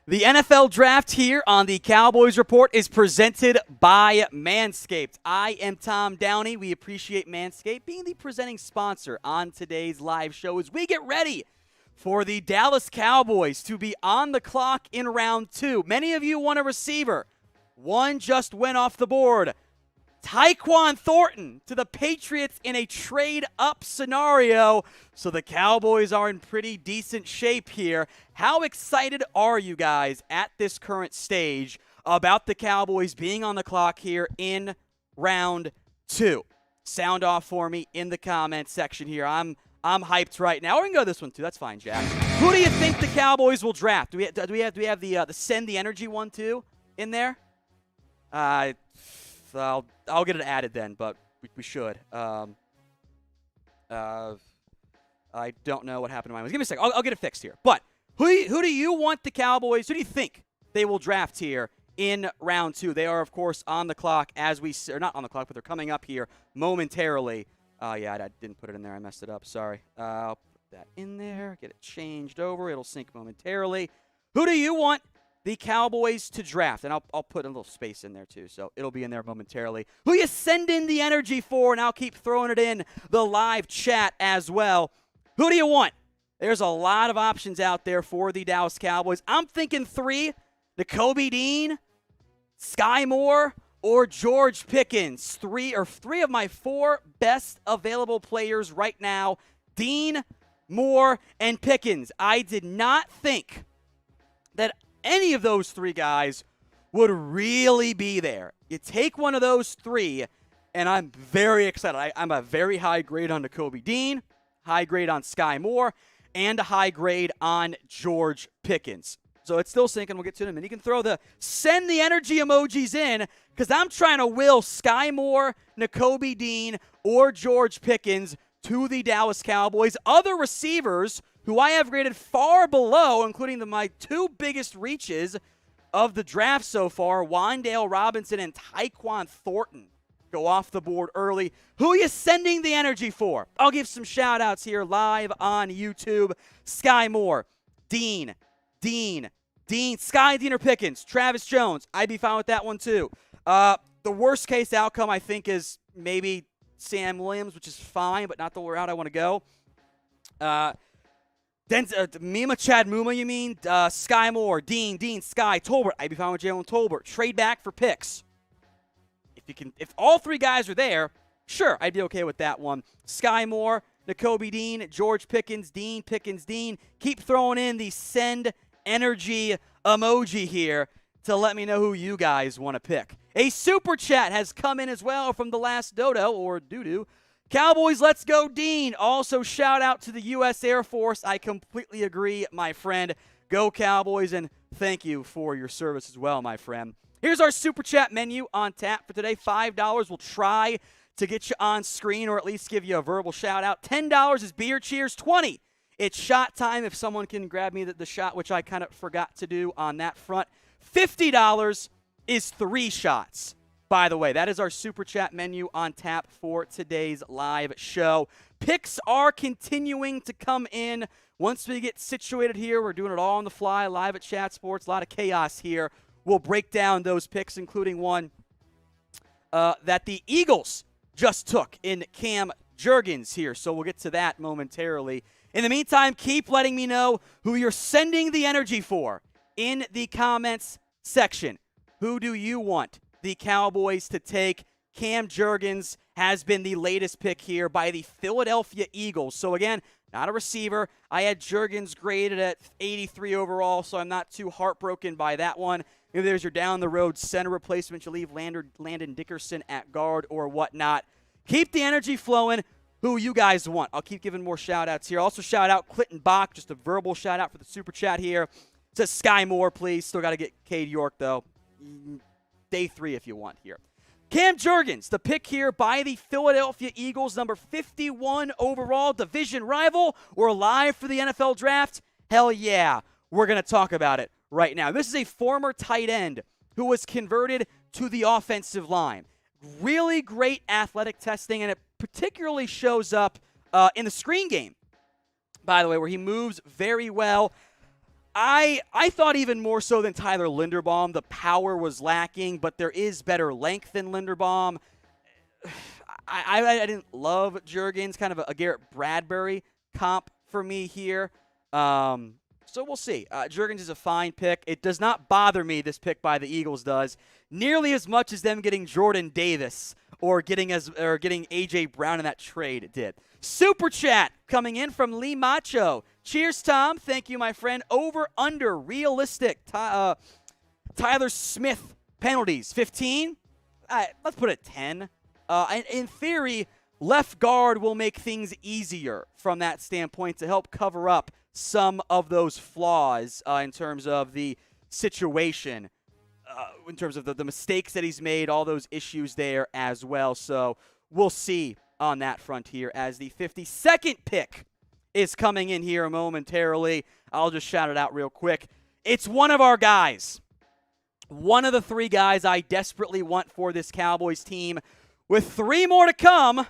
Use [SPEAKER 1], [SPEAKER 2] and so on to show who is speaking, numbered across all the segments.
[SPEAKER 1] The NFL Draft here on the Cowboys Report is presented by Manscaped. I am Tom Downey. We appreciate Manscaped being the presenting sponsor on today's live show as we get ready for the Dallas Cowboys to be on the clock in round 2. Many of you want a receiver. One just went off the board. Tyquan Thornton to the Patriots in a trade-up scenario. So the Cowboys are in pretty decent shape here. How excited are you guys at this current stage about the Cowboys being on the clock here in round 2? Sound off for me in the comments section here. I'm hyped right now. We're going to go this one too. That's fine, Jack. Who do you think the Cowboys will draft? Do we have the send the energy one too in there? I'll get it added then, but we should. I don't know what happened to mine. Give me a second. I'll get it fixed here. But who do you want the Cowboys? Who do you think they will draft here in round 2? They are, of course, on the clock or not on the clock, but they're coming up here momentarily. Yeah, I didn't put it in there. I messed it up. Sorry. I'll put that in there. Get it changed over. It'll sync momentarily. Who do you want the Cowboys to draft? And I'll put a little space in there too, so it'll be in there momentarily. Who you send in the energy for, and I'll keep throwing it in the live chat as well. Who do you want? There's a lot of options out there for the Dallas Cowboys. I'm thinking 3, Nakobe Dean, Sky Moore, or George Pickens. Three of my 4 best available players right now, Dean, Moore, and Pickens. I did not think that any of those 3 guys would really be there. You take one of those 3, and I'm very excited. I'm a very high grade on Nakobe Dean, high grade on Sky Moore, and a high grade on George Pickens. So it's still syncing. We'll get to them. And you can throw the send the energy emojis in because I'm trying to will Sky Moore, Nakobe Dean, or George Pickens to the Dallas Cowboys. Other receivers who I have graded far below, including my 2 biggest reaches of the draft so far, Wan'Dale Robinson and Tyquan Thornton, go off the board early. Who are you sending the energy for? I'll give some shout-outs here live on YouTube. Sky Moore, Dean, Sky, Dean, or Pickens, Travis Jones. I'd be fine with that one too. The worst-case outcome, I think, is maybe Sam Williams, which is fine, but not the route I want to go. Mima Chad Muma, you mean? Sky Moore, Dean, Sky, Tolbert. I'd be fine with Jalen Tolbert. Trade back for picks. If all 3 guys are there, sure, I'd be okay with that one. Sky Moore, Nakobe Dean, George Pickens, Pickens, Dean. Keep throwing in the send energy emoji here to let me know who you guys want to pick. A super chat has come in as well from the last Dodo, or Doodoo. Cowboys, let's go, Dean. Also, shout out to the U.S. Air Force. I completely agree, my friend. Go Cowboys, and thank you for your service as well, my friend. Here's our Super Chat menu on tap for today. $5 will try to get you on screen or at least give you a verbal shout out. $10 is beer cheers. $20, it's shot time if someone can grab me the shot, which I kind of forgot to do on that front. $50 is 3 shots. By the way, that is our Super Chat menu on tap for today's live show. Picks are continuing to come in. Once we get situated here, we're doing it all on the fly, live at Chat Sports. A lot of chaos here. We'll break down those picks, including one that the Eagles just took in Cam Jurgens here. So we'll get to that momentarily. In the meantime, keep letting me know who you're sending the energy for in the comments section. Who do you want the Cowboys to take? Cam Jurgens has been the latest pick here by the Philadelphia Eagles. So again, not a receiver. I had Jurgens graded at 83 overall, so I'm not too heartbroken by that one. Maybe there's your down-the-road center replacement. You leave Landon Dickerson at guard or whatnot. Keep the energy flowing. Who you guys want? I'll keep giving more shout-outs here. Also shout out Clinton Bach, just a verbal shout-out for the Super Chat here. It says Sky Moore, please. Still got to get Cade York, though. Day 3 if you want here. Cam Jurgens, the pick here by the Philadelphia Eagles, number 51 overall, division rival. We're live for the NFL Draft. Hell yeah, we're going to talk about it right now. This is a former tight end who was converted to the offensive line. Really great athletic testing, and it particularly shows up in the screen game, by the way, where he moves very well. I thought even more so than Tyler Linderbaum, the power was lacking, but there is better length than Linderbaum. I didn't love Juergens, kind of a Garrett Bradbury comp for me here. So we'll see. Juergens is a fine pick. It does not bother me, this pick by the Eagles does, nearly as much as them getting Jordan Davis or getting A.J. Brown in that trade did. Super chat coming in from Lee Macho. Cheers, Tom. Thank you, my friend. Over, under, realistic. Tyler Smith penalties, 15? Let's put it 10. In theory, left guard will make things easier from that standpoint to help cover up some of those flaws in terms of the situation, in terms of the mistakes that he's made, all those issues there as well. So we'll see on that front here as the 52nd pick is coming in here momentarily. I'll just shout it out real quick. It's one of our guys. One of the 3 guys I desperately want for this Cowboys team. With 3 more to come,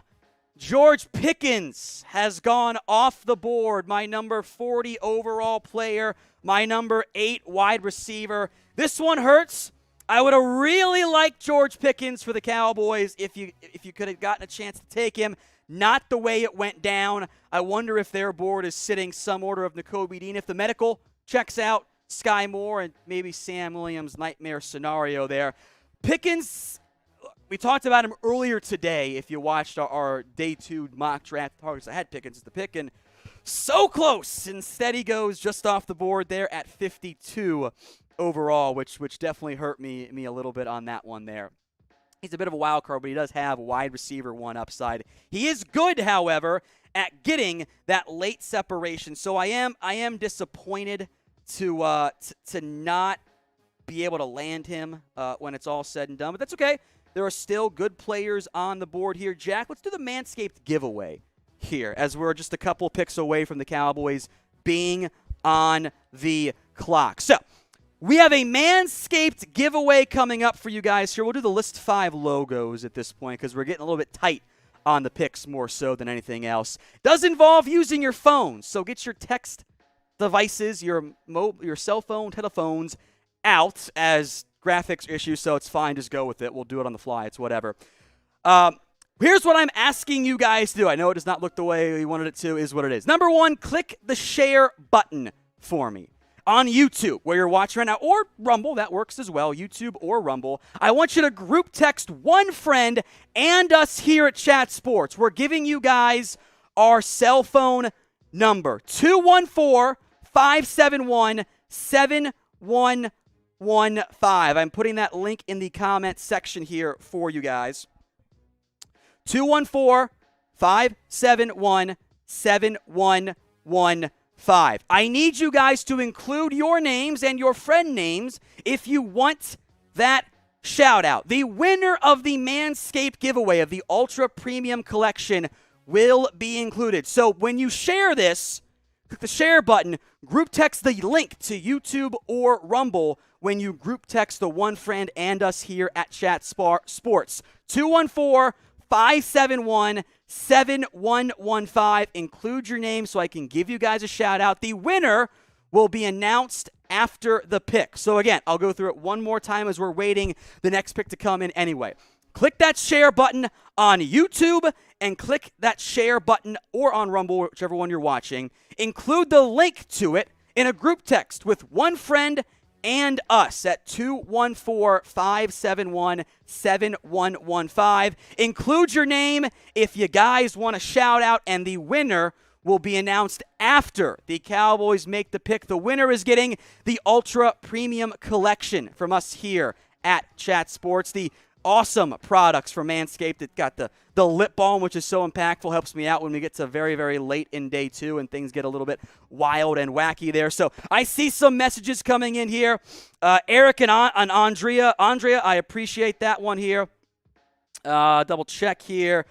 [SPEAKER 1] George Pickens has gone off the board. My number 40 overall player, my number 8 wide receiver. This one hurts. I would have really liked George Pickens for the Cowboys if you could have gotten a chance to take him. Not the way it went down. I wonder if their board is sitting some order of Nakobe Dean. If the medical checks out, Sky Moore and maybe Sam Williams' nightmare scenario there. Pickens, we talked about him earlier today. If you watched our day 2 mock draft targets, I had Pickens as the pick, and so close. Instead, he goes just off the board there at 52 overall, which definitely hurt me a little bit on that one there. He's a bit of a wild card, but he does have wide receiver 1 upside. He is good, however, at getting that late separation. So I am disappointed to not be able to land him when it's all said and done. But that's okay. There are still good players on the board here. Jack, let's do the Manscaped giveaway here as we're just a couple picks away from the Cowboys being on the clock. So we have a Manscaped giveaway coming up for you guys here. We'll do the list 5 logos at this point because we're getting a little bit tight on the picks more so than anything else. Does involve using your phone, so get your text devices, your cell phone, telephones out as graphics issues, so it's fine. Just go with it. We'll do it on the fly. It's whatever. Here's what I'm asking you guys to do. I know it does not look the way you wanted it to, is what it is. Number 1, click the share button for me on YouTube, where you're watching right now, or Rumble. That works as well, YouTube or Rumble. I want you to group text one friend and us here at Chat Sports. We're giving you guys our cell phone number, 214-571-7115. I'm putting that link in the comment section here for you guys. 214-571-7115. I need you guys to include your names and your friend names if you want that shout out. The winner of the Manscaped giveaway of the Ultra Premium Collection will be included. So when you share this, click the share button, group text the link to YouTube or Rumble when you group text the one friend and us here at Chat Sports. 214-571-7115. Include your name so I can give you guys a shout out. The winner will be announced after the pick. So again, I'll go through it one more time as we're waiting the next pick to come in anyway. Click that share button on YouTube and click that share button or on Rumble, whichever one you're watching. Include the link to it in a group text with one friend and us at 214-571-7115. Include your name if you guys want a shout out, and the winner will be announced after the Cowboys make the pick. The winner is getting the Ultra Premium Collection from us here at Chat Sports. The awesome products from Manscaped. It got the lip balm, which is so impactful, helps me out when we get to very, very late in day 2 and things get a little bit wild and wacky there. So I see some messages coming in here. Eric and Andrea. Andrea, I appreciate that one here. Double check here.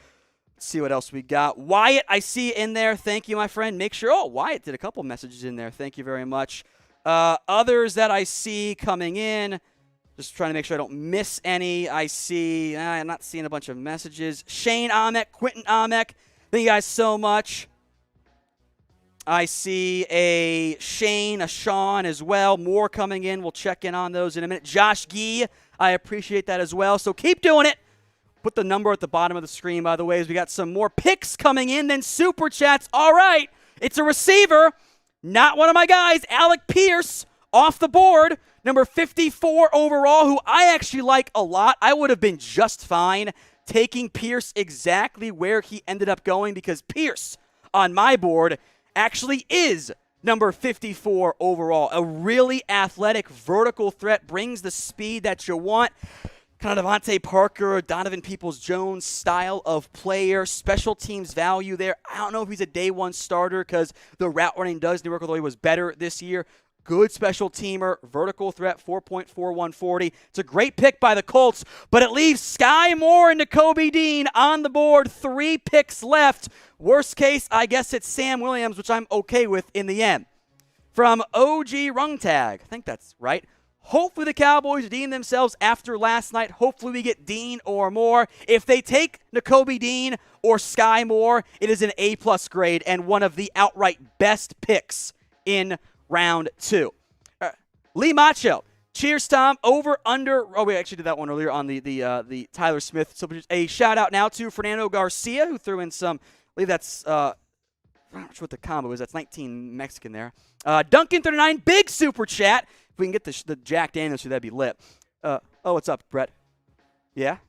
[SPEAKER 1] Let's see what else we got. Wyatt, I see in there. Thank you, my friend. Make sure. Oh, Wyatt did a couple messages in there. Thank you very much. Others that I see coming in. Just trying to make sure I don't miss any. I see, I'm not seeing a bunch of messages. Shane Amek, Quentin Amek, thank you guys so much. I see a Shane, a Sean as well. More coming in. We'll check in on those in a minute. Josh Gee, I appreciate that as well. So keep doing it. Put the number at the bottom of the screen, by the way, as we got some more picks coming in, then Super Chats. All right, it's a receiver. Not one of my guys. Alec Pierce off the board. Number 54 overall, who I actually like a lot. I would have been just fine taking Pierce exactly where he ended up going because Pierce on my board actually is number 54 overall. A really athletic vertical threat, brings the speed that you want. Kind of Devontae Parker, Donovan Peoples-Jones style of player. Special teams value there. I don't know if he's a day one starter because the route running does work, although he was better this year. Good special teamer, vertical threat, 4.4140. It's a great pick by the Colts, but it leaves Sky Moore and Nakobe Dean on the board. 3 picks left. Worst case, I guess it's Sam Williams, which I'm okay with in the end. From OG Rungtag, I think that's right. Hopefully the Cowboys redeem themselves after last night. Hopefully we get Dean or Moore. If they take Nakobe Dean or Sky Moore, it is an A-plus grade and one of the outright best picks in round 2. Lee Macho. Cheers, Tom. Over, under. Oh, we actually did that one earlier on the Tyler Smith. So a shout-out now to Fernando Garcia, who threw in some, I believe that's, I'm not sure what the combo is. That's 19 Mexican there. Duncan39, big super chat. If we can get the Jack Daniels here, that'd be lit. Oh, what's up, Brett? Yeah?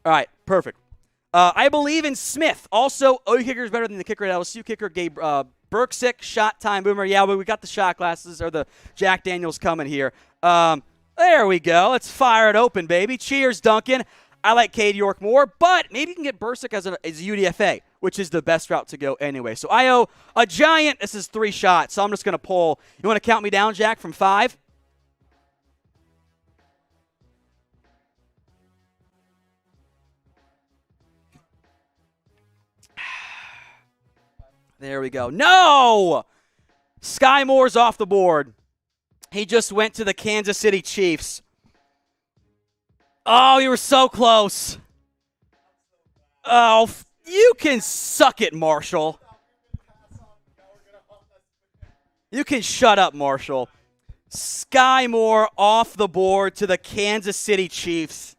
[SPEAKER 1] All right, perfect. I believe in Smith. Also, OU kicker is better than the kicker at LSU kicker. Gabe Burksick, shot time boomer. Yeah, we got the shot glasses or the Jack Daniels coming here. There we go. Let's fire it open, baby. Cheers, Duncan. I like Cade York more, but maybe you can get Bursick as a UDFA, which is the best route to go anyway. So I owe a giant. This is 3 shots, so I'm just going to pull. You want to count me down, Jack, from 5? There we go. No! Sky Moore's off the board. He just went to the Kansas City Chiefs. Oh, you were so close. Oh, you can suck it, Marshall. You can shut up, Marshall. Sky Moore off the board to the Kansas City Chiefs.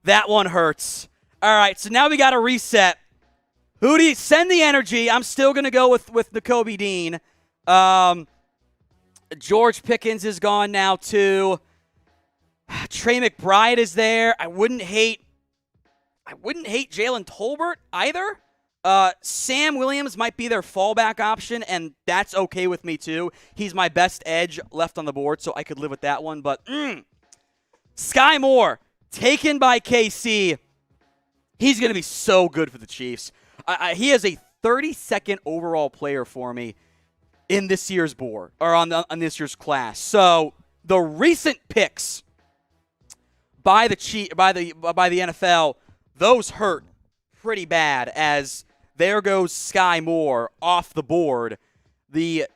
[SPEAKER 1] That one hurts. All right, so now we got to reset. Who do you send the energy? I'm still going to go with Nakobe Dean. George Pickens is gone now, too. Trey McBride is there. I wouldn't hate Jalen Tolbert either. Sam Williams might be their fallback option, and that's okay with me too. He's my best edge left on the board, so I could live with that one. But Sky Moore, taken by KC. He's going to be so good for the Chiefs. He is a 32nd overall player for me in this year's board, or on this year's class. So the recent picks by the NFL, those hurt pretty bad, as there goes Sky Moore off the board.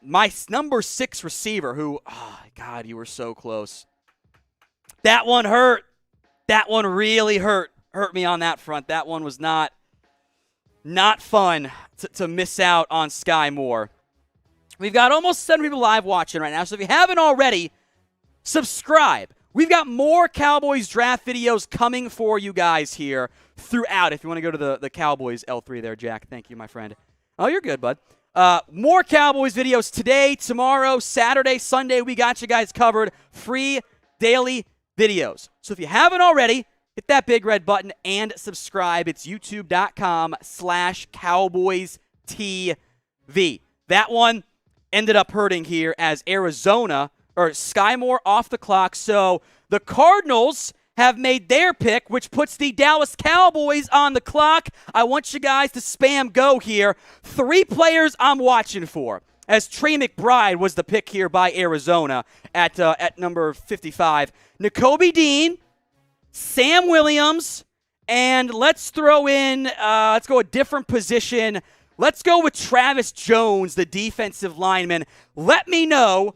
[SPEAKER 1] My number 6 receiver, who, oh God, you were so close. That one hurt. That one really hurt me on that front. That one was not fun to miss out on Sky Moore. We've got almost 7 people live watching right now, so if you haven't already, subscribe. We've got more Cowboys draft videos coming for you guys here throughout. If you want to go to the Cowboys L3 there, Jack. Thank you, my friend. Oh, you're good, bud. More Cowboys videos today, tomorrow, Saturday, Sunday. We got you guys covered. Free daily videos. So if you haven't already, hit that big red button and subscribe. It's youtube.com/CowboysTV. That one ended up hurting here as Arizona, or Sky Moore off the clock. So the Cardinals have made their pick, which puts the Dallas Cowboys on the clock. I want you guys to spam go here. 3 players I'm watching for, as Trey McBride was the pick here by Arizona at number 55. Nakobe Dean, Sam Williams, and let's throw in, let's go a different position. Let's go with Travis Jones, the defensive lineman. Let me know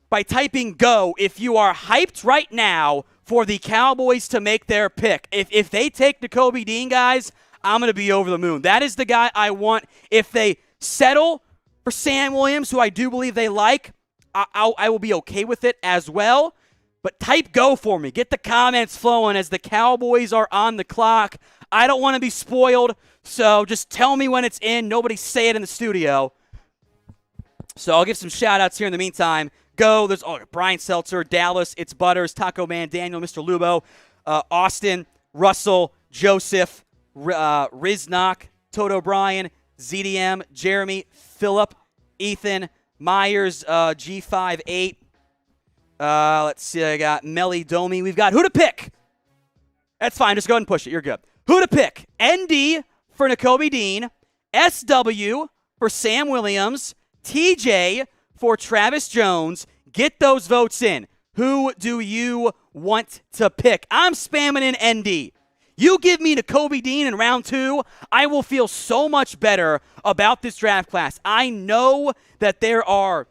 [SPEAKER 1] by typing go if you are hyped right now for the Cowboys to make their pick. If they take Nakobe Dean, guys, I'm going to be over the moon. That is the guy I want. If they settle for Sam Williams, who I do believe they like, I will be okay with it as well. But type go for me. Get the comments flowing as the Cowboys are on the clock. I don't want to be spoiled, so just tell me when it's in. Nobody say it in the studio. So I'll give some shout-outs here in the meantime. Go. There's Brian Seltzer, Dallas, It's Butters, Taco Man, Daniel, Mr. Lubo, Austin, Russell, Joseph, Riznock, Toto Bryan, ZDM, Jeremy, Phillip, Ethan, Myers, G58. Let's see, I got Melly Domi. We've got who to pick. That's fine. Just go ahead and push it. You're good. Who to pick. ND for Nakobe Dean. SW for Sam Williams. TJ for Travis Jones. Get those votes in. Who do you want to pick? I'm spamming in ND. You give me Nakobe Dean in round 2, I will feel so much better about this draft class. I know that there are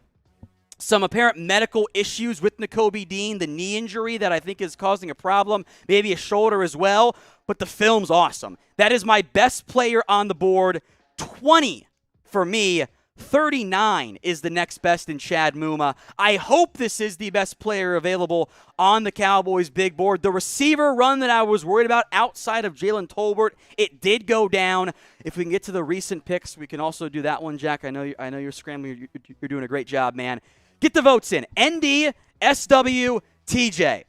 [SPEAKER 1] some apparent medical issues with Nakobe Dean, the knee injury that I think is causing a problem, maybe a shoulder as well, but the film's awesome. That is my best player on the board. 20 for me. 39 is the next best in Chad Muma. I hope this is the best player available on the Cowboys' big board. The receiver run that I was worried about outside of Jalen Tolbert, it did go down. If we can get to the recent picks, we can also do that one, Jack. I know you're scrambling. You're doing a great job, man. Get the votes in. ND, SW, TJ.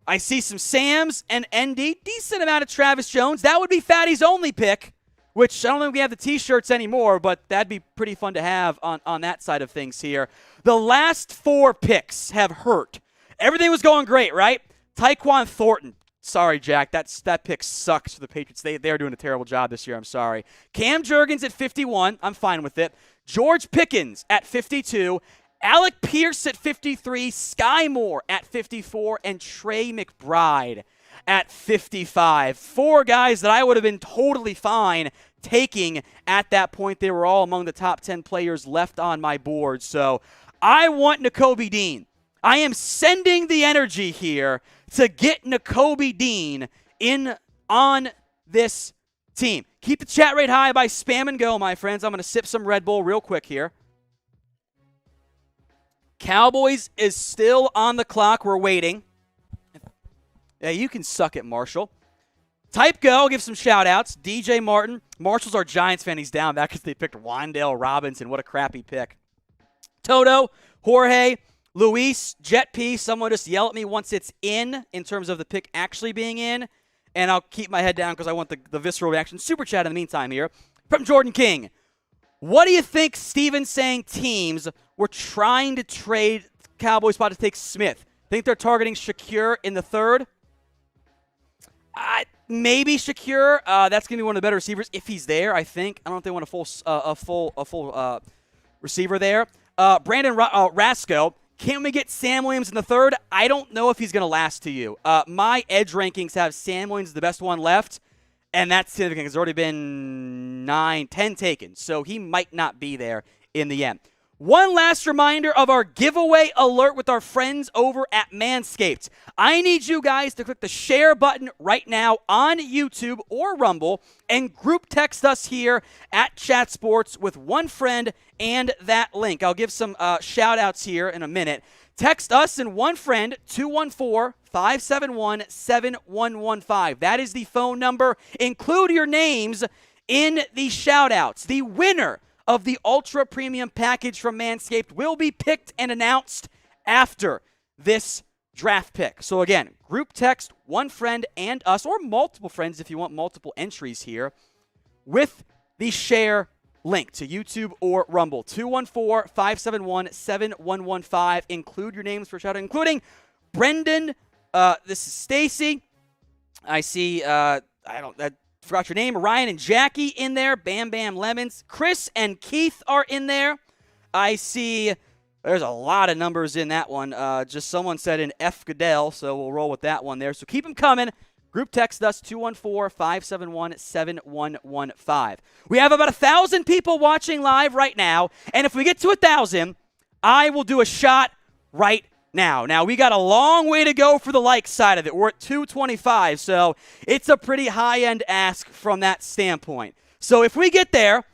[SPEAKER 1] I see some Sams and ND. Decent amount of Travis Jones. That would be Fatty's only pick, which I don't think we have the T-shirts anymore, but that'd be pretty fun to have on that side of things here. The last 4 picks have hurt. Everything was going great, right? Tyquan Thornton. Sorry, Jack. That pick sucks for the Patriots. They're doing a terrible job this year. I'm sorry. Cam Jurgens at 51. I'm fine with it. George Pickens at 52. Alec Pierce at 53. Sky Moore at 54. And Trey McBride at 55. 4 guys that I would have been totally fine taking at that point. They were all among the top 10 players left on my board. So I want Nakobe Dean. I am sending the energy here to get Nakobe Dean in on this team. Keep the chat rate high by spam and go, my friends. I'm going to sip some Red Bull real quick here. Cowboys is still on the clock. We're waiting. Yeah, you can suck it, Marshall. Type go. I'll give some shout-outs. DJ Martin. Marshall's our Giants fan. He's down back because they picked Wan'Dale Robinson. What a crappy pick. Toto, Jorge, Luis, Jet P. Someone just yell at me once it's in terms of the pick actually being in. And I'll keep my head down because I want the visceral reaction. Super chat in the meantime here. From Jordan King. What do you think Steven's saying teams were trying to trade Cowboys spot to take Smith? Think they're targeting Shakir in the 3rd? Maybe Shakir. That's going to be one of the better receivers if he's there, I think. I don't know if they want a full receiver there. Brandon Rasco. Can we get Sam Williams in the 3rd? I don't know if he's going to last to you. My edge rankings have Sam Williams the best one left, and that's significant. There's already been 10 taken, so he might not be there in the end. One last reminder of our giveaway alert with our friends over at Manscaped. I need you guys to click the share button right now on YouTube or Rumble and group text us here at Chat Sports with one friend and that link. I'll give some shout-outs here in a minute. Text us and one friend, 214-571-7115. That is the phone number. Include your names in the shout-outs. The winner of the Ultra Premium package from Manscaped will be picked and announced after this draft pick. So again, group text one friend and us, or multiple friends if you want multiple entries here, with the share link to YouTube or Rumble. 214-571-7115. Include your names for shout out, including Brendan. This is Stacy. I see, forgot your name. Ryan and Jackie in there. Bam Bam Lemons. Chris and Keith are in there. I see there's a lot of numbers in that one. Just someone said an F. Goodell, so we'll roll with that one there. So keep them coming. Group text us, 214-571-7115. We have about 1,000 people watching live right now, and if we get to 1,000, I will do a shot right Now, we got a long way to go for the like side of it. We're at 225, so it's a pretty high-end ask from that standpoint. So if we get there,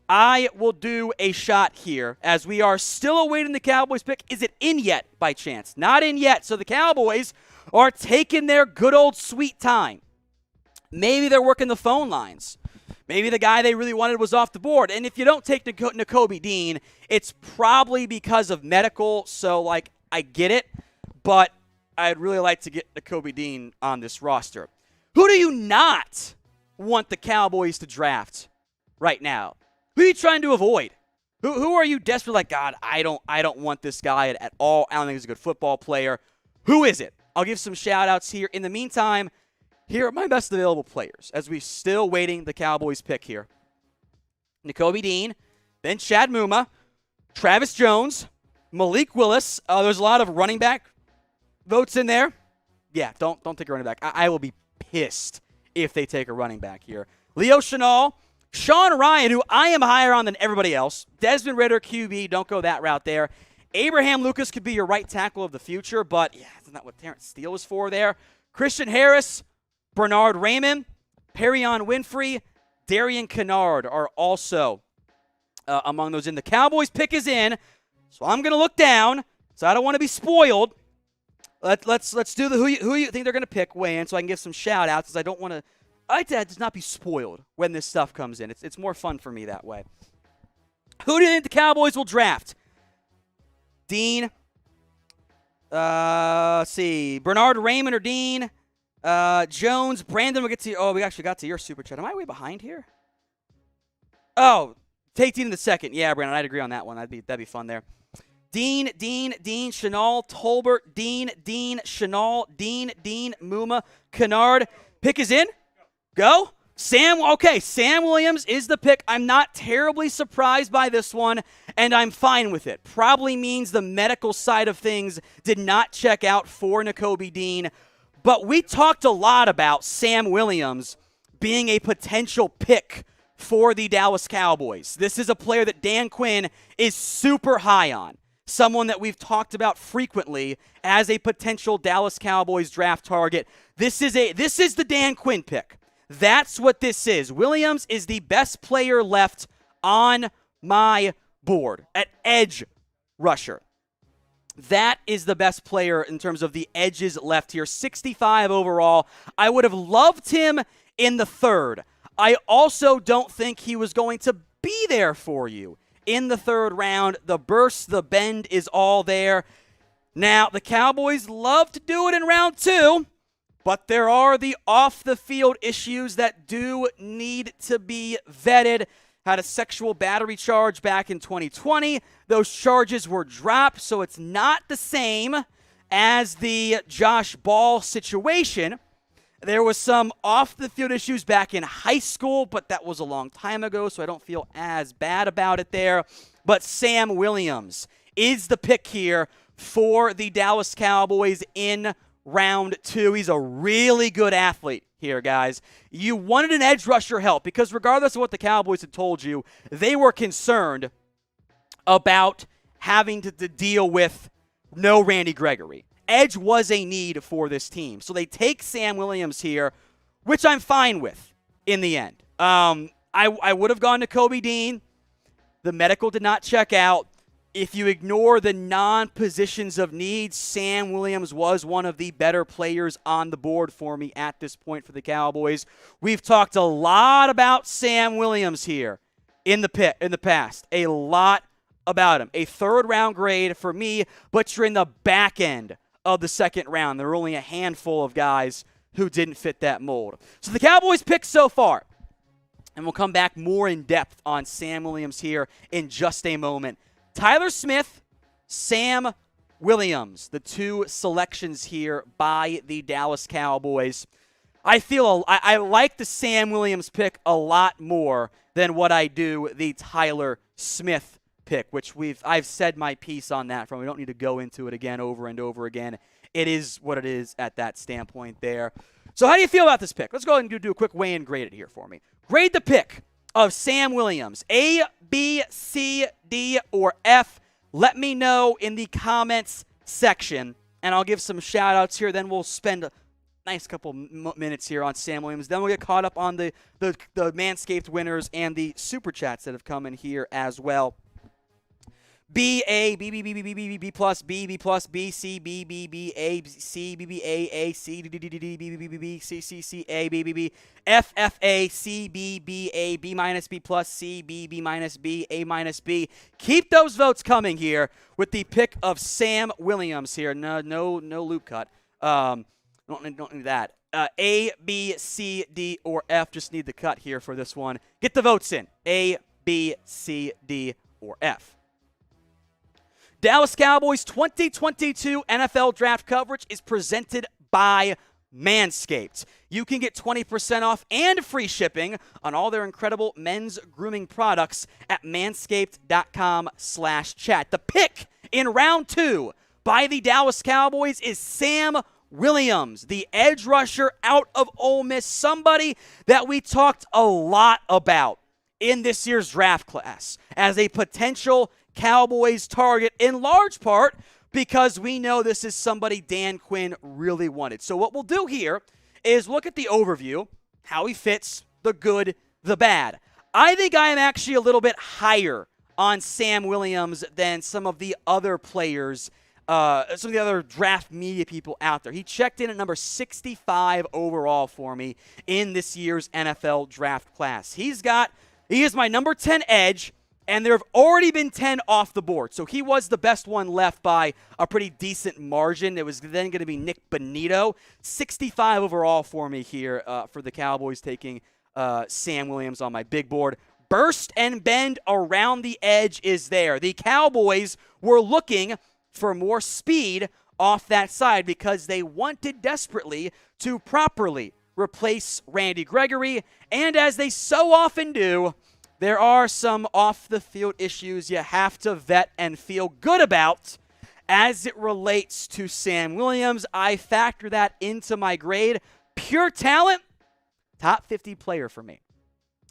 [SPEAKER 1] I will do a shot here as we are still awaiting the Cowboys pick. Is it in yet by chance? Not in yet. So the Cowboys are taking their good old sweet time. Maybe they're working the phone lines. Maybe the guy they really wanted was off the board. And if you don't take Nakobe Dean, it's probably because of medical. So, I get it. But I'd really like to get Nakobe Dean on this roster. Who do you not want the Cowboys to draft right now? Who are you trying to avoid? Who are you desperate God, I don't want this guy at all. I don't think he's a good football player. Who is it? I'll give some shout-outs here. In the meantime, here are my best available players as we're still waiting the Cowboys pick here. Nakobe Dean, then Chad Muma, Travis Jones, Malik Willis. There's a lot of running back votes in there. Yeah, don't take a running back. I will be pissed if they take a running back here. Leo Chenal, Sean Ryan, who I am higher on than everybody else. Desmond Ridder, QB. Don't go that route there. Abraham Lucas could be your right tackle of the future, but yeah, isn't that what Terrence Steele was for there? Christian Harris, Bernard Raymond, Perrion Winfrey, Darian Kennard are also among those in. The Cowboys pick is in, so I'm going to look down, so I don't want to be spoiled. Let's do the who you think they're going to pick weigh in so I can give some shout-outs because I like to just not be spoiled when this stuff comes in. It's more fun for me that way. Who do you think the Cowboys will draft? Dean. Let's see. Bernard Raymond or Dean. Jones. Brandon, we'll get to. Oh, we actually got to your super chat. Am I way behind here? Oh, take Dean in the second. Yeah, Brandon, I'd agree on that one. That'd be fun there. Dean, Chenal, Tolbert, Dean, Chenal, Dean, Muma, Kennard. Pick is in. Go. Sam Williams is the pick. I'm not terribly surprised by this one, and I'm fine with it. Probably means the medical side of things did not check out for Nakobe Dean, but we talked a lot about Sam Williams being a potential pick for the Dallas Cowboys. This is a player that Dan Quinn is super high on, someone that we've talked about frequently as a potential Dallas Cowboys draft target. This is the Dan Quinn pick. That's what this is. Williams is the best player left on my board at edge rusher. That is the best player in terms of the edges left here. 65 overall. I would have loved him in the third. I also don't think he was going to be there for you in the third round. The burst, the bend is all there. Now, the Cowboys love to do it in round two. But there are the off-the-field issues that do need to be vetted. Had a sexual battery charge back in 2020. Those charges were dropped, so it's not the same as the Josh Ball situation. There was some off-the-field issues back in high school, but that was a long time ago, so I don't feel as bad about it there. But Sam Williams is the pick here for the Dallas Cowboys in round two. He's a really good athlete here, guys. You wanted an edge rusher help because regardless of what the Cowboys had told you, they were concerned about having to deal with no Randy Gregory. Edge was a need for this team. So they take Sam Williams here, which I'm fine with in the end. I would have gone to Nakobe Dean. The medical did not check out. If you ignore the non-positions of need, Sam Williams was one of the better players on the board for me at this point for the Cowboys. We've talked a lot about Sam Williams here in the past. A lot about him. A third-round grade for me, but you're in the back end of the second round. There are only a handful of guys who didn't fit that mold. So the Cowboys pick so far, and we'll come back more in depth on Sam Williams here in just a moment. Tyler Smith, Sam Williams, the two selections here by the Dallas Cowboys. I like the Sam Williams pick a lot more than what I do the Tyler Smith pick, which I've said my piece on that from. We don't need to go into it again over and over again. It is what it is at that standpoint there. So how do you feel about this pick? Let's go ahead and do a quick weigh and grade it here for me. Grade the pick of Sam Williams. A, B, C, D, or F. Let me know in the comments section, and I'll give some shout-outs here. Then we'll spend a nice couple minutes here on Sam Williams. Then we'll get caught up on the Manscaped winners and the Super Chats that have come in here as well. B, A, B, B, B, B, B, B, B plus, B, B plus, B, C, B, B, B, A, C, B, B, A, C, D, D, D, D, D, B, B, B, B, C, C, C, A, B, B, B, F, F, A, C, B, B, A, B minus, B plus, C, B, B minus, B, A minus, B. Keep those votes coming here with the pick of Sam Williams here. No loop cut. Don't need that. A, B, C, D, or F. Just need the cut here for this one. Get the votes in. A, B, C, D, or F. Dallas Cowboys 2022 NFL Draft coverage is presented by Manscaped. You can get 20% off and free shipping on all their incredible men's grooming products at manscaped.com/chat. The pick in round 2 by the Dallas Cowboys is Sam Williams, the edge rusher out of Ole Miss, somebody that we talked a lot about in this year's draft class as a potential Cowboys target, in large part because we know this is somebody Dan Quinn really wanted. So what we'll do here is look at the overview, how he fits, the good, the bad. I think I am actually a little bit higher on Sam Williams than some of the other players, some of the other draft media people out there. He checked in at number 65 overall for me in this year's NFL draft class. He is my number 10 edge, and there have already been 10 off the board. So he was the best one left by a pretty decent margin. It was then going to be Nick Bonito. 65 overall for me here for the Cowboys, taking Sam Williams on my big board. Burst and bend around the edge is there. The Cowboys were looking for more speed off that side because they wanted desperately to properly replace Randy Gregory. And as they so often do, there are some off-the-field issues you have to vet and feel good about as it relates to Sam Williams. I factor that into my grade. Pure talent, top 50 player for me.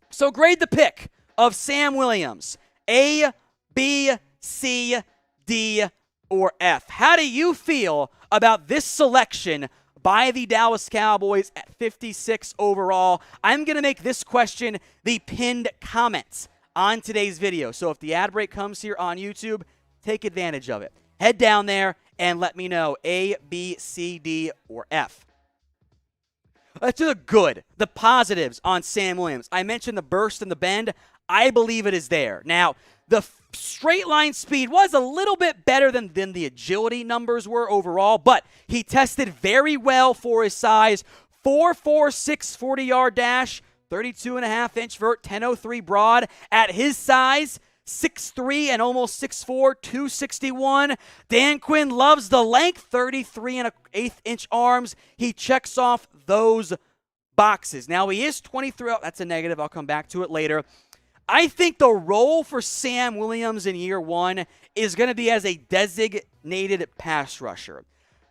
[SPEAKER 1] So grade the pick of Sam Williams. A, B, C, D, or F. How do you feel about this selection by the Dallas Cowboys at 56 overall? I'm going to make this question the pinned comment on today's video. So if the ad break comes here on YouTube, take advantage of it. Head down there and let me know A, B, C, D, or F. Let's do the good, the positives on Sam Williams. I mentioned the burst and the bend. I believe it is there. Now, the straight line speed was a little bit better than the agility numbers were overall, but he tested very well for his size. 4.46 40-yard dash, 32.5-inch vert, 10.03 broad. At his size, 6'3" and almost 6'4", 261. Dan Quinn loves the length, 33.1/8-inch arms. He checks off those boxes. Now, he is 23. Oh, that's a negative. I'll come back to it later. I think the role for Sam Williams in year one is going to be as a designated pass rusher.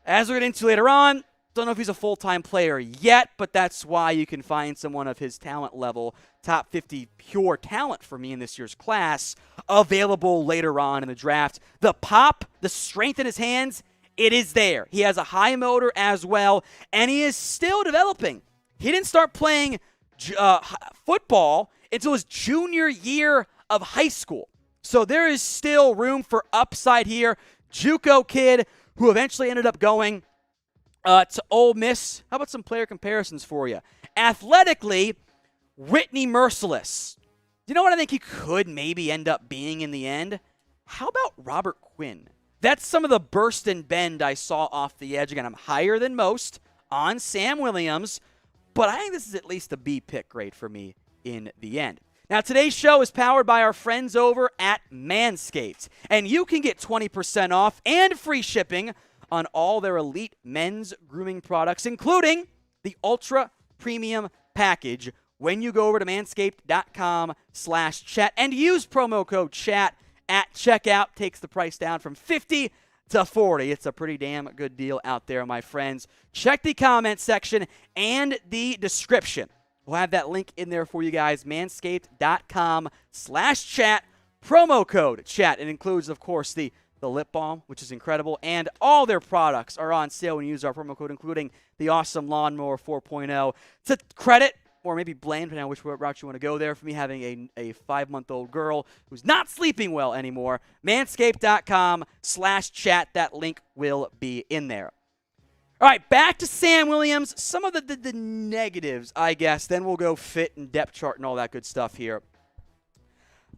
[SPEAKER 1] As we're getting into later on, don't know if he's a full-time player yet, but that's why you can find someone of his talent level, top 50 pure talent for me in this year's class, available later on in the draft. The pop, the strength in his hands, it is there. He has a high motor as well, and he is still developing. He didn't start playing football until his junior year of high school. So there is still room for upside here. JUCO kid who eventually ended up going to Ole Miss. How about some player comparisons for you? Athletically, Whitney Merciless. You know what I think he could maybe end up being in the end? How about Robert Quinn? That's some of the burst and bend I saw off the edge. Again, I'm higher than most on Sam Williams, but I think this is at least a B pick grade for me in the end. Now, today's show is powered by our friends over at Manscaped, and you can get 20% off and free shipping on all their elite men's grooming products, including the Ultra Premium Package, when you go over to manscaped.com/chat and use promo code CHAT at checkout. Takes the price down from $50 to $40. It's a pretty damn good deal out there, my friends. Check the comment section and the description. We'll have that link in there for you guys, manscaped.com/chat, promo code chat. It includes, of course, the the lip balm, which is incredible, and all their products are on sale when you use our promo code, including the awesome Lawnmower 4.0. To credit, or maybe blame, depending on which route you want to go there, for me having a 5-month-old girl who's not sleeping well anymore, manscaped.com/chat. That link will be in there. All right, back to Sam Williams. Some of the negatives, I guess. Then we'll go fit and depth chart and all that good stuff here.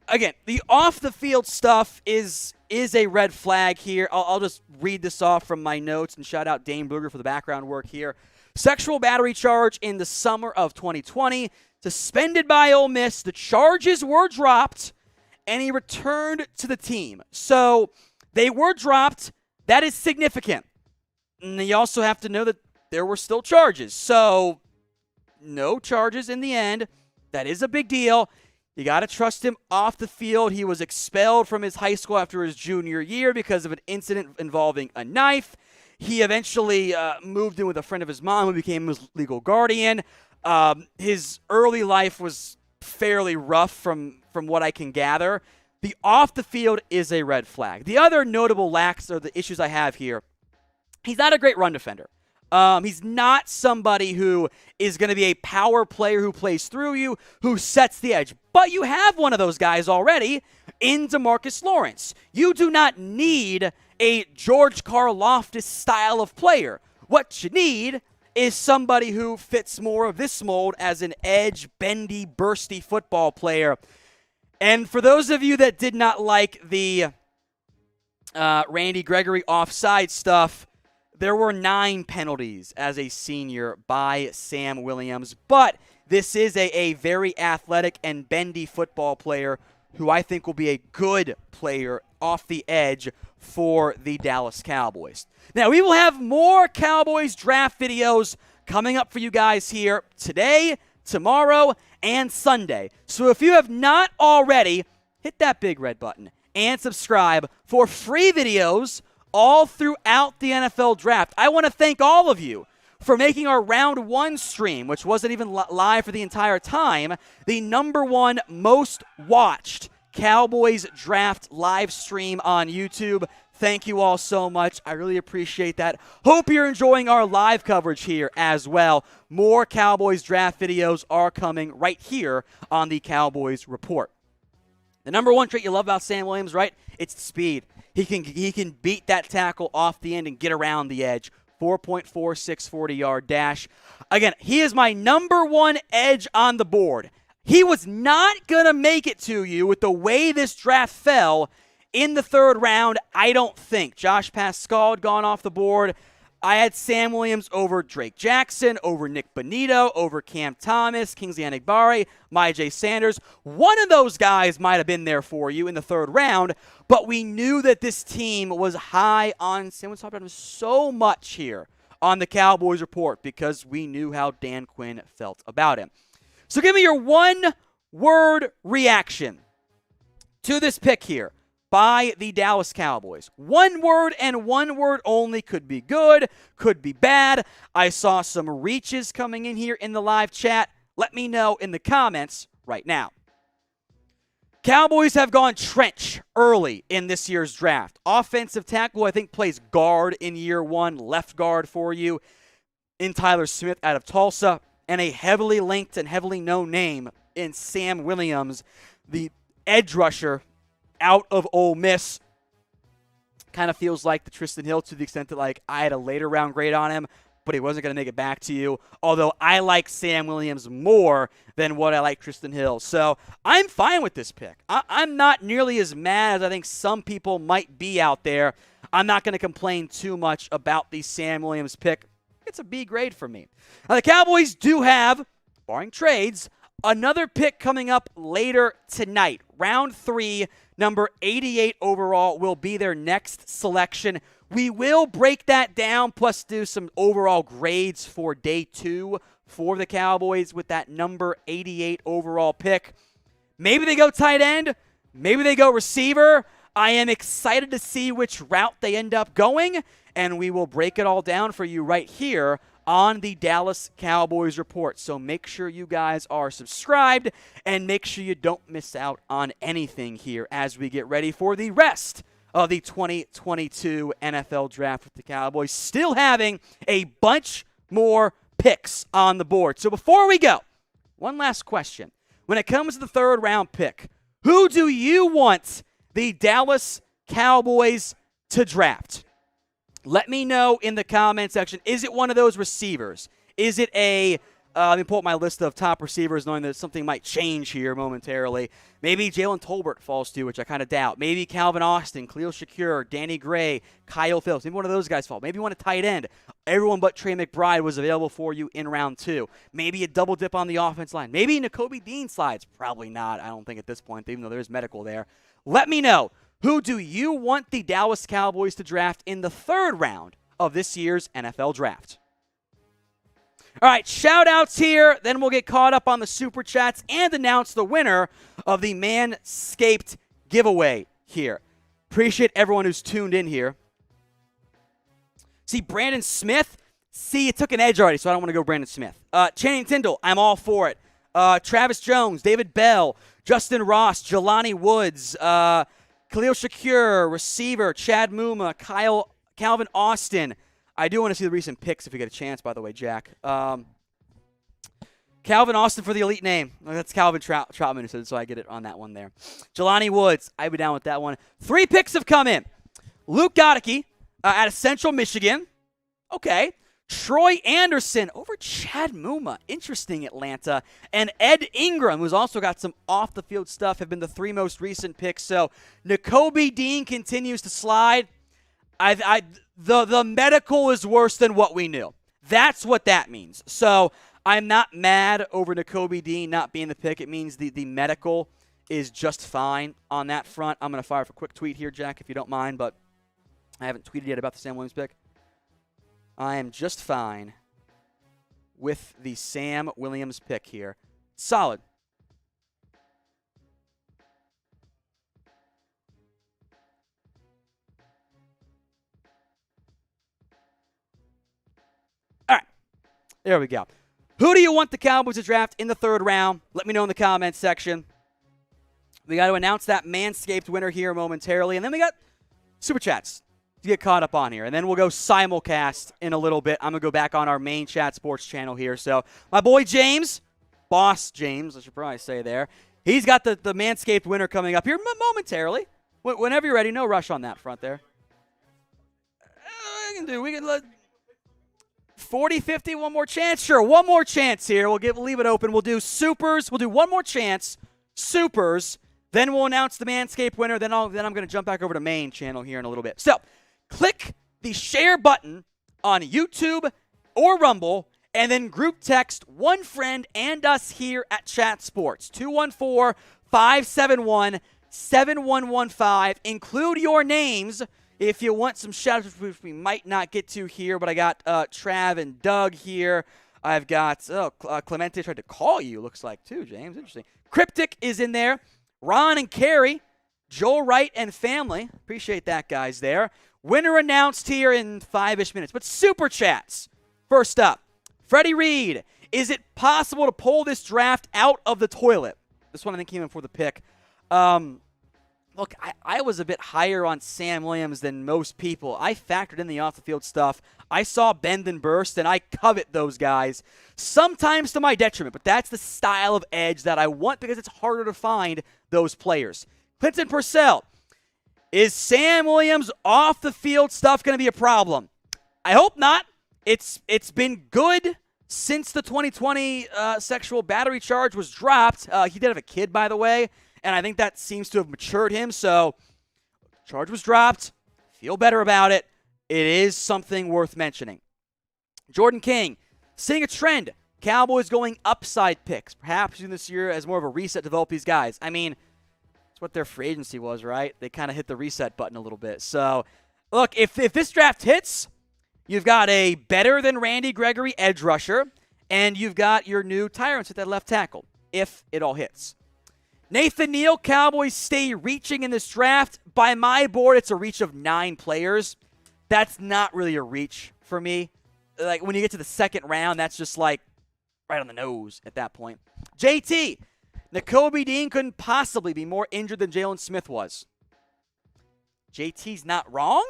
[SPEAKER 1] Again, the off-the-field stuff is a red flag here. I'll just read this off from my notes and shout out Dane Bluger for the background work here. Sexual battery charge in the summer of 2020. Suspended by Ole Miss. The charges were dropped, and he returned to the team. So they were dropped. That is significant. And you also have to know that there were still charges. So no charges in the end. That is a big deal. You got to trust him off the field. He was expelled from his high school after his junior year because of an incident involving a knife. He eventually moved in with a friend of his mom who became his legal guardian. His early life was fairly rough from what I can gather. The off the field is a red flag. The other notable lacks or the issues I have here, he's not a great run defender. He's not somebody who is going to be a power player who plays through you, who sets the edge. But you have one of those guys already in DeMarcus Lawrence. You do not need a George Karlaftis style of player. What you need is somebody who fits more of this mold as an edge, bendy, bursty football player. And for those of you that did not like the Randy Gregory offside stuff, there were 9 penalties as a senior by Sam Williams, but this is a very athletic and bendy football player who I think will be a good player off the edge for the Dallas Cowboys. Now, we will have more Cowboys draft videos coming up for you guys here today, tomorrow, and Sunday. So if you have not already, hit that big red button and subscribe for free videos all throughout the NFL Draft. I want to thank all of you for making our Round 1 stream, which wasn't even live for the entire time, the #1 most watched Cowboys Draft live stream on YouTube. Thank you all so much. I really appreciate that. Hope you're enjoying our live coverage here as well. More Cowboys Draft videos are coming right here on the Cowboys Report. The #1 trait you love about Sam Williams, right? It's speed. He can beat that tackle off the end and get around the edge. 4.46 40-yard dash. Again, he is my #1 edge on the board. He was not going to make it to you with the way this draft fell in the 3rd round, I don't think. Josh Pascal had gone off the board. I had Sam Williams over Drake Jackson, over Nick Bonito, over Cam Thomas, Kingsley Enagbare, Myjai Sanders. One of those guys might have been there for you in the 3rd round, but we knew that this team was high on Sam. We talked about him so much here on the Cowboys Report because we knew how Dan Quinn felt about him. So give me your one-word reaction to this pick here by the Dallas Cowboys. One word and one word only. Could be good, could be bad. I saw some reaches coming in here in the live chat. Let me know in the comments right now. Cowboys have gone trench early in this year's draft. Offensive tackle, I think, plays guard in year 1, left guard for you in Tyler Smith out of Tulsa, and a heavily linked and heavily known name in Sam Williams, the edge rusher out of Ole Miss. Kind of feels like the Tristan Hill to the extent that I had a later round grade on him, but he wasn't going to make it back to you. Although I like Sam Williams more than what I like Tristan Hill. So I'm fine with this pick. I'm not nearly as mad as I think some people might be out there. I'm not going to complain too much about the Sam Williams pick. It's a B grade for me. Now the Cowboys do have, barring trades, another pick coming up later tonight. Round 3, number 88 overall will be their next selection. We will break that down, plus do some overall grades for day 2 for the Cowboys with that number 88 overall pick. Maybe they go tight end. Maybe they go receiver. I am excited to see which route they end up going, and we will break it all down for you right here on the Dallas Cowboys Report. So make sure you guys are subscribed and make sure you don't miss out on anything here as we get ready for the rest of the 2022 NFL Draft with the Cowboys, still having a bunch more picks on the board. So before we go, one last question. When it comes to the third-round pick, who do you want the Dallas Cowboys to draft? Let me know in the comment section. Is it one of those receivers? Is it a let me pull up my list of top receivers, knowing that something might change here momentarily. Maybe Jalen Tolbert falls to, which I kind of doubt. Maybe Calvin Austin, Khalil Shakir, Danny Gray, Kyle Phillips. Maybe one of those guys fall. Maybe you want a tight end. Everyone but Trey McBride was available for you in round 2. Maybe a double dip on the offense line. Maybe Nakobe Dean slides. Probably not, I don't think, at this point, even though there's medical there. Let me know. Who do you want the Dallas Cowboys to draft in the 3rd round of this year's NFL Draft? All right, shout-outs here. Then we'll get caught up on the Super Chats and announce the winner of the Manscaped giveaway here. Appreciate everyone who's tuned in here. See, Brandon Smith. See, it took an edge already, so I don't want to go Brandon Smith. Channing Tindall, I'm all for it. Travis Jones, David Bell, Justin Ross, Jelani Woods, Khalil Shakir, receiver, Chad Muma, Calvin Austin. I do want to see the recent picks if we get a chance, by the way, Jack. Calvin Austin for the elite name. That's Calvin Troutman who said it, so I get it on that one there. Jelani Woods, I'd be down with that one. 3 picks have come in. Luke Goedeke out of Central Michigan. Okay. Troy Anderson over Chad Muma. Interesting, Atlanta. And Ed Ingram, who's also got some off-the-field stuff, have been the 3 most recent picks. So Nakobe Dean continues to slide. The medical is worse than what we knew. That's what that means. So I'm not mad over Nakobe Dean not being the pick. It means the medical is just fine on that front. I'm going to fire up a quick tweet here, Jack, if you don't mind, but I haven't tweeted yet about the Sam Williams pick. I am just fine with the Sam Williams pick here. Solid. All right. There we go. Who do you want the Cowboys to draft in the 3rd round? Let me know in the comments section. We got to announce that Manscaped winner here momentarily. And then we got Super Chats to get caught up on here. And then we'll go simulcast in a little bit. I'm going to go back on our main Chat Sports channel here. So my boy James, Boss James, I should probably say there, he's got the Manscaped winner coming up here momentarily. Whenever you're ready, no rush on that front there. We can let 40, 50, one more chance. Sure, one more chance here. We'll leave it open. We'll do supers. We'll do one more chance. Supers. Then we'll announce the Manscaped winner. Then I'm going to jump back over to main channel here in a little bit. So click the share button on YouTube or Rumble, and then group text one friend and us here at Chat Sports. 214-571-7115. Include your names if you want some shout-outs, which we might not get to here, but I got Trav and Doug here. I've got Clemente tried to call you, looks like, too, James. Interesting. Cryptic is in there. Ron and Carrie, Joel Wright and family. Appreciate that, guys, there. Winner announced here in 5-ish minutes. But Super Chats. First up, Freddie Reed. Is it possible to pull this draft out of the toilet? This one I think came in for the pick. Look, I was a bit higher on Sam Williams than most people. I factored in the off-the-field stuff. I saw bend and burst, and I covet those guys, sometimes to my detriment. But that's the style of edge that I want because it's harder to find those players. Clinton Purcell, is Sam Williams off-the-field stuff going to be a problem? I hope not. It's been good since the 2020 sexual battery charge was dropped. He did have a kid, by the way. And I think that seems to have matured him. So, charge was dropped. Feel better about it. It is something worth mentioning. Jordan King, seeing a trend. Cowboys going upside picks. Perhaps using this year as more of a reset to develop these guys. I mean, that's what their free agency was, right? They kind of hit the reset button a little bit. So, look, if this draft hits, you've got a better than Randy Gregory edge rusher, and you've got your new tyrants at that left tackle, if it all hits. Nathan Neal, Cowboys stay reaching in this draft. By my board, it's a reach of 9 players. That's not really a reach for me. Like, when you get to the 2nd round, that's just like right on the nose at that point. JT, Nakobe Dean couldn't possibly be more injured than Jalen Smith was. JT's not wrong.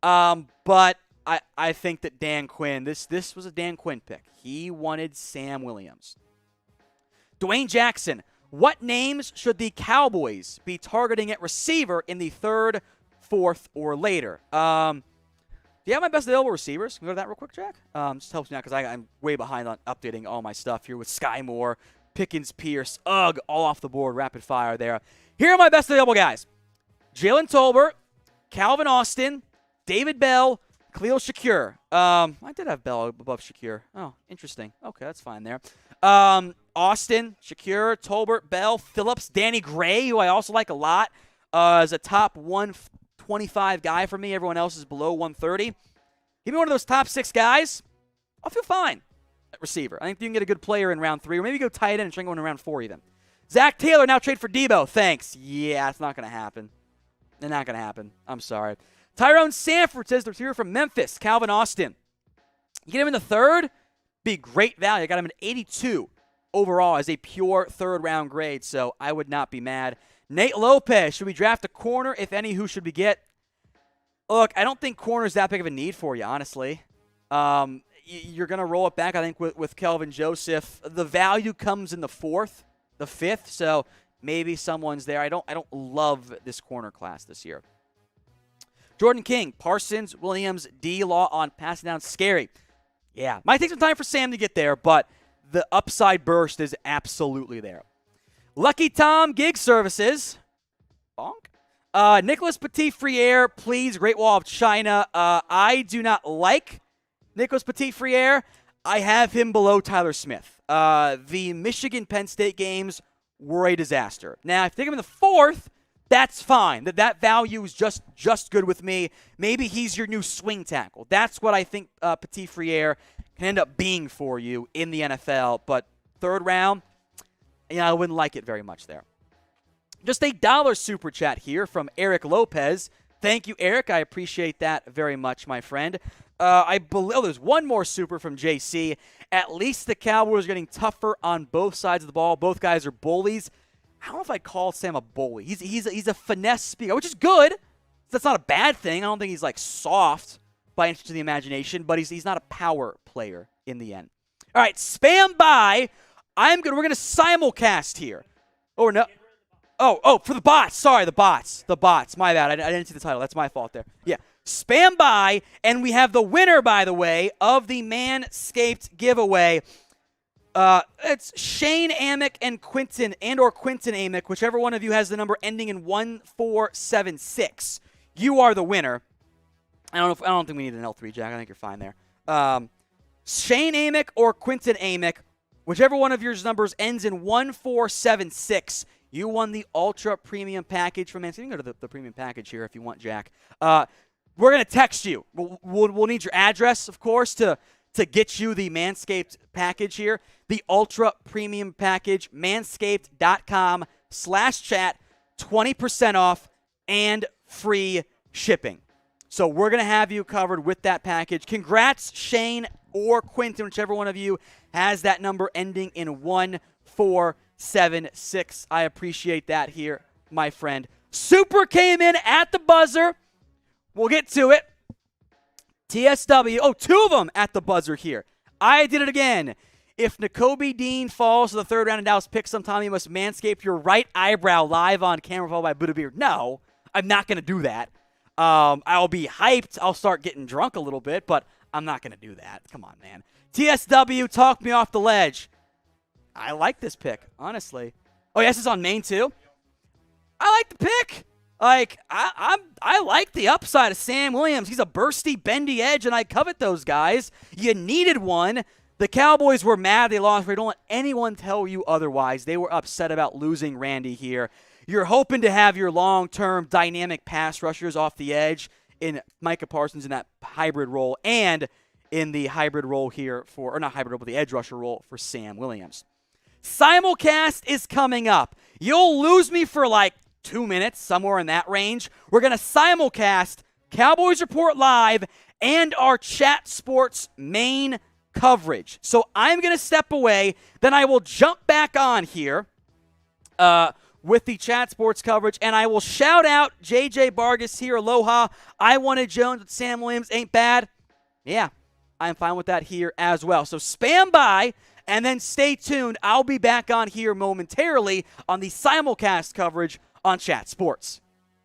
[SPEAKER 1] But I think that Dan Quinn, this was a Dan Quinn pick. He wanted Sam Williams. Dwayne Jackson, what names should the Cowboys be targeting at receiver in the 3rd, 4th, or later? Do you have my best available receivers? Can we go to that real quick, Jack? Just helps me out because I'm way behind on updating all my stuff here with Sky Moore, Pickens, Pierce, all off the board, rapid fire there. Here are my best available guys. Jalen Tolbert, Calvin Austin, David Bell, Khalil Shakir. I did have Bell above Shakir. Oh, interesting. Okay, that's fine there. Austin, Shakir, Tolbert, Bell, Phillips, Danny Gray, who I also like a lot, is a top 125 guy for me. Everyone else is below 130. Give me one of those top 6 guys. I'll feel fine at receiver. I think you can get a good player in round 3, or maybe go tight end and try going in round 4 even. Zach Taylor, now trade for Debo. Thanks. Yeah, it's not going to happen. It's not going to happen. I'm sorry. Tyrone Sanford says the receiver from Memphis, Calvin Austin. You get him in the 3rd, be great value. I got him at 82 overall as a pure 3rd-round grade, so I would not be mad. Nate Lopez, should we draft a corner? If any, who should we get? Look, I don't think corner is that big of a need for you, honestly. You're going to roll it back, I think, with Kelvin Joseph. The value comes in the 4th, the 5th, so maybe someone's there. I don't love this corner class this year. Jordan King, Parsons, Williams, D-Law on passing down. Scary. Yeah, might take some time for Sam to get there, but the upside burst is absolutely there. Lucky Tom Gig Services. Bonk. Nicholas Petit-Friere, please. Great Wall of China. I do not like Nicholas Petit-Friere. I have him below Tyler Smith. The Michigan-Penn State games were a disaster. Now, if you take him in the 4th, that's fine. That value is just good with me. Maybe he's your new swing tackle. That's what I think Petit-Friere can end up being for you in the NFL. But 3rd round, I wouldn't like it very much there. Just a $1 super chat here from Eric Lopez. Thank you, Eric. I appreciate that very much, my friend. I believe there's one more super from JC. At least the Cowboys are getting tougher on both sides of the ball. Both guys are bullies. I don't know if I call Sam a bully. He's a finesse speaker, which is good. That's not a bad thing. I don't think he's like soft by any stretch of the imagination, but he's not a power player in the end. All right, spam by. We're gonna simulcast here. Oh no. Oh, for the bots. Sorry, the bots. My bad. I didn't see the title. That's my fault there. Yeah. Spam by, and we have the winner, by the way, of the Manscaped giveaway. It's Shane Amick and Quinton Amick, whichever one of you has the number ending in 1476. You are the winner. I don't think we need an L3, Jack. I think you're fine there. Shane Amick or Quinton Amick, whichever one of your numbers ends in 1476. You won the Ultra Premium Package from Manscaped. You can go to the Premium Package here if you want, Jack. We're going to text you. We'll need your address, of course, to get you the Manscaped package here. The Ultra Premium Package, manscaped.com/chat, 20% off and free shipping. So we're going to have you covered with that package. Congrats, Shane or Quinton, whichever one of you has that number ending in 1476. I appreciate that here, my friend. Super came in at the buzzer. We'll get to it. TSW. Oh, 2 of them at the buzzer here. I did it again. If Nakobe Dean falls to the 3rd round in Dallas pick sometime, you must manscape your right eyebrow live on camera followed by Buddha Beard. No, I'm not going to do that. I'll be hyped. I'll start getting drunk a little bit, but I'm not going to do that. Come on, man. TSW, talk me off the ledge. I like this pick, honestly. Oh, yes, it's on main too? I like the pick. Like, I like the upside of Sam Williams. He's a bursty, bendy edge, and I covet those guys. You needed one. The Cowboys were mad they lost. Don't let anyone tell you otherwise. They were upset about losing Randy here. You're hoping to have your long-term dynamic pass rushers off the edge in Micah Parsons in that hybrid role and in the hybrid role here for, or not hybrid role, but the edge rusher role for Sam Williams. Simulcast is coming up. You'll lose me for like 2 minutes, somewhere in that range. We're going to simulcast Cowboys Report Live and our Chat Sports main coverage. So I'm going to step away. Then I will jump back on here with the Chat Sports coverage. And I will shout out JJ Vargas here. Aloha. I wanted Jones with Sam Williams. Ain't bad. Yeah, I'm fine with that here as well. So spam by and then stay tuned. I'll be back on here momentarily on the simulcast coverage on Chat Sports.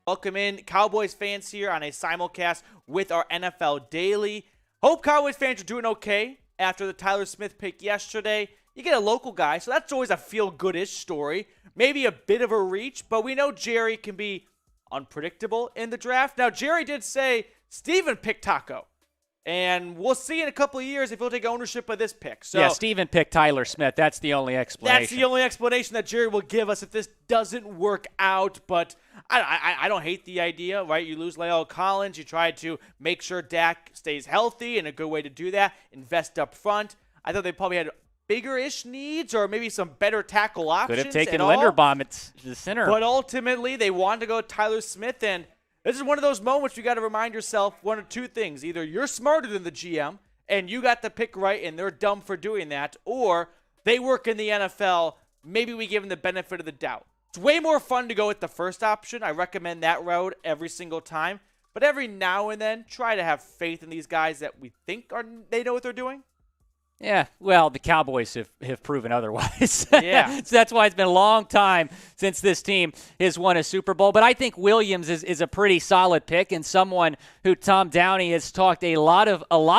[SPEAKER 2] Welcome in, Cowboys fans, here on a simulcast with our NFL Daily. Hope Cowboys fans are doing okay after the Tyler Smith pick yesterday. You get a local guy, so that's always a feel-good-ish story. Maybe a bit of a reach, but we know Jerry can be unpredictable in the draft. Now, Jerry did say Steven picked Taco, and we'll see in a couple of years if he'll take ownership of this pick. So
[SPEAKER 3] yeah, Steven picked Tyler Smith. That's the only explanation.
[SPEAKER 2] That's the only explanation that Jerry will give us if this doesn't work out. But I don't hate the idea, right? You lose La'el Collins. You try to make sure Dak stays healthy, and a good way to do that, invest up front. I thought they probably had bigger-ish needs or maybe some better tackle options.
[SPEAKER 3] Could have taken Linderbaum at the center.
[SPEAKER 2] But ultimately, they wanted to go Tyler Smith, and this is one of those moments you got to remind yourself one of two things. Either you're smarter than the GM, and you got the pick right, and they're dumb for doing that, or they work in the NFL. Maybe we give them the benefit of the doubt. It's way more fun to go with the first option. I recommend that road every single time. But every now and then, try to have faith in these guys that we think they know what they're doing.
[SPEAKER 3] Yeah, well, the Cowboys have proven otherwise.
[SPEAKER 2] Yeah.
[SPEAKER 3] So that's why it's been a long time since this team has won a Super Bowl. But I think Williams is a pretty solid pick and someone who Tom Downey has talked a lot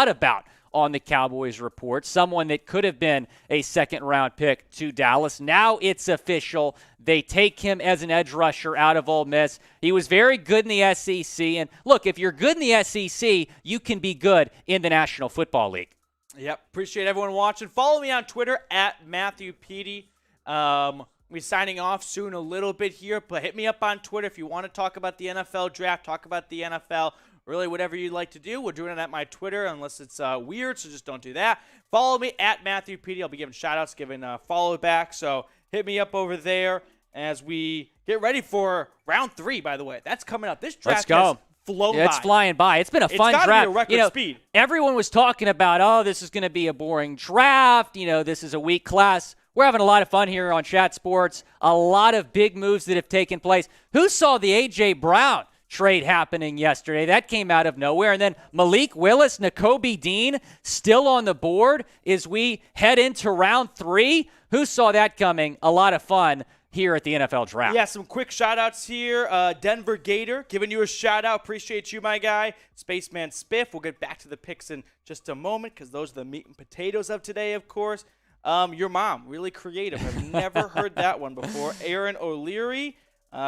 [SPEAKER 3] about on the Cowboys Report, someone that could have been a second-round pick to Dallas. Now it's official. They take him as an edge rusher out of Ole Miss. He was very good in the SEC. And, look, if you're good in the SEC, you can be good in the National Football League.
[SPEAKER 2] Yep, appreciate everyone watching. Follow me on Twitter at Matthew Petey. We're signing off soon a little bit here, but hit me up on Twitter if you want to talk about the NFL draft, talk about the NFL, really whatever you'd like to do. We're doing it at my Twitter unless it's weird, so just don't do that. Follow me at Matthew Petey. I'll be giving shout-outs, giving follow back, so hit me up over there as we get ready for round 3, by the way. That's coming up. This draft has flown by.
[SPEAKER 3] It's flying by. It's been a fun draft.
[SPEAKER 2] It's got to be a record speed.
[SPEAKER 3] Everyone was talking about, this is going to be a boring draft. This is a weak class. We're having a lot of fun here on Chat Sports. A lot of big moves that have taken place. Who saw the A.J. Brown trade happening yesterday? That came out of nowhere. And then Malik Willis, Nakobe Dean still on the board as we head into round 3. Who saw that coming? A lot of fun here at the NFL Draft.
[SPEAKER 2] Yeah, some quick shout-outs here. Denver Gator, giving you a shout-out. Appreciate you, my guy. Spaceman Spiff. We'll get back to the picks in just a moment because those are the meat and potatoes of today, of course. Your mom, really creative. I've never heard that one before. Aaron O'Leary,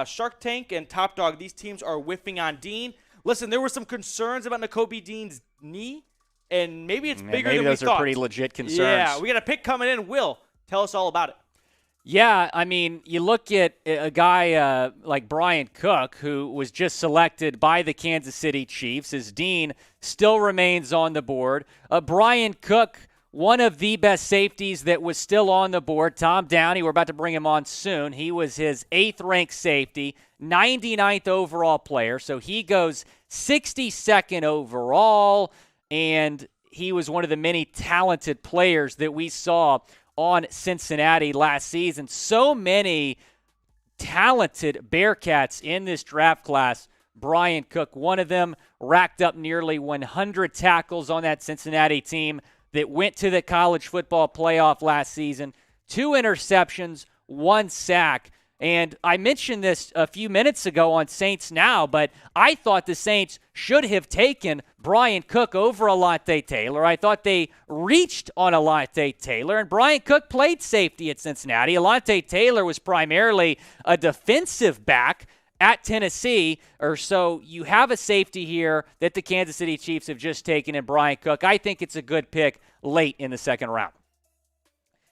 [SPEAKER 2] Shark Tank, and Top Dog. These teams are whiffing on Dean. Listen, there were some concerns about Nakobe Dean's knee, and maybe it's bigger than we thought.
[SPEAKER 3] Maybe those are pretty legit concerns.
[SPEAKER 2] Yeah, we got a pick coming in. Will, tell us all about it.
[SPEAKER 3] Yeah, I mean, you look at a guy like Brian Cook, who was just selected by the Kansas City Chiefs, as Dean still remains on the board. Brian Cook, one of the best safeties that was still on the board. Tom Downey, we're about to bring him on soon. He was his 8th-ranked safety, 99th overall player. So he goes 62nd overall, and he was one of the many talented players that we saw on Cincinnati last season. So many talented Bearcats in this draft class. Brian Cook, one of them, racked up nearly 100 tackles on that Cincinnati team that went to the college football playoff last season. 2 interceptions, 1 sack. And I mentioned this a few minutes ago on Saints Now, but I thought the Saints should have taken Brian Cook over Alontae Taylor. I thought they reached on Alontae Taylor, and Brian Cook played safety at Cincinnati. Alontae Taylor was primarily a defensive back at Tennessee, or so you have a safety here that the Kansas City Chiefs have just taken in Brian Cook. I think it's a good pick late in the second round.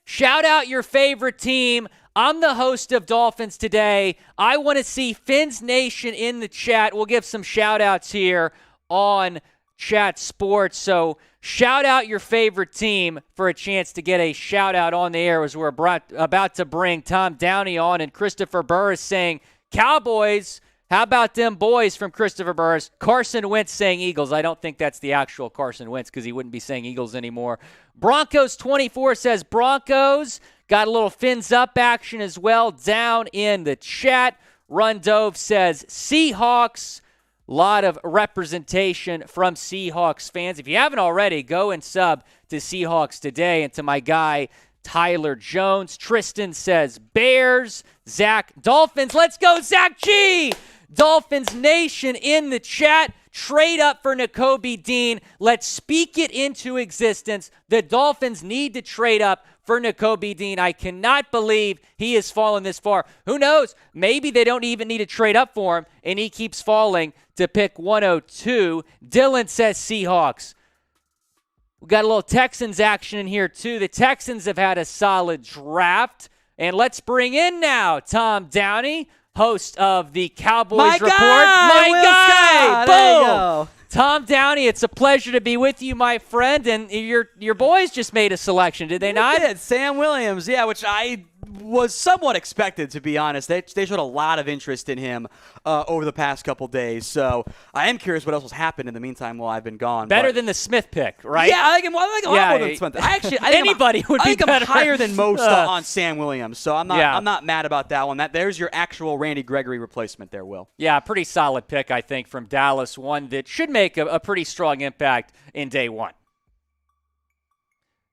[SPEAKER 3] Shout out your favorite team. I'm the host of Dolphins Today. I want to see Fins Nation in the chat. We'll give some shout outs here on Chat Sports. So shout out your favorite team for a chance to get a shout out on the air as we're about to bring Tom Downey on, and Christopher Burris saying Cowboys. How about them boys from Christopher Burris? Carson Wentz saying Eagles. I don't think that's the actual Carson Wentz because he wouldn't be saying Eagles anymore. Broncos 24 says Broncos. Got a little fins up action as well down in the chat. Run Dove says Seahawks. A lot of representation from Seahawks fans. If you haven't already, go and sub to Seahawks Today. And to my guy, Tyler Jones. Tristan says Bears. Zach, Dolphins. Let's go, Zach G! Dolphins Nation in the chat. Trade up for Nakobe Dean. Let's speak it into existence. The Dolphins need to trade up for Nakobe Dean. I cannot believe he has fallen this far. Who knows? Maybe they don't even need to trade up for him, and he keeps falling to pick 102. Dylan says Seahawks. We got a little Texans action in here, too. The Texans have had a solid draft. And let's bring in now Tom Downey, host of the Cowboys Report. My guy! Boom! Tom Downey, it's a pleasure to be with you, my friend. And your boys just made a selection, did they not?
[SPEAKER 1] They did. Sam Williams, yeah, which I was somewhat expected, to be honest. They showed a lot of interest in him over the past couple days. So I am curious what else has happened in the meantime while I've been gone.
[SPEAKER 3] Better than the Smith pick, right?
[SPEAKER 1] Yeah, I think a lot more than Smith.
[SPEAKER 3] Anybody would be better.
[SPEAKER 1] I'm higher than most on Sam Williams, so I'm not mad about that one. There's your actual Randy Gregory replacement there, Will.
[SPEAKER 3] Yeah, pretty solid pick, I think, from Dallas. One that should make a pretty strong impact in day one.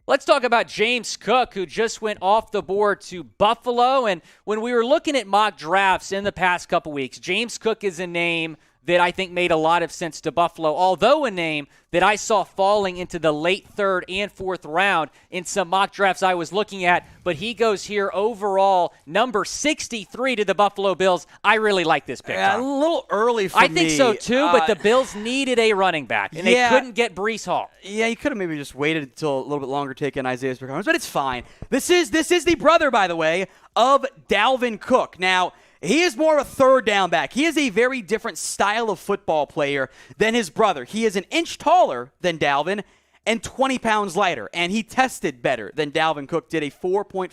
[SPEAKER 3] Let's talk about James Cook, who just went off the board to Buffalo. And when we were looking at mock drafts in the past couple weeks, James Cook is a name that I think made a lot of sense to Buffalo, although a name that I saw falling into the late third and fourth round in some mock drafts I was looking at. But he goes here overall, number 63 to the Buffalo Bills. I really like this pick.
[SPEAKER 1] A little early for me.
[SPEAKER 3] I think so, too, but the Bills needed a running back, and they couldn't get Breece Hall.
[SPEAKER 1] Yeah, you could have maybe just waited until a little bit longer taking Isaiah's performance, but it's fine. This is the brother, by the way, of Dalvin Cook. Now, he is more of a third down back. He is a very different style of football player than his brother. He is an inch taller than Dalvin and 20 pounds lighter, and he tested better than Dalvin Cook did. A 4.42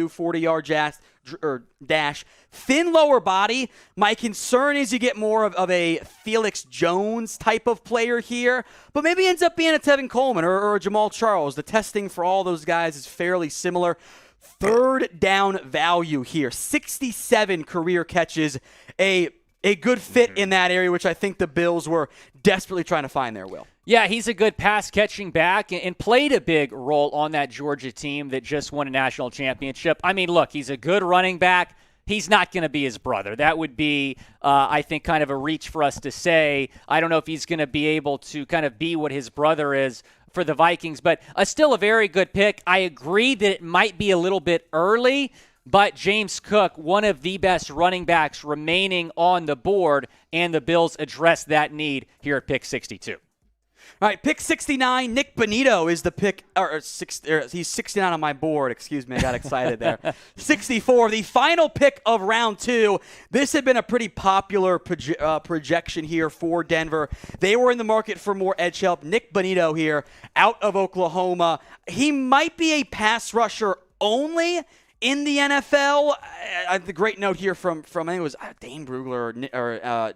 [SPEAKER 1] 40-yard dash. Thin lower body. My concern is you get more of a Felix Jones type of player here, but maybe ends up being a Tevin Coleman or a Jamal Charles. The testing for all those guys is fairly similar. Third down value here. 67 career catches. A good fit in that area, which I think the Bills were desperately trying to find there, Will.
[SPEAKER 3] Yeah, he's a good pass-catching back and played a big role on that Georgia team that just won a national championship. I mean, look, he's a good running back. He's not going to be his brother. That would be, I think, kind of a reach for us to say. I don't know if he's going to be able to kind of be what his brother is for the Vikings, but still a very good pick. I agree that it might be a little bit early, but James Cook, one of the best running backs remaining on the board, and the Bills address that need here at pick 62.
[SPEAKER 1] All right, pick 69, Nick Bonito is the pick. He's 69 on my board. Excuse me, I got excited there. 64, the final pick of round 2. This had been a pretty popular projection here for Denver. They were in the market for more edge help. Nick Bonito here out of Oklahoma. He might be a pass rusher only in the NFL. The great note here from I think it was Dane Brugler or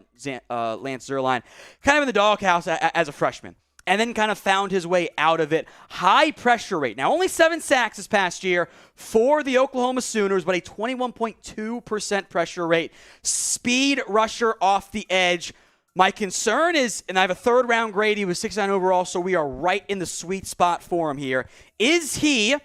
[SPEAKER 1] Lance Zierlein, kind of in the doghouse as a freshman, and then kind of found his way out of it. High pressure rate. Now, only 7 sacks this past year for the Oklahoma Sooners, but a 21.2% pressure rate. Speed rusher off the edge. My concern is, and I have a third-round grade, he was 69 overall, so we are right in the sweet spot for him here. Is he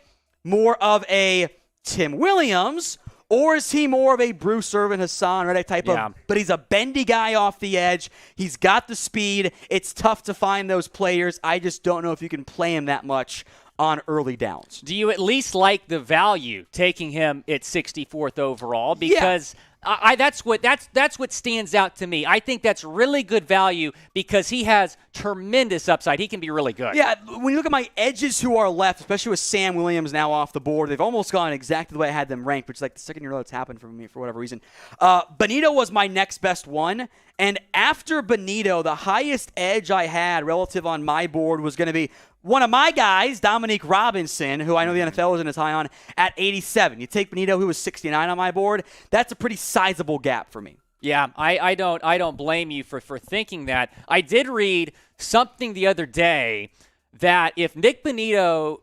[SPEAKER 1] more of a Tim Williams, or is he more of a Bruce Irvin, Hassan Reddick type of, but he's a bendy guy off the edge. He's got the speed. It's tough to find those players. I just don't know if you can play him that much on early downs.
[SPEAKER 3] Do you at least like the value taking him at 64th overall? Because that's what stands out to me. I think that's really good value because he has tremendous upside. He can be really good.
[SPEAKER 1] Yeah, when you look at my edges who are left, especially with Sam Williams now off the board, they've almost gone exactly the way I had them ranked, which is like the second year that's happened for me for whatever reason. Bonito was my next best one, and after Bonito, the highest edge I had relative on my board was going to be one of my guys, Dominique Robinson, who I know the NFL isn't as high on, at 87. You take Bonito, who was 69 on my board. That's a pretty sizable gap for me.
[SPEAKER 3] Yeah, I don't blame you for thinking that. I did read something the other day that if Nick Bonito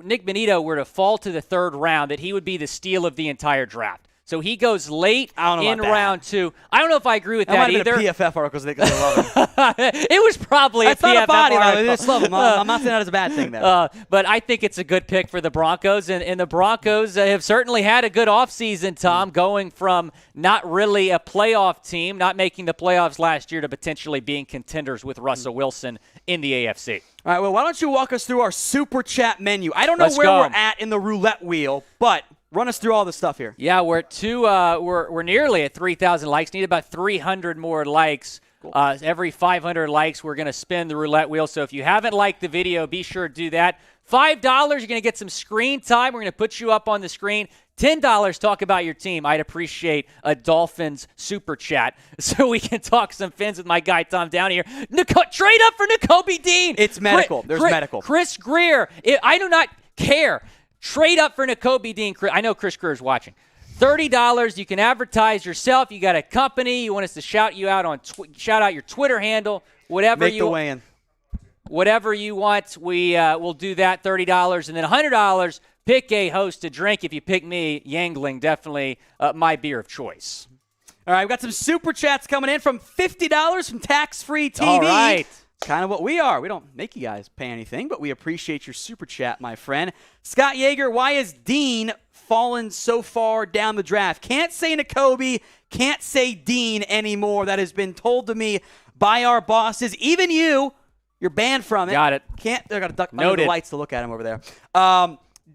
[SPEAKER 3] Nick Benito were to fall to the third round, that he would be the steal of the entire draft. So he goes late in round 2. I don't know if I agree with that either.
[SPEAKER 1] That might have been a PFF article because they love him.
[SPEAKER 3] It was probably
[SPEAKER 1] That's
[SPEAKER 3] a PFF
[SPEAKER 1] not a body
[SPEAKER 3] article.
[SPEAKER 1] line. They just love him. I'm not saying that as a bad thing there.
[SPEAKER 3] But I think it's a good pick for the Broncos. And the Broncos have certainly had a good offseason, Tom, going from not really a playoff team, not making the playoffs last year, to potentially being contenders with Russell Wilson in the AFC.
[SPEAKER 1] All right, well, why don't you walk us through our Super Chat menu? I don't know where we're at in the roulette wheel, but run us through all the stuff here.
[SPEAKER 3] Yeah, we're at we're nearly at 3,000 likes. Need about 300 more likes. Cool. Every 500 likes, we're going to spin the roulette wheel. So if you haven't liked the video, be sure to do that. $5, you're going to get some screen time. We're going to put you up on the screen. $10, talk about your team. I'd appreciate a Dolphins super chat so we can talk some Fins with my guy Tom Downey here. Trade up for Nakobe Dean.
[SPEAKER 1] It's medical. There's medical.
[SPEAKER 3] Chris Greer. I do not care. Trade up for Nakobe Dean. I know Chris Greer is watching. $30. You can advertise yourself. You got a company. You want us to shout you out on shout out your Twitter handle. Whatever
[SPEAKER 1] Make the weigh-in.
[SPEAKER 3] Whatever you want, we'll do that. $30, and then $100. Pick a host to drink. If you pick me, Yangling, definitely my beer of choice.
[SPEAKER 1] All right, we've got some super chats coming in from $50 from Tax-Free TV.
[SPEAKER 3] All right.
[SPEAKER 1] It's kind of what we are. We don't make you guys pay anything, but we appreciate your super chat, my friend. Scott Yeager, why is Dean fallen so far down the draft? Can't say Nakobe, can't say Dean anymore. That has been told to me by our bosses. Even you're banned from it.
[SPEAKER 3] Got it.
[SPEAKER 1] They've got to duck under the lights to look at him over there.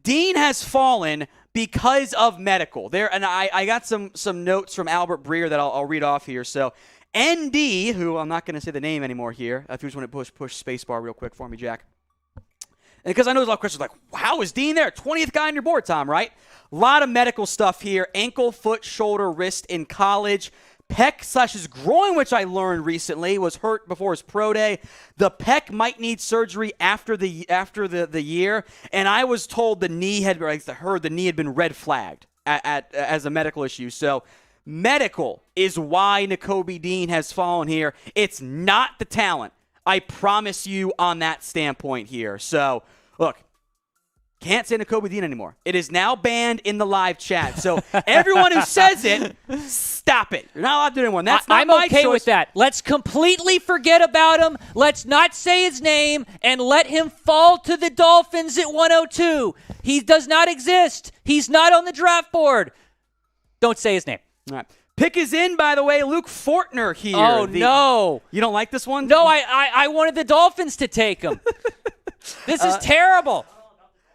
[SPEAKER 1] Dean has fallen because of medical. And I got some notes from Albert Breer that I'll read off here. So ND, who I'm not going to say the name anymore here. If you just want to push spacebar real quick for me, Jack. And because I know there's a lot of questions like, how is Dean there? 20th guy on your board, Tom, right? A lot of medical stuff here. Ankle, foot, shoulder, wrist in college. Pec / his groin, which I learned recently, was hurt before his pro day. The pec might need surgery after the year, and I was told the knee had been red flagged as a medical issue. So medical is why Nakobe Dean has fallen here. It's not the talent. I promise you on that standpoint here. So look. Can't say Nakobe Dean anymore. It is now banned in the live chat. So everyone who says it, stop it. You're not allowed to do it anymore. That's not
[SPEAKER 3] I'm
[SPEAKER 1] my
[SPEAKER 3] okay
[SPEAKER 1] choice.
[SPEAKER 3] with that. Let's completely forget about him. Let's not say his name and let him fall to the Dolphins at 102. He does not exist. He's not on the draft board. Don't say his name.
[SPEAKER 1] All right. Pick is in, by the way, Luke Fortner here.
[SPEAKER 3] Oh, no.
[SPEAKER 1] You don't like this one?
[SPEAKER 3] No, I wanted the Dolphins to take him. This is terrible.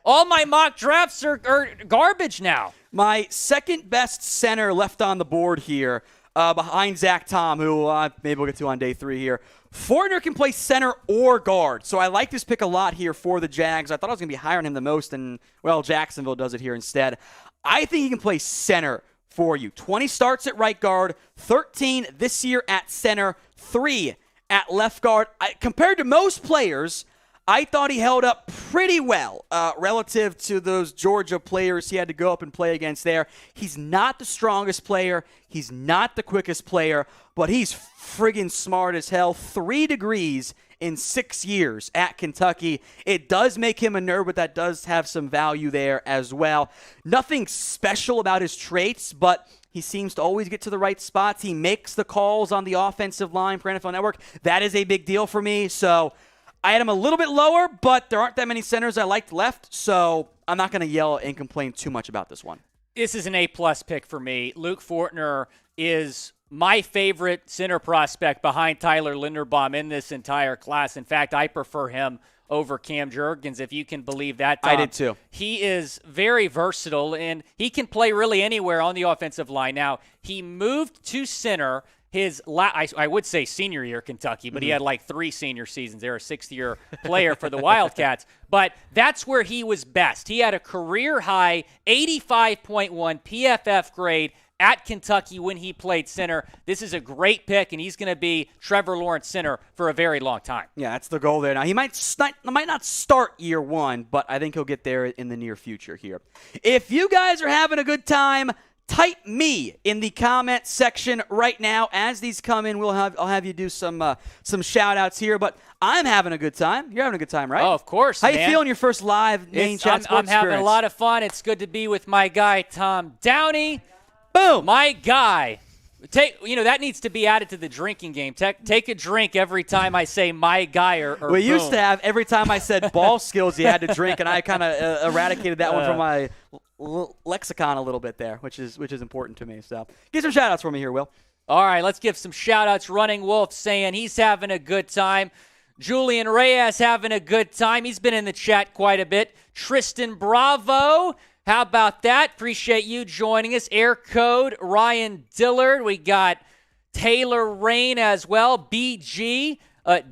[SPEAKER 3] All my mock drafts are garbage now.
[SPEAKER 1] My second best center left on the board here, behind Zach Tom, who maybe we'll get to on day 3 here. Fortner can play center or guard, so I like this pick a lot here for the Jags. I thought I was going to be higher on him the most, and, well, Jacksonville does it here instead. I think he can play center for you. 20 starts at right guard, 13 this year at center, 3 at left guard. Compared to most players, I thought he held up pretty well relative to those Georgia players he had to go up and play against there. He's not the strongest player. He's not the quickest player, but he's friggin' smart as hell. 3 degrees in 6 years at Kentucky. It does make him a nerd, but that does have some value there as well. Nothing special about his traits, but he seems to always get to the right spots. He makes the calls on the offensive line for NFL Network. That is a big deal for me, so I had him a little bit lower, but there aren't that many centers I liked left, so I'm not going to yell and complain too much about this one.
[SPEAKER 3] This is an A-plus pick for me. Luke Fortner is my favorite center prospect behind Tyler Linderbaum in this entire class. In fact, I prefer him over Cam Jurgens, if you can believe that, Tom.
[SPEAKER 1] I did too.
[SPEAKER 3] He is very versatile, and he can play really anywhere on the offensive line. Now, he moved to center I would say senior year Kentucky, but he had like 3 senior seasons. They're a 6th-year player for the Wildcats. But that's where he was best. He had a career-high 85.1 PFF grade at Kentucky when he played center. This is a great pick, and he's going to be Trevor Lawrence center for a very long time.
[SPEAKER 1] Yeah, that's the goal there. Now, he might not start year 1, but I think he'll get there in the near future here. If you guys are having a good time, Type me in the comment section right now. As these come in, I'll have you do some shout outs here. But I'm having a good time. You're having a good time, right?
[SPEAKER 3] Oh, of course.
[SPEAKER 1] How
[SPEAKER 3] man.
[SPEAKER 1] you feeling your first live main chat sports
[SPEAKER 3] I'm having
[SPEAKER 1] experience?
[SPEAKER 3] a lot of fun. It's good to be with my guy Tom Downey.
[SPEAKER 1] Boom.
[SPEAKER 3] My guy. That needs to be added to the drinking game. Take a drink every time I say my guy or
[SPEAKER 1] We
[SPEAKER 3] boom.
[SPEAKER 1] used to have every time I said ball skills, you had to drink, and I kind of eradicated that one from my lexicon a little bit there, which is important to me. So get some shout outs for me here, Will.
[SPEAKER 3] All right, let's give some shout outs. Running Wolf saying he's having a good time. Julian Reyes having a good time. He's been in the chat quite a bit. Tristan Bravo. How about that? Appreciate you joining us. Air Code, Ryan Dillard. We got Taylor Rain as well. BG,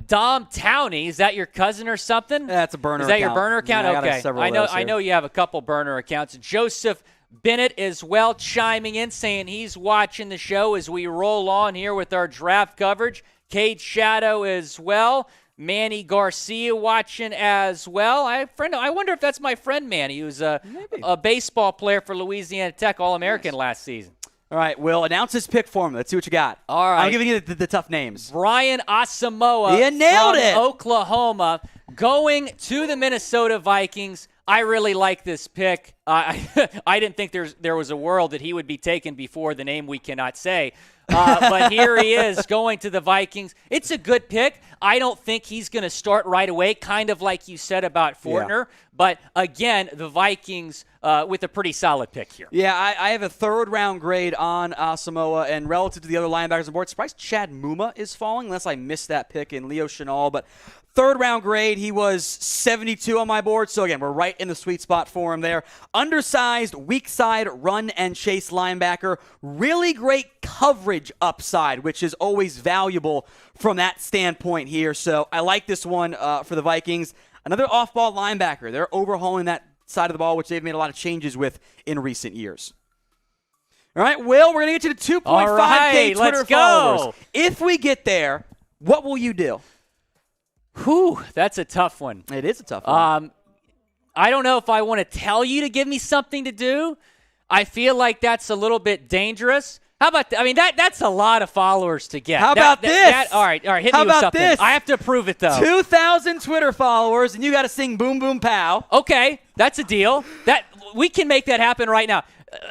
[SPEAKER 3] Dom Downey. Is that your cousin or something?
[SPEAKER 1] That's a burner account.
[SPEAKER 3] Is that your burner account?
[SPEAKER 1] Yeah,
[SPEAKER 3] okay. I know you have a couple burner accounts. Joseph Bennett as well chiming in, saying he's watching the show as we roll on here with our draft coverage. Cade Shadow as well. Manny Garcia watching as well. I wonder if that's my friend Manny, who's a baseball player for Louisiana Tech, All-American last season.
[SPEAKER 1] All right, Will, announce his pick for me. Let's see what you got.
[SPEAKER 3] All right.
[SPEAKER 1] I'm giving you the tough names.
[SPEAKER 3] Brian Asamoah
[SPEAKER 1] You nailed
[SPEAKER 3] from
[SPEAKER 1] it.
[SPEAKER 3] Oklahoma going to the Minnesota Vikings. I really like this pick. I didn't think there was a world that he would be taken before the name we cannot say. But here he is going to the Vikings. It's a good pick. I don't think he's going to start right away, kind of like you said about Fortner. Yeah. But, again, the Vikings with a pretty solid pick here.
[SPEAKER 1] Yeah, I have a third-round grade on Asamoah, and relative to the other linebackers on the board, surprised Chad Muma is falling, unless I missed that pick in Leo Chenal. But third-round grade, he was 72 on my board. So, again, we're right in the sweet spot for him there. Undersized, weak-side, run and chase linebacker. Really great coverage upside, which is always valuable from that standpoint here. So I like this one for the Vikings. Another off-ball linebacker. They're overhauling that side of the ball, which they've made a lot of changes with in recent years. All right, Will, we're going to get you to 2.5K Twitter followers. If we get there, what will you do?
[SPEAKER 3] Whew, that's a tough one.
[SPEAKER 1] It is a tough one.
[SPEAKER 3] I don't know if I want to tell you to give me something to do. I feel like that's a little bit dangerous. How about that's a lot of followers to get.
[SPEAKER 1] How about this?
[SPEAKER 3] All right, hit me with something.
[SPEAKER 1] This?
[SPEAKER 3] I have to prove it, though.
[SPEAKER 1] 2,000 Twitter followers, and you got to sing Boom Boom Pow.
[SPEAKER 3] Okay, that's a deal. We can make that happen right now.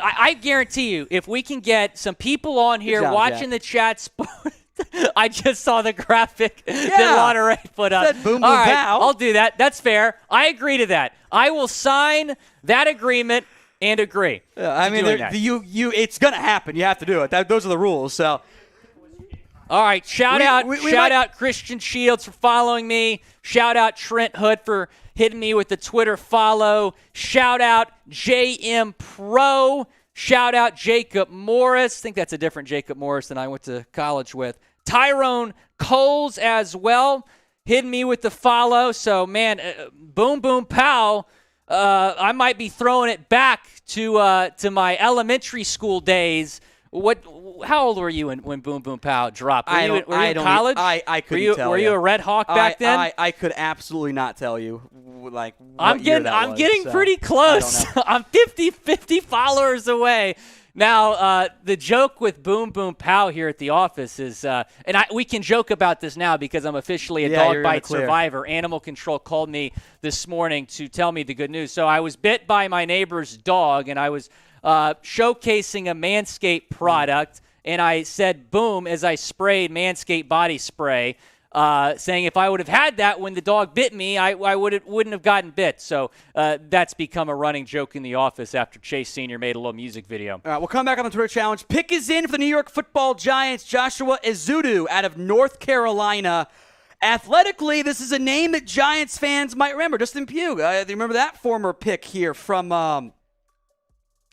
[SPEAKER 3] I guarantee you, if we can get some people on here watching the chat sport. I just saw the graphic that Monterey put up.
[SPEAKER 1] Boom, boom,
[SPEAKER 3] all right,
[SPEAKER 1] pow.
[SPEAKER 3] I'll do that. That's fair. I agree to that. I will sign that agreement and agree.
[SPEAKER 1] It's going to happen. You have to do it. Those are the rules. So,
[SPEAKER 3] all right. Shout out Christian Shields for following me. Shout out Trent Hood for hitting me with the Twitter follow. Shout out JM Pro. Shout out Jacob Morris. I think that's a different Jacob Morris than I went to college with. Tyrone Coles as well, hitting me with the follow. So, man, boom, boom, pow. I might be throwing it back to my elementary school days. How old were you when Boom Boom Pow dropped? Were you in college?
[SPEAKER 1] I couldn't tell you.
[SPEAKER 3] Were you a Red Hawk back then?
[SPEAKER 1] I could absolutely not tell you.
[SPEAKER 3] I'm getting pretty close. I'm 50 followers away. Now, the joke with Boom Boom Pow here at the office is, we can joke about this now because I'm officially a dog bite survivor. Animal Control called me this morning to tell me the good news. So I was bit by my neighbor's dog, and I was showcasing a Manscaped product, and I said boom as I sprayed Manscaped body spray, saying if I would have had that when the dog bit me, I wouldn't have gotten bit. So that's become a running joke in the office after Chase Sr. made a little music video.
[SPEAKER 1] All right, we'll come back on the Twitter challenge. Pick is in for the New York Football Giants, Joshua Ezeudu out of North Carolina. Athletically, this is a name that Giants fans might remember. Justin Pugh, they remember that former pick here from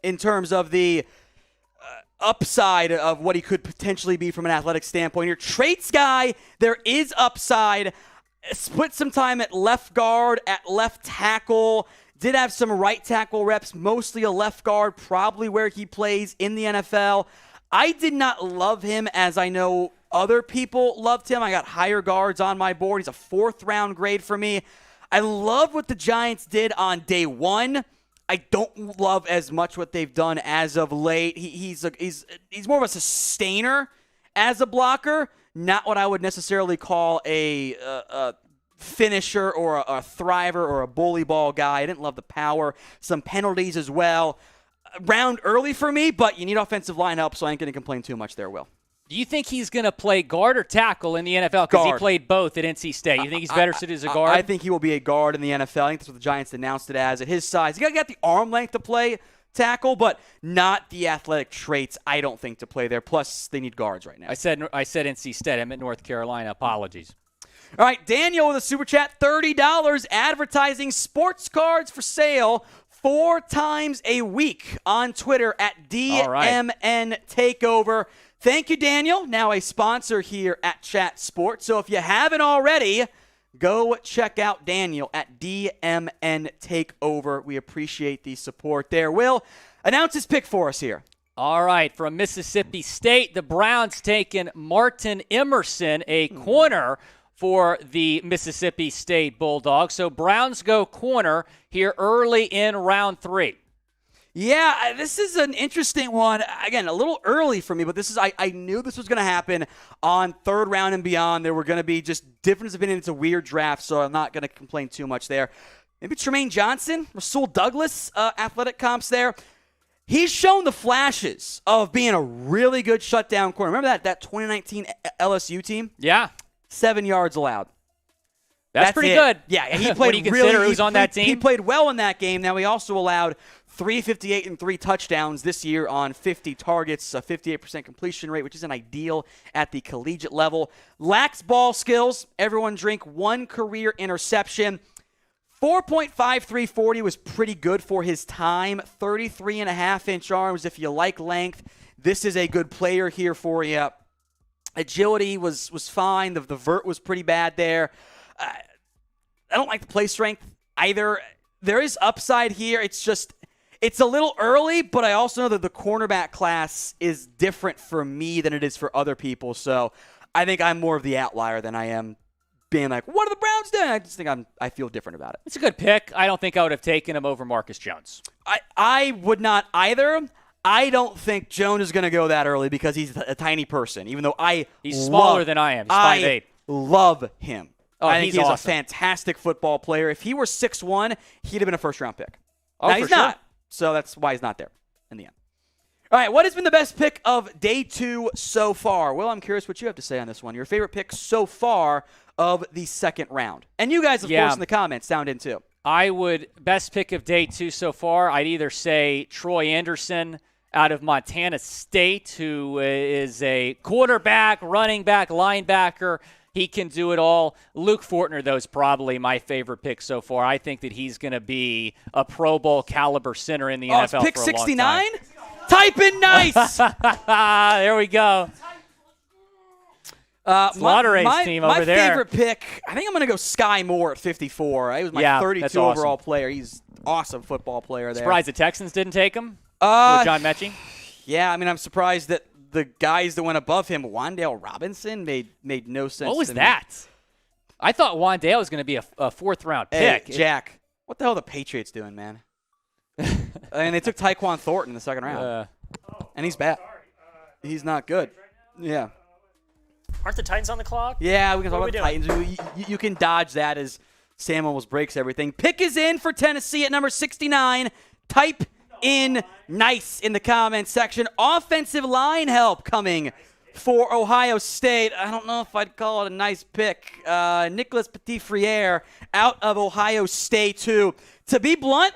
[SPEAKER 1] in terms of the upside of what he could potentially be from an athletic standpoint. Your traits guy, there is upside. Split some time at left guard, at left tackle. Did have some right tackle reps, mostly a left guard, probably where he plays in the NFL. I did not love him as I know other people loved him. I got higher guards on my board. He's a 4th round grade for me. I love what the Giants did on day 1. I don't love as much what they've done as of late. He's more of a sustainer as a blocker, not what I would necessarily call a finisher or a thriver or a bully ball guy. I didn't love the power. Some penalties as well. Round early for me, but you need offensive line help, so I ain't going to complain too much there, Will.
[SPEAKER 3] Do you think he's going to play guard or tackle in the NFL? Because he played both at NC State. You think he's better suited as a guard?
[SPEAKER 1] I think he will be a guard in the NFL. I think that's what the Giants announced it as. At his size, he got the arm length to play tackle, but not the athletic traits, I don't think, to play there. Plus, they need guards right now.
[SPEAKER 3] I said NC State. I meant North Carolina. Apologies.
[SPEAKER 1] All right, Daniel with a super chat, $30 advertising sports cards for sale 4 times a week on Twitter at DMN Takeover. Thank you, Daniel. Now a sponsor here at Chat Sports. So if you haven't already, go check out Daniel at DMN Takeover. We appreciate the support there. Will, announce his pick for us here.
[SPEAKER 3] All right, from Mississippi State, the Browns taking Martin Emerson, a corner for the Mississippi State Bulldogs. So Browns go corner here early in round 3.
[SPEAKER 1] Yeah, this is an interesting one. Again, a little early for me, but this is I knew this was going to happen on 3rd round and beyond. There were going to be just difference of opinion. It's a weird draft, so I'm not going to complain too much there. Maybe Tremaine Johnson, Rasul Douglas, athletic comps there. He's shown the flashes of being a really good shutdown corner. Remember that 2019 LSU team?
[SPEAKER 3] Yeah.
[SPEAKER 1] 7 yards allowed.
[SPEAKER 3] That's pretty good.
[SPEAKER 1] Yeah, he played
[SPEAKER 3] what do you consider who's on that team?
[SPEAKER 1] He played well in that game. Now, he also allowed 358 and 3 touchdowns this year on 50 targets, a 58% completion rate, which isn't ideal at the collegiate level. Lacks ball skills. Everyone drink 1 career interception. 4.53 40 was pretty good for his time. 33.5-inch arms. If you like length, this is a good player here for you. Agility was fine. The vert was pretty bad there. I don't like the play strength either. There is upside here. It's a little early, but I also know that the cornerback class is different for me than it is for other people. So I think I'm more of the outlier than I am being like, what are the Browns doing? I just think I feel different about it.
[SPEAKER 3] It's a good pick. I don't think I would have taken him over Marcus Jones.
[SPEAKER 1] I would not either. I don't think Jones is going to go that early because he's a tiny person, even though
[SPEAKER 3] he's smaller than I am. He's 5'8".
[SPEAKER 1] Love him.
[SPEAKER 3] Oh,
[SPEAKER 1] I think he's
[SPEAKER 3] awesome.
[SPEAKER 1] a fantastic football player. If he were 6'1", he'd have been a first-round pick.
[SPEAKER 3] Oh,
[SPEAKER 1] now, he's
[SPEAKER 3] sure.
[SPEAKER 1] not, so that's why he's not there in the end. All right, what has been the best pick of day 2 so far? Well, I'm curious what you have to say on this one. Your favorite pick so far of the second round. And you guys, of course, in the comments, sound in too.
[SPEAKER 3] Best pick of day 2 so far, I'd either say Troy Anderson out of Montana State, who is a quarterback, running back, linebacker. He can do it all. Luke Fortner, though, is probably my favorite pick so far. I think that he's going to be a Pro Bowl caliber center in the NFL
[SPEAKER 1] pick
[SPEAKER 3] for a
[SPEAKER 1] 69?
[SPEAKER 3] long time.
[SPEAKER 1] Type in nice.
[SPEAKER 3] There we go. Slaughter Ace team over there.
[SPEAKER 1] My favorite pick, I think I'm going to go Sky Moore at 54. He was my 32 overall
[SPEAKER 3] awesome
[SPEAKER 1] player. He's an awesome football player there.
[SPEAKER 3] Surprised the Texans didn't take him with John Mechie?
[SPEAKER 1] Yeah, I mean, I'm surprised that the guys that went above him, Wan'Dale Robinson, made no sense.
[SPEAKER 3] What was
[SPEAKER 1] to
[SPEAKER 3] that?
[SPEAKER 1] Me.
[SPEAKER 3] I thought Wan'Dale was going to be a 4th-round pick.
[SPEAKER 1] Hey, Jack, what the hell are the Patriots doing, man? And they took Tyquan Thornton in the second round. And he's bad. He's not good. Yeah.
[SPEAKER 4] Aren't the Titans on the clock?
[SPEAKER 1] Yeah, we can talk
[SPEAKER 4] What
[SPEAKER 1] about the Titans. You can dodge that as Sam almost breaks everything. Pick is in for Tennessee at number 69. Type in nice in the comments section. Offensive line help coming for Ohio State. I don't know if I'd call it a nice pick. Nicholas Petit-Frere out of Ohio State, too. To be blunt,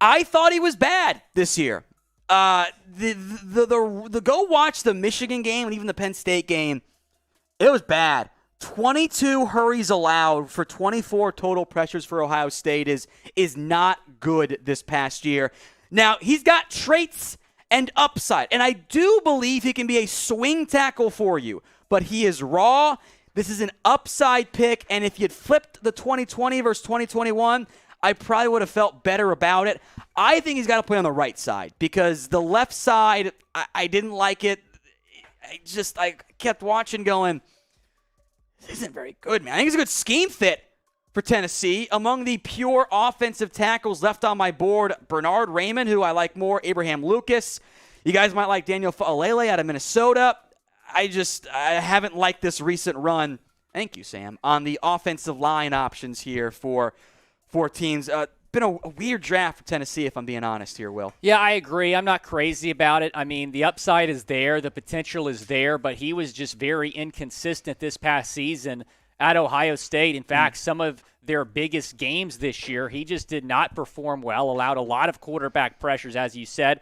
[SPEAKER 1] I thought he was bad this year. The go watch the Michigan game and even the Penn State game. It was bad. 22 hurries allowed for 24 total pressures for Ohio State is not good this past year. Now, he's got traits and upside, and I do believe he can be a swing tackle for you, but he is raw. This is an upside pick, and if you'd flipped the 2020 versus 2021, I probably would have felt better about it. I think he's got to play on the right side because the left side, I didn't like it. I kept watching going, this isn't very good, man. I think it's a good scheme fit, for Tennessee. Among the pure offensive tackles left on my board, Bernard Raymond, who I like more, Abraham Lucas. You guys might like Daniel Fa'alele out of Minnesota. I haven't liked this recent run, thank you, Sam, on the offensive line options here for teams. Been a weird draft for Tennessee, if I'm being honest here, Will.
[SPEAKER 3] Yeah, I agree. I'm not crazy about it. I mean, the upside is there. The potential is there, but he was just very inconsistent this past season at Ohio State. In fact, some of their biggest games this year, he just did not perform well, allowed a lot of quarterback pressures, as you said.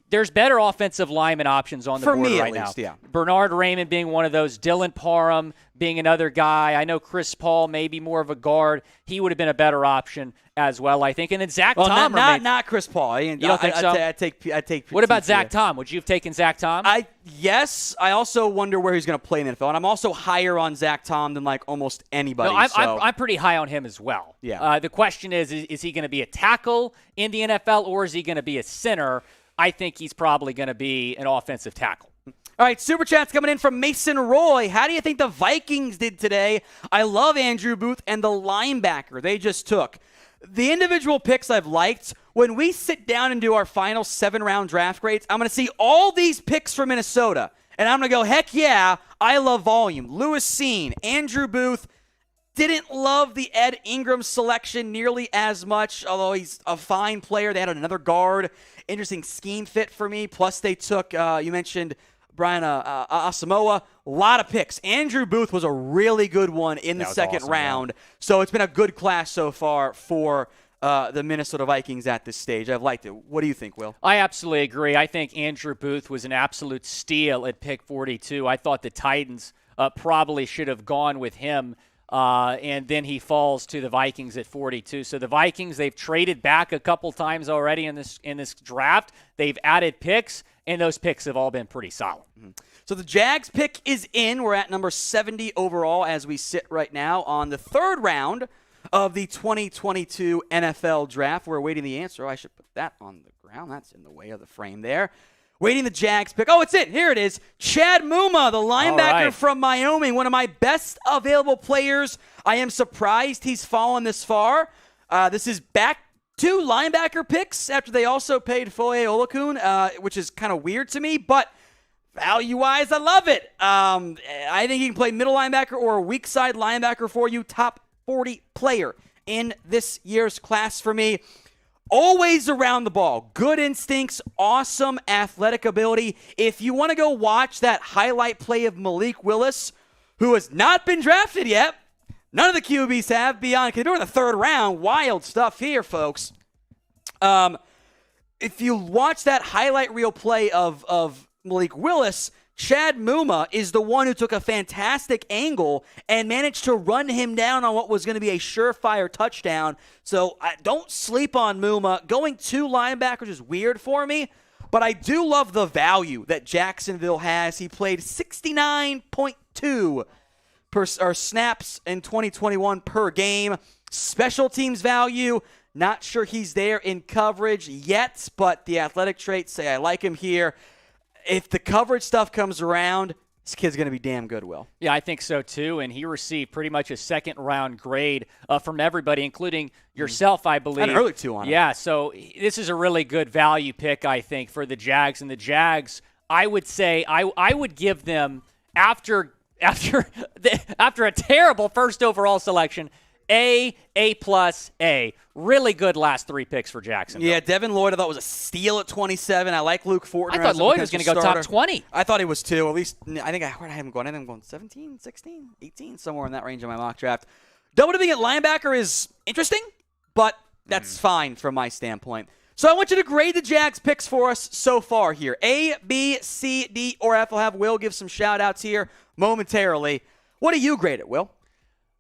[SPEAKER 3] There's better offensive lineman options on the board
[SPEAKER 1] me,
[SPEAKER 3] right
[SPEAKER 1] at least,
[SPEAKER 3] now.
[SPEAKER 1] yeah.
[SPEAKER 3] Bernard Raymond being one of those, Dylan Parham being another guy. I know Chris Paul may be more of a guard. He would have been a better option as well, I think. And then Zach Tom.
[SPEAKER 1] Not Chris Paul.
[SPEAKER 3] You don't think so?
[SPEAKER 1] I take.
[SPEAKER 3] What about Zach Tom? Would you have taken Zach Tom?
[SPEAKER 1] Yes. I also wonder where he's going to play in the NFL, and I'm also higher on Zach Tom than like almost anybody.
[SPEAKER 3] No, I'm pretty high on him as well.
[SPEAKER 1] Yeah.
[SPEAKER 3] The question is he going to be a tackle in the NFL, or is he going to be a center? I think he's probably going to be an offensive tackle.
[SPEAKER 1] All right, Super Chat's coming in from Mason Roy. How do you think the Vikings did today? I love Andrew Booth and the linebacker they just took. The individual picks I've liked. When we sit down and do our final 7-round draft grades, I'm going to see all these picks from Minnesota, and I'm going to go, heck yeah, I love volume. Lewis Seen, Andrew Booth. Didn't love the Ed Ingram selection nearly as much, although he's a fine player. They had another guard. Interesting scheme fit for me. Plus, they took, you mentioned Brian Asamoah. A lot of picks. Andrew Booth was a really good one in the second round. Yeah. So it's been a good class so far for the Minnesota Vikings at this stage. I've liked it. What do you think, Will?
[SPEAKER 3] I absolutely agree. I think Andrew Booth was an absolute steal at pick 42. I thought the Titans probably should have gone with him. And then he falls to the Vikings at 42. So the Vikings, they've traded back a couple times already in this draft. They've added picks, and those picks have all been pretty solid.
[SPEAKER 1] So the Jags pick is in. We're at number 70 overall as we sit right now on the third round of the 2022 NFL Draft. We're awaiting the answer. I should put that on the ground. That's in the way of the frame there. Waiting the Jags pick. Oh, it's it. Here it is. Chad Muma, the linebacker from Wyoming, one of my best available players. I am surprised he's fallen this far. This is back to linebacker picks after they also paid Foye Olakun, which is kind of weird to me, but value-wise, I love it. I think he can play middle linebacker or a weak side linebacker for you. Top 40 player in this year's class for me. Always around the ball. Good instincts, awesome athletic ability. If you want to go watch that highlight play of Malik Willis, who has not been drafted yet, none of the QBs have beyond, because they're in the third round. Wild stuff here, folks. If you watch that highlight reel play of Malik Willis, Chad Muma is the one who took a fantastic angle and managed to run him down on what was going to be a surefire touchdown. So don't sleep on Muma. Going 2 linebackers is weird for me, but I do love the value that Jacksonville has. He played 69.2 snaps in 2021 per game. Special teams value, not sure he's there in coverage yet, but the athletic traits say I like him here. If the coverage stuff comes around, this kid's going to be damn good, Will.
[SPEAKER 3] Yeah, I think so, too. And he received pretty much a second-round grade from everybody, including yourself, I believe.
[SPEAKER 1] An early 2 on him.
[SPEAKER 3] Yeah, so this is a really good value pick, I think, for the Jags. And the Jags, I would say, I would give them, after a terrible first overall selection, A+, A. Really good last 3 picks for Jacksonville.
[SPEAKER 1] Yeah, Devin Lloyd I thought was a steal at 27. I like Luke Fortner.
[SPEAKER 3] I thought Lloyd was going to go top 20.
[SPEAKER 1] I thought he was too. At least, I think where did I have him going? I think I'm going 17, 16, 18, somewhere in that range in my mock draft. Double dipping at linebacker is interesting, but that's fine from my standpoint. So I want you to grade the Jags picks for us so far here. A, B, C, D, or F. I'll have Will give some shout-outs here momentarily. What do you grade it, Will?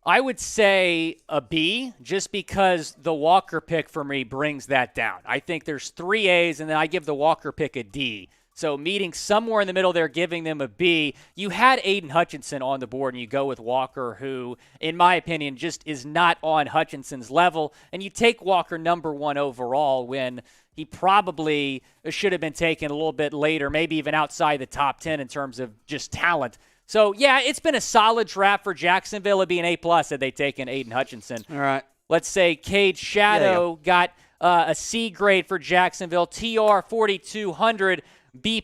[SPEAKER 3] I would say a B, just because the Walker pick for me brings that down. I think there's 3 A's, and then I give the Walker pick a D. So meeting somewhere in the middle there, giving them a B. You had Aiden Hutchinson on the board, and you go with Walker, who, in my opinion, just is not on Hutchinson's level. And you take Walker number 1 overall when he probably should have been taken a little bit later, maybe even outside the top 10 in terms of just talent. So, yeah, it's been a solid draft for Jacksonville. It'd be an A+ had they taken Aiden Hutchinson.
[SPEAKER 1] All right.
[SPEAKER 3] Let's say Cade Shadow got a C grade for Jacksonville. TR 4200, B+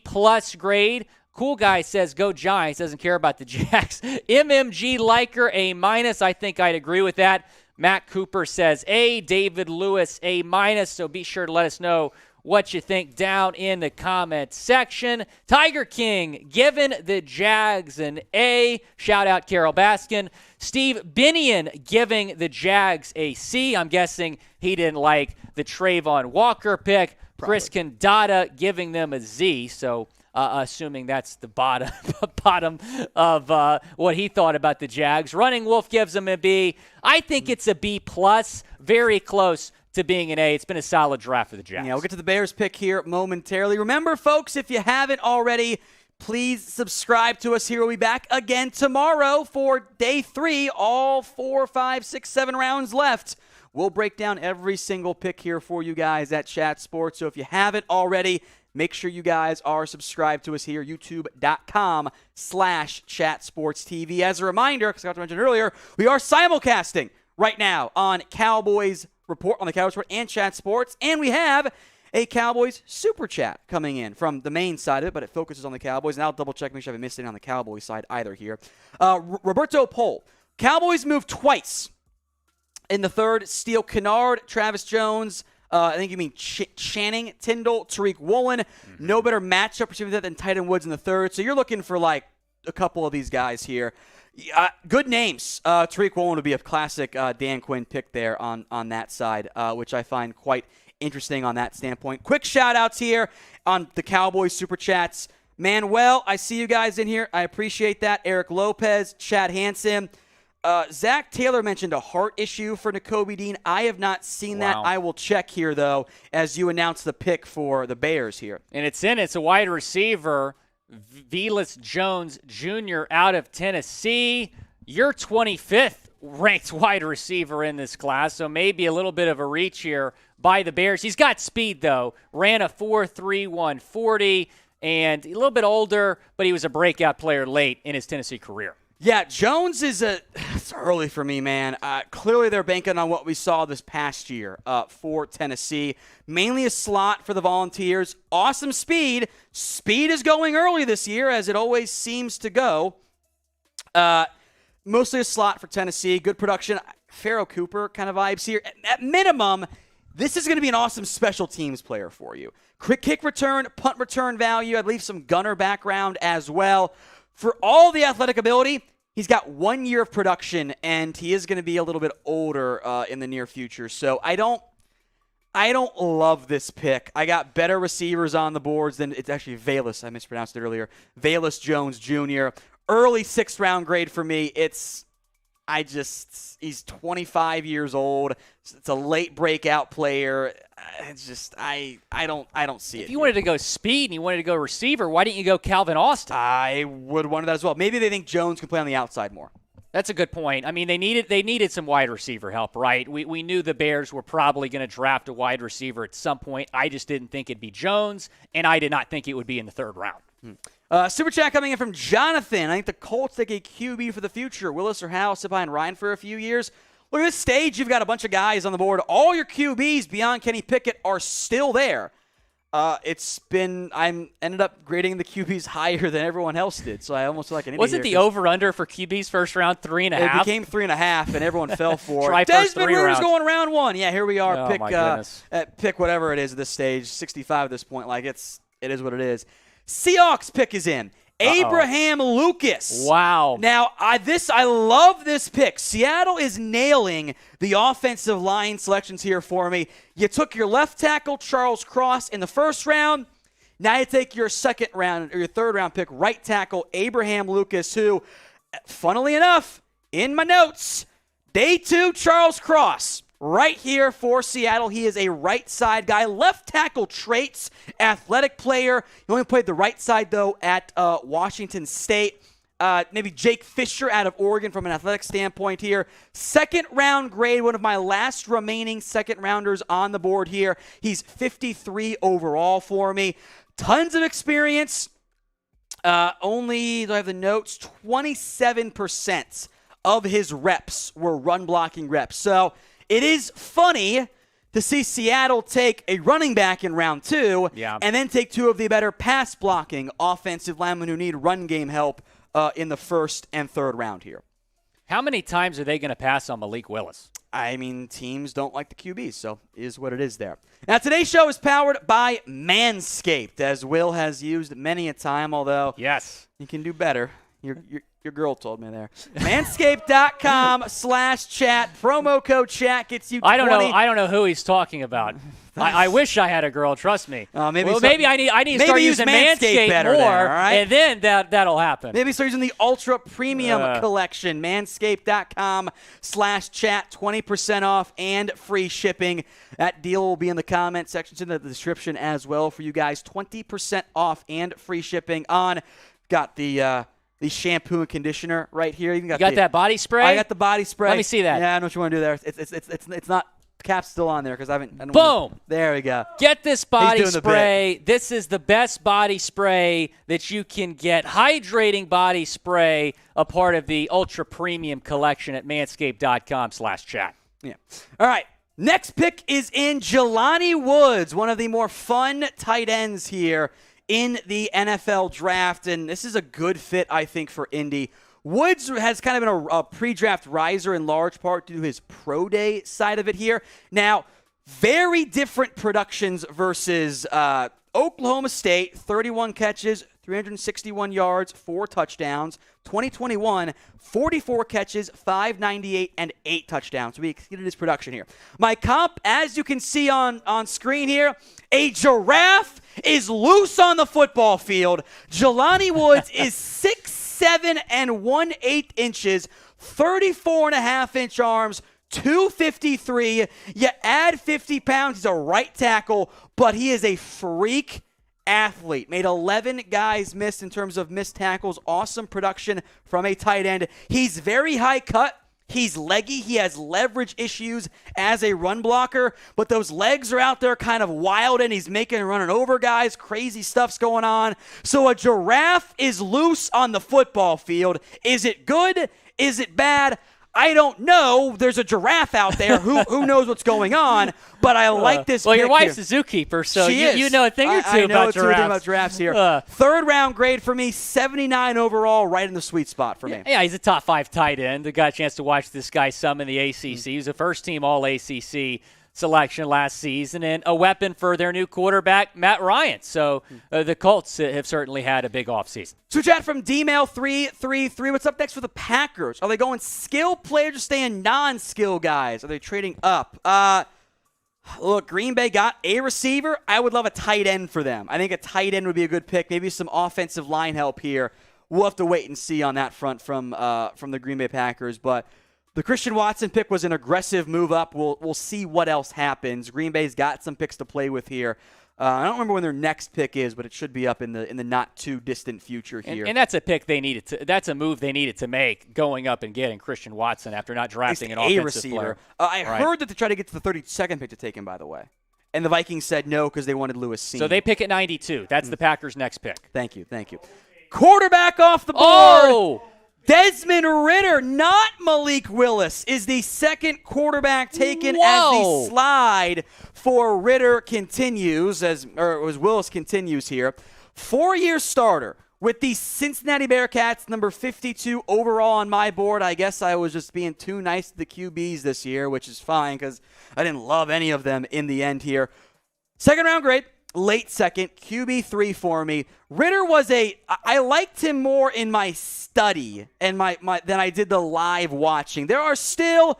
[SPEAKER 3] grade. Cool Guy says, go Giants. Doesn't care about the Jacks. MMG Liker, A-. I think I'd agree with that. Matt Cooper says A. David Lewis, A-. So be sure to let us know what you think down in the comment section. Tiger King giving the Jags an A. Shout out Carol Baskin. Steve Binion giving the Jags a C. I'm guessing he didn't like the Trayvon Walker pick. Probably. Chris Kandata giving them a Z. So assuming that's the bottom of what he thought about the Jags. Running Wolf gives them a B. I think it's a B+, very close to being an A. It's been a solid draft for the Jags.
[SPEAKER 1] Yeah, we'll get to the Bears pick here momentarily. Remember, folks, if you haven't already, please subscribe to us here. We'll be back again tomorrow for day 3. All 4, 5, 6, 7 rounds left. We'll break down every single pick here for you guys at Chat Sports. So if you haven't already, make sure you guys are subscribed to us here, youtube.com/chatsportstv. As a reminder, because I forgot to mention earlier, we are simulcasting right now on Cowboys Report, on the Cowboys Report and Chat Sports, and we have a Cowboys Super Chat coming in from the main side of it, but it focuses on the Cowboys, and I'll double-check, make sure I haven't missed anything on the Cowboys side either here. Roberto Pohl, Cowboys moved twice in the third. Steele Kennard, Travis Jones, I think you mean Channing, Tyndall, Tariq Woolen. No better matchup for that than Titan Woods in the third. So you're looking for like a couple of these guys here. Good names. Tariq Woolen would be a classic Dan Quinn pick there on that side, which I find quite interesting on that standpoint. Quick shout-outs here on the Cowboys Super Chats. Manuel, I see you guys in here. I appreciate that. Eric Lopez, Chad Hansen. Zach Taylor mentioned a heart issue for Nakobe Dean. I have not seen that. I will check here, though, as you announce the pick for the Bears here.
[SPEAKER 3] And it's a wide receiver, Velus Jones Jr. out of Tennessee. You're 25th ranked wide receiver in this class, so maybe a little bit of a reach here by the Bears. He's got speed, though. Ran a 4.31 40, and a little bit older, but he was a breakout player late in his Tennessee career.
[SPEAKER 1] Yeah, Jones is it's early for me, man. Clearly they're banking on what we saw this past year for Tennessee. Mainly a slot for the Volunteers. Awesome speed. Speed is going early this year, as it always seems to go. Mostly a slot for Tennessee. Good production. Pharaoh Cooper kind of vibes here. At minimum, this is going to be an awesome special teams player for you. Quick kick return, punt return value. I believe some gunner background as well. For all the athletic ability, he's got 1 year of production, and he is going to be a little bit older in the near future. So I don't love this pick. I got better receivers on the boards than it's actually Velus. I mispronounced it earlier. Velus Jones Jr. Early 6th round grade for me. He's 25 years old. It's a late breakout player. It's just I don't see it.
[SPEAKER 3] If you wanted to go speed and you wanted to go receiver, why didn't you go Calvin Austin?
[SPEAKER 1] I would want that as well. Maybe they think Jones can play on the outside more.
[SPEAKER 3] That's a good point. I mean, they needed some wide receiver help, right? We knew the Bears were probably going to draft a wide receiver at some point. I just didn't think it'd be Jones, and I did not think it would be in the 3rd round.
[SPEAKER 1] Super chat coming in from Jonathan. I think the Colts take a QB for the future. Willis or Howe sit behind Ryan for a few years. Look at this stage. You've got a bunch of guys on the board. All your QBs beyond Kenny Pickett are still there. I ended up grading the QBs higher than everyone else did, so I almost feel like an idiot.
[SPEAKER 3] Was it the over-under for QBs first round 3.5?
[SPEAKER 1] It became 3.5, and everyone fell for it.
[SPEAKER 3] Desmond
[SPEAKER 1] Ritter's going round 1. Yeah, here we are.
[SPEAKER 3] Oh,
[SPEAKER 1] Pick whatever it is at this stage, 65 at this point. Like it is what it is. Seahawks pick is in. Abraham Lucas.
[SPEAKER 3] Wow.
[SPEAKER 1] Now, I love this pick. Seattle is nailing the offensive line selections here for me. You took your left tackle, Charles Cross, in the 1st round. Now you take your 2nd round or your 3rd round pick, right tackle, Abraham Lucas, who, funnily enough, in my notes, day 2, Charles Cross. right here for Seattle. He is a right side guy, left tackle traits, athletic player. He only played the right side, though, at Washington State. Maybe Jake Fisher out of Oregon from an athletic standpoint here. Second round grade, one of my last remaining second rounders on the board here. He's 53 overall for me. Tons of experience. Only, do I have the notes? 27% of his reps were run blocking reps. So it is funny to see Seattle take a running back in round 2 and then take 2 of the better pass blocking offensive linemen who need run game help in the first and third round here.
[SPEAKER 3] How many times are they going to pass on Malik Willis?
[SPEAKER 1] I mean, teams don't like the QBs, so it is what it is there. Now, today's show is powered by Manscaped, as Will has used many a time, although
[SPEAKER 3] yes,
[SPEAKER 1] you can do better. Your girl told me there. Manscaped.com/chat. Promo code chat gets you 20.
[SPEAKER 3] I don't know who he's talking about. I wish I had a girl. Trust me. Maybe I need to start using Manscaped
[SPEAKER 1] better
[SPEAKER 3] more,
[SPEAKER 1] there, all right?
[SPEAKER 3] and then that'll happen.
[SPEAKER 1] Maybe start using the Ultra Premium Collection. Manscaped.com/chat. 20% off and free shipping. That deal will be in the comment section, in the description as well for you guys. 20% off and free shipping on. Got the shampoo and conditioner right here. You got
[SPEAKER 3] that body spray?
[SPEAKER 1] I got the body spray.
[SPEAKER 3] Let me see that.
[SPEAKER 1] Yeah, I know what you want to do there. It's not. The cap's still on there because I don't
[SPEAKER 3] Boom.
[SPEAKER 1] There we go.
[SPEAKER 3] Get this body spray. This is the best body spray that you can get. Hydrating body spray, a part of the Ultra Premium Collection at manscaped.com/chat.
[SPEAKER 1] Yeah. All right. Next pick is in Jelani Woods, one of the more fun tight ends here in the NFL draft, and this is a good fit, I think, for Indy. Woods has kind of been a pre-draft riser in large part due to his pro day side of it here. Now, very different productions versus Oklahoma State, 31 catches, 361 yards, 4 touchdowns. 2021, 44 catches, 598, and 8 touchdowns. So we exceeded his production here. My comp, as you can see on screen here, a giraffe is loose on the football field. Jelani Woods is 6'7" and 1/8 inches, 34.5-inch arms, 253. You add 50 pounds. He's a right tackle, but he is a freak athlete. Made 11 guys miss in terms of missed tackles. Awesome production from a tight end. He's very high cut. He's leggy. He has leverage issues as a run blocker, but those legs are out there kind of wild, and he's making and running over guys. Crazy stuff's going on. So a giraffe is loose on the football field. Is it good? Is it bad? I don't know. There's a giraffe out there. Who knows what's going on? But I like this.
[SPEAKER 3] Well, your wife's
[SPEAKER 1] here.
[SPEAKER 3] a zookeeper, so
[SPEAKER 1] she
[SPEAKER 3] you know a thing or two
[SPEAKER 1] I know
[SPEAKER 3] about giraffes.
[SPEAKER 1] About giraffes here. Third round grade for me, 79 overall, right in the sweet spot for me.
[SPEAKER 3] Yeah, he's a top 5 tight end. I got a chance to watch this guy some in the ACC. He was a first-team All-ACC selection last season, and a weapon for their new quarterback, Matt Ryan. So the Colts have certainly had a big offseason.
[SPEAKER 1] So chat from DMail333. What's up next for the Packers? Are they going skill players or staying non-skill guys? Are they trading up? Look, Green Bay got a receiver. I would love a tight end for them. I think a tight end would be a good pick. Maybe some offensive line help here. We'll have to wait and see on that front from the Green Bay Packers, but the Christian Watson pick was an aggressive move up. We'll see what else happens. Green Bay's got some picks to play with here. I don't remember when their next pick is, but it should be up in the not too distant future here.
[SPEAKER 3] And that's a pick they needed to. That's a move they needed to make, going up and getting Christian Watson after not drafting an offensive
[SPEAKER 1] receiver.
[SPEAKER 3] player.
[SPEAKER 1] I heard that they tried to get to the 32nd pick to take him, by the way, and the Vikings said no because they wanted Lewis Cine.
[SPEAKER 3] So they pick at 92. That's the Packers' next pick.
[SPEAKER 1] Thank you. Quarterback off the board.
[SPEAKER 3] Oh!
[SPEAKER 1] Desmond Ridder, not Malik Willis, is the second quarterback taken as the slide for Ridder continues, as Willis continues here. 4-year starter with the Cincinnati Bearcats, number 52 overall on my board. I guess I was just being too nice to the QBs this year, which is fine because I didn't love any of them in the end here. Second round grade. Late second, QB3 for me. Ridder was I liked him more in my study and my than I did the live watching. There are still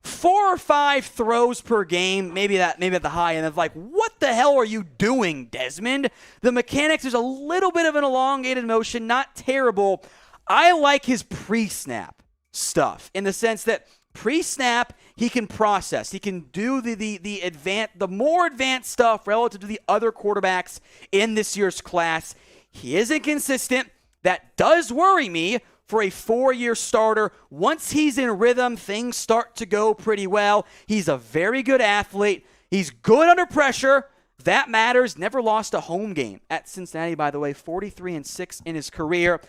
[SPEAKER 1] 4 or 5 throws per game, maybe at the high end of like, what the hell are you doing, Desmond? The mechanics, there's a little bit of an elongated motion, not terrible. I like his pre-snap stuff in the sense that Pre-snap, he can process. He can do the more advanced stuff relative to the other quarterbacks in this year's class. He isn't consistent. That does worry me for a 4-year starter. Once he's in rhythm, things start to go pretty well. He's a very good athlete. He's good under pressure. That matters. Never lost a home game at Cincinnati, by the way. 43-6 in his career.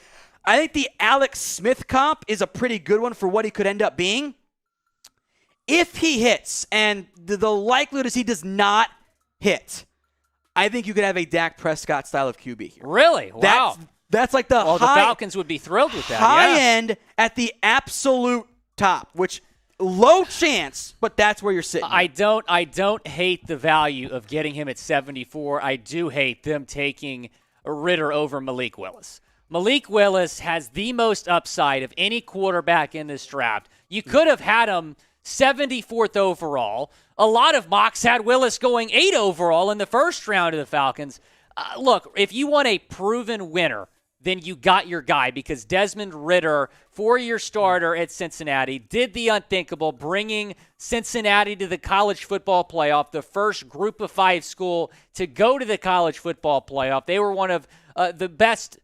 [SPEAKER 1] I think the Alex Smith comp is a pretty good one for what he could end up being. If he hits, and the likelihood is he does not hit, I think you could have a Dak Prescott style of QB here.
[SPEAKER 3] Really? Wow.
[SPEAKER 1] That's like the
[SPEAKER 3] the Falcons would be thrilled with that.
[SPEAKER 1] High end at the absolute top, which low chance, but that's where you're sitting.
[SPEAKER 3] I don't hate the value of getting him at 74. I do hate them taking Ritter over Malik Willis. Malik Willis has the most upside of any quarterback in this draft. You could have had him 74th overall. A lot of mocks had Willis going 8 overall in the first round of the Falcons. Look, if you want a proven winner, then you got your guy, because Desmond Ritter, 4-year starter at Cincinnati, did the unthinkable, bringing Cincinnati to the college football playoff, the first group of 5 school to go to the college football playoff. They were one of the best,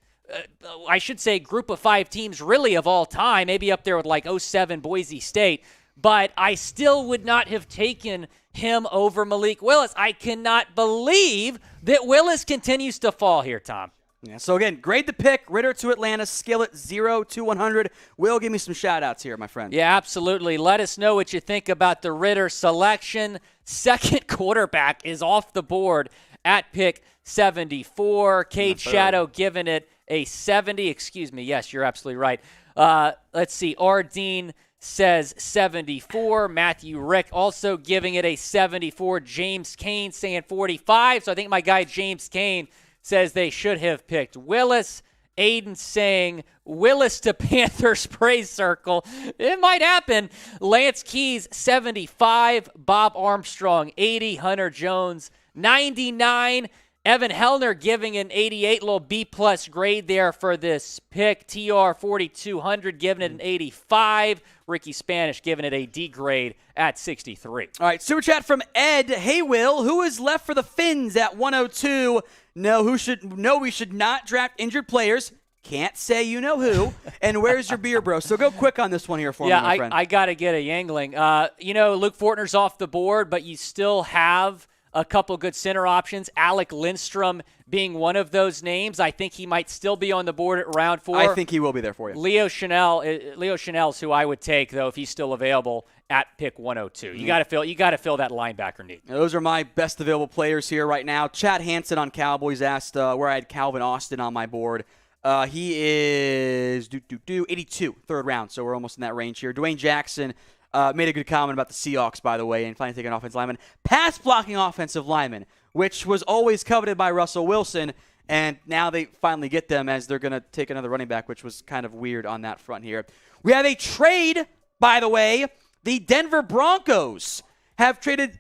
[SPEAKER 3] I should say, group of 5 teams really of all time, maybe up there with like 07 Boise State. But I still would not have taken him over Malik Willis. I cannot believe that Willis continues to fall here, Tom.
[SPEAKER 1] Yeah, so again, grade the pick. Ritter to Atlanta, scale it 0 to 100. Will, give me some shout-outs here, my friend.
[SPEAKER 3] Yeah, absolutely. Let us know what you think about the Ritter selection. Second quarterback is off the board at pick 74. Cade Shadow giving it a 70. Excuse me. Yes, you're absolutely right. Let's see. Ardeen says 74. Matthew Rick also giving it a 74. James Kane saying 45. So I think my guy James Kane says they should have picked Willis. Aiden saying Willis to Panthers praise circle. It might happen. Lance Keys 75. Bob Armstrong 80. Hunter Jones 99. Evan Hellner giving an 88, little B-plus grade there for this pick. TR 4200 giving it an 85. Ricky Spanish giving it a D grade at 63.
[SPEAKER 1] All right, super chat from Ed. Hey, Will, who is left for the Finns at 102? No, we should not draft injured players. Can't say you know who. And where's your beer, bro? So go quick on this one here for me, my friend.
[SPEAKER 3] I got to get a Yangling. Luke Fortner's off the board, but you still have a couple good center options. Alec Lindstrom being one of those names. I think he might still be on the board at round 4.
[SPEAKER 1] I think he will be there for you.
[SPEAKER 3] Leo Chanel's who I would take, though, if he's still available at pick 102. You got to fill that linebacker need.
[SPEAKER 1] Those are my best available players here right now. Chad Hansen on Cowboys asked where I had Calvin Austin on my board. He is 82, third round, so we're almost in that range here. Dwayne Jackson made a good comment about the Seahawks, by the way, and finally taking an offensive lineman. Pass-blocking offensive lineman, which was always coveted by Russell Wilson, and now they finally get them as they're going to take another running back, which was kind of weird on that front here. We have a trade, by the way. The Denver Broncos have traded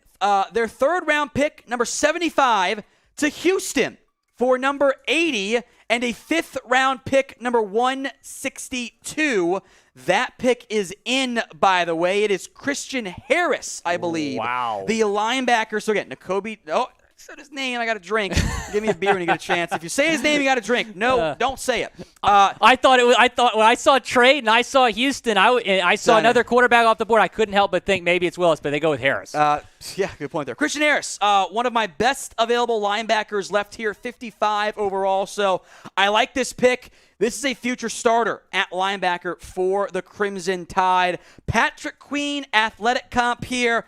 [SPEAKER 1] their third-round pick, number 75, to Houston for number 80 and a fifth-round pick, number 162. That pick is in, by the way. It is Christian Harris, I believe.
[SPEAKER 3] Wow.
[SPEAKER 1] The linebacker. So, again, Nakobe. Oh, I said his name. I got a drink. Give me a beer when you get a chance. If you say his name, you got a drink. No, don't say it.
[SPEAKER 3] I thought when I saw trade and I saw Houston, I saw another quarterback off the board. I couldn't help but think maybe it's Willis, but they go with Harris.
[SPEAKER 1] Yeah, good point there. Christian Harris, one of my best available linebackers left here, 55 overall. So I like this pick. This is a future starter at linebacker for the Crimson Tide. Patrick Queen, athletic comp here.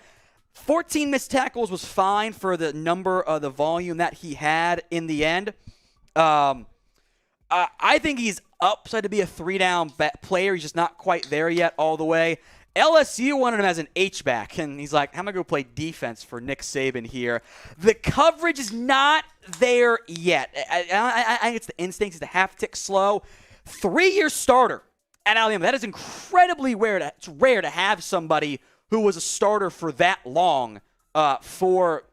[SPEAKER 1] 14 missed tackles was fine for the number of the volume that he had in the end. I think he's upside to be a 3-down player. He's just not quite there yet all the way. LSU wanted him as an H-back, and he's like, I'm going to go play defense for Nick Saban here. The coverage is not there yet. I think it's the instincts. It's the half-tick slow. 3-year starter at Alabama. That is incredibly rare. It's rare to have somebody who was a starter for that long for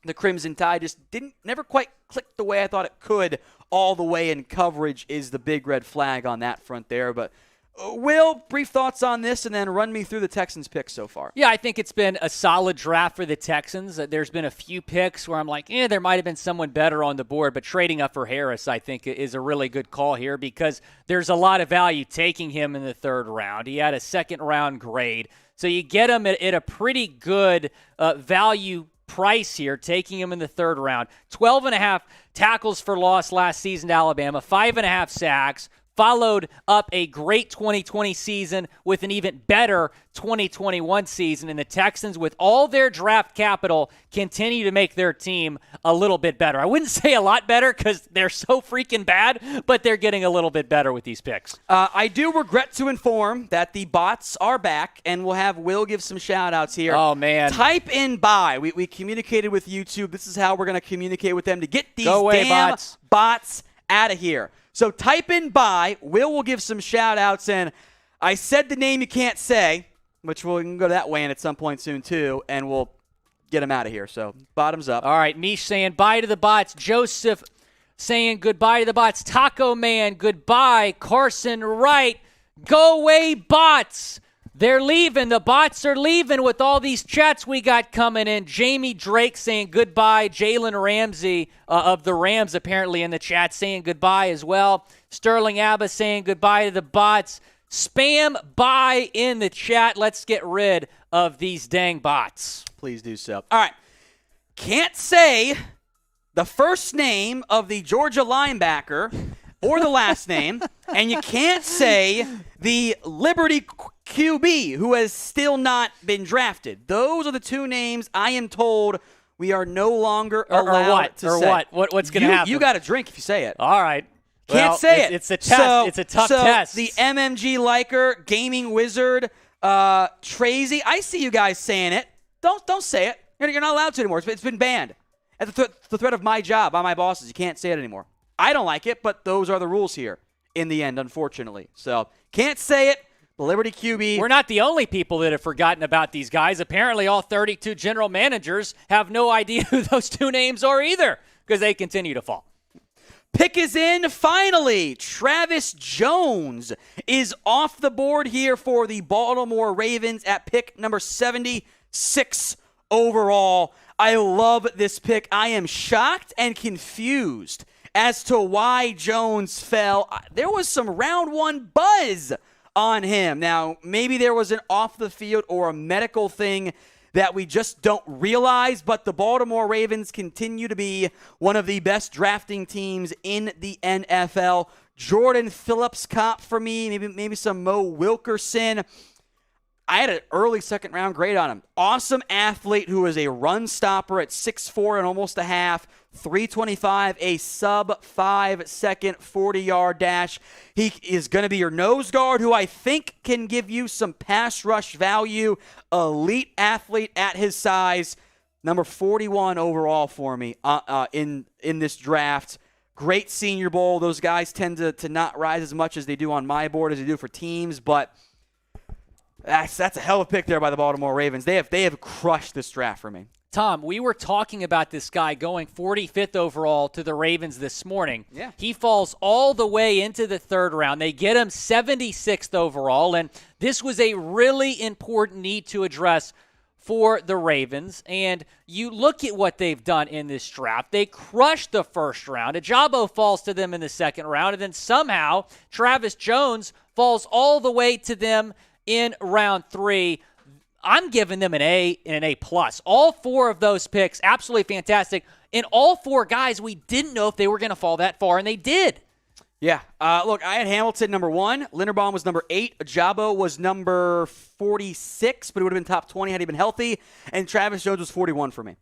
[SPEAKER 1] the Crimson Tide. Just never quite clicked the way I thought it could all the way, and coverage is the big red flag on that front there. But Will, brief thoughts on this, and then run me through the Texans' picks so far.
[SPEAKER 3] Yeah, I think it's been a solid draft for the Texans. There's been a few picks where I'm like, there might have been someone better on the board, but trading up for Harris, I think, is a really good call here because there's a lot of value taking him in the third round. He had a second-round grade, so you get him at a pretty good value price here, taking him in the third round. 12.5 tackles for loss last season to Alabama, 5.5 sacks, followed up a great 2020 season with an even better 2021 season. And the Texans, with all their draft capital, continue to make their team a little bit better. I wouldn't say a lot better because they're so freaking bad, but they're getting a little bit better with these picks.
[SPEAKER 1] I do regret to inform that the bots are back, and we'll have Will give some shout-outs here.
[SPEAKER 3] Oh, man.
[SPEAKER 1] Type in buy. We communicated with YouTube. This is how we're going to communicate with them to get these
[SPEAKER 3] Go away,
[SPEAKER 1] damn
[SPEAKER 3] bots
[SPEAKER 1] out of here. So type in buy. Will give some shout-outs, and I said the name you can't say, which we can go that way in at some point soon too, and we'll get him out of here. So bottoms up.
[SPEAKER 3] All right, Mish saying bye to the bots. Joseph saying goodbye to the bots. Taco Man, goodbye. Carson Wright, go away, bots. They're leaving. The bots are leaving with all these chats we got coming in. Jamie Drake saying goodbye. Jalen Ramsey of the Rams apparently in the chat saying goodbye as well. Sterling Abba saying goodbye to the bots. Spam bye in the chat. Let's get rid of these dang bots.
[SPEAKER 1] Please do so. All right. Can't say the first name of the Georgia linebacker or the last name, and you can't say the Liberty QB who has still not been drafted. Those are the two names I am told we are no longer allowed to say.
[SPEAKER 3] What's going to happen?
[SPEAKER 1] You got to drink if you say it.
[SPEAKER 3] All right.
[SPEAKER 1] Can't say it.
[SPEAKER 3] It's a test. It's a tough test.
[SPEAKER 1] The MMG liker, gaming wizard, Trazy, I see you guys saying it. Don't say it. You're not allowed to anymore. It's been banned. At the threat of my job, by my bosses, you can't say it anymore. I don't like it, but those are the rules here in the end, unfortunately. So, can't say it. The Liberty QB.
[SPEAKER 3] We're not the only people that have forgotten about these guys. Apparently, all 32 general managers have no idea who those two names are either because they continue to fall.
[SPEAKER 1] Pick is in, finally. Travis Jones is off the board here for the Baltimore Ravens at pick number 76 overall. I love this pick. I am shocked and confused as to why Jones fell. There was some round one buzz on him. Now, maybe there was an off the field or a medical thing that we just don't realize, but the Baltimore Ravens continue to be one of the best drafting teams in the NFL. Jordan Phillips cop for me, maybe some Mo Wilkerson. I had an early second-round grade on him. Awesome athlete who is a run stopper at 6'4" and almost a half, 325, a sub-5-second 40-yard dash. He is going to be your nose guard who I think can give you some pass rush value. Elite athlete at his size. Number 41 overall for me in this draft. Great Senior Bowl. Those guys tend to not rise as much as they do on my board as they do for teams, but that's a hell of a pick there by the Baltimore Ravens. They have crushed this draft for me.
[SPEAKER 3] Tom, we were talking about this guy going 45th overall to the Ravens this morning.
[SPEAKER 1] Yeah.
[SPEAKER 3] He falls all the way into the third round. They get him 76th overall, and this was a really important need to address for the Ravens. And you look at what they've done in this draft. They crushed the first round. Ajabo falls to them in the second round, and then somehow Travis Jones falls all the way to them in round 3. I'm giving them an A and an A+. All four of those picks, absolutely fantastic. And all four guys, we didn't know if they were going to fall that far, and they did.
[SPEAKER 1] Yeah. Look, I had Hamilton number 1. Linderbaum was number 8. Ajabo was number 46, but he would have been top 20 had he been healthy. And Travis Jones was 41 for me.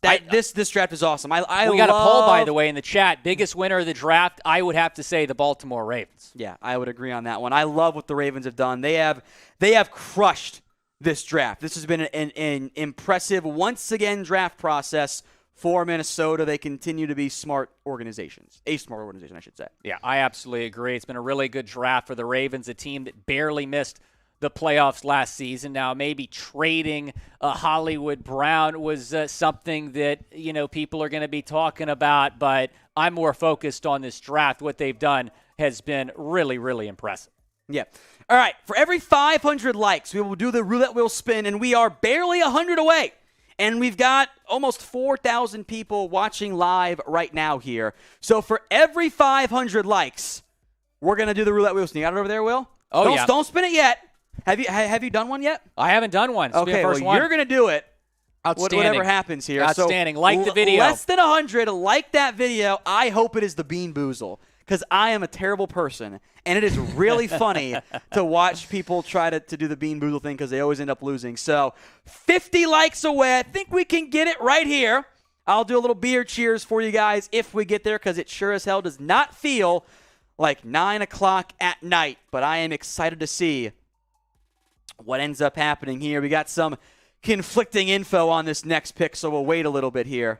[SPEAKER 1] This draft is awesome. We
[SPEAKER 3] got a poll, by the way, in the chat. Biggest winner of the draft, I would have to say the Baltimore Ravens.
[SPEAKER 1] Yeah, I would agree on that one. I love what the Ravens have done. They have crushed this draft. This has been an impressive, once again, draft process for Minnesota. They continue to be smart organizations. A smart organization, I should say.
[SPEAKER 3] Yeah, I absolutely agree. It's been a really good draft for the Ravens, a team that barely missed the playoffs last season. Now, maybe trading Hollywood Brown was something that, people are going to be talking about, but I'm more focused on this draft. What they've done has been really, really impressive.
[SPEAKER 1] Yeah. All right. For every 500 likes, we will do the roulette wheel spin, and we are barely 100 away. And we've got almost 4,000 people watching live right now here. So for every 500 likes, we're going to do the roulette wheel spin. You got it over there, Will?
[SPEAKER 3] Oh, yeah.
[SPEAKER 1] Don't spin it yet. Have you done one yet?
[SPEAKER 3] I haven't done one. It's
[SPEAKER 1] Okay,
[SPEAKER 3] the first
[SPEAKER 1] well,
[SPEAKER 3] one.
[SPEAKER 1] you're going to do it.
[SPEAKER 3] Outstanding.
[SPEAKER 1] Whatever happens here.
[SPEAKER 3] Outstanding.
[SPEAKER 1] So,
[SPEAKER 3] like the video.
[SPEAKER 1] Less than 100. Like that video. I hope it is the Bean Boozle, because I am a terrible person, and it is really funny to watch people try to do the Bean Boozle thing because they always end up losing. So 50 likes away. I think we can get it right here. I'll do a little beer cheers for you guys if we get there, because it sure as hell does not feel like 9 o'clock at night. But I am excited to see what ends up happening here. We got some conflicting info on this next pick, so we'll wait a little bit here.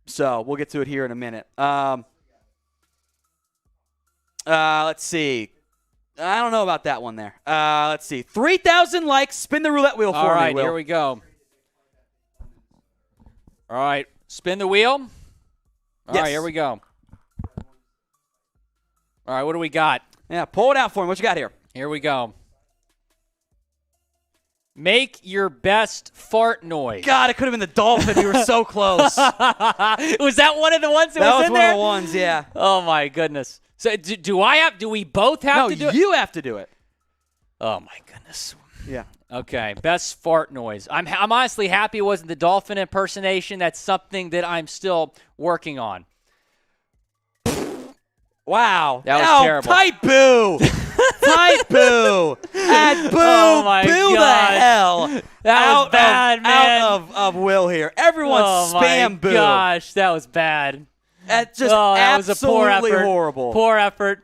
[SPEAKER 1] So we'll get to it here in a minute. Let's see. I don't know about that one there. Let's see. 3,000 likes. Spin the roulette wheel for me,
[SPEAKER 3] All right,
[SPEAKER 1] Will.
[SPEAKER 3] here we go. All right, spin the wheel. All
[SPEAKER 1] Yes.
[SPEAKER 3] right, here we go. All right, what do we got?
[SPEAKER 1] Yeah, pull it out for me. What you got here?
[SPEAKER 3] Here we go. Make your best fart noise.
[SPEAKER 1] God, it could have been the dolphin. We were so close.
[SPEAKER 3] Was that one of the ones that
[SPEAKER 1] That
[SPEAKER 3] was
[SPEAKER 1] was
[SPEAKER 3] in
[SPEAKER 1] one
[SPEAKER 3] there?
[SPEAKER 1] of the ones, yeah.
[SPEAKER 3] Oh my goodness. So do we both have to do it?
[SPEAKER 1] No, you have to do it.
[SPEAKER 3] Oh my goodness.
[SPEAKER 1] Yeah.
[SPEAKER 3] Okay, best fart noise. I'm honestly happy it wasn't the dolphin impersonation. That's something that I'm still working on.
[SPEAKER 1] Wow.
[SPEAKER 3] That was terrible.
[SPEAKER 1] Tight boo. Tight boo. And boo.
[SPEAKER 3] Oh my
[SPEAKER 1] boo
[SPEAKER 3] gosh.
[SPEAKER 1] the hell.
[SPEAKER 3] That was bad, man.
[SPEAKER 1] Out of Will here. Everyone spam boo.
[SPEAKER 3] Oh my gosh, that was bad.
[SPEAKER 1] That's just
[SPEAKER 3] that was a poor
[SPEAKER 1] absolutely
[SPEAKER 3] effort.
[SPEAKER 1] horrible.
[SPEAKER 3] Poor effort.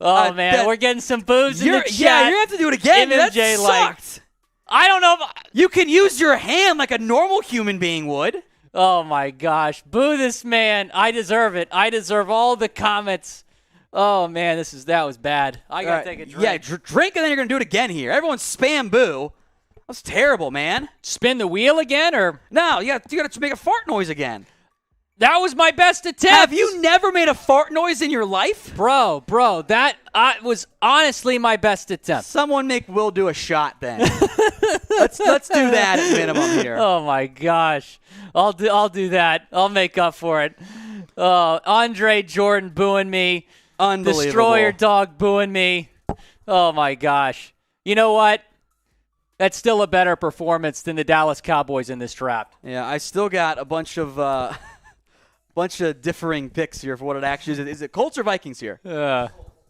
[SPEAKER 3] Oh man,
[SPEAKER 1] that-
[SPEAKER 3] we're getting some boos in the chat.
[SPEAKER 1] Yeah, you're going to have to do it again. That
[SPEAKER 3] MMJ
[SPEAKER 1] sucked.
[SPEAKER 3] I don't know.
[SPEAKER 1] You can use your hand like a normal human being would.
[SPEAKER 3] Oh my gosh, boo this man. I deserve it. I deserve all the comments. Oh man, that was bad. I gotta take a drink.
[SPEAKER 1] Yeah, drink and then you're gonna do it again here. Everyone spam boo. That's terrible, man.
[SPEAKER 3] Spin the wheel again, or
[SPEAKER 1] No, you got to make a fart noise again.
[SPEAKER 3] that was my best attempt.
[SPEAKER 1] Have you never made a fart noise in your life?
[SPEAKER 3] bro? That was honestly my best attempt.
[SPEAKER 1] Someone make Will do a shot then. let's do that at minimum here.
[SPEAKER 3] Oh my gosh, I'll do that. I'll make up for it. Andre Jordan booing me.
[SPEAKER 1] Unbelievable.
[SPEAKER 3] Destroyer dog booing me. Oh my gosh. You know what? That's still a better performance than the Dallas Cowboys in this draft.
[SPEAKER 1] Yeah, I still got a bunch of differing picks here for what it actually is. Is it Colts or Vikings here?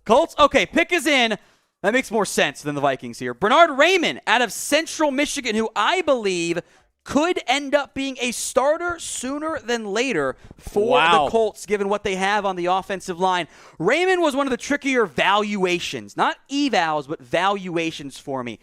[SPEAKER 1] Colts? Okay, pick is in. That makes more sense than the Vikings here. Bernard Raymond out of Central Michigan, who I believe could end up being a starter sooner than later for the Colts, given what they have on the offensive line. Raymond was one of the trickier valuations, not evals, but valuations for me.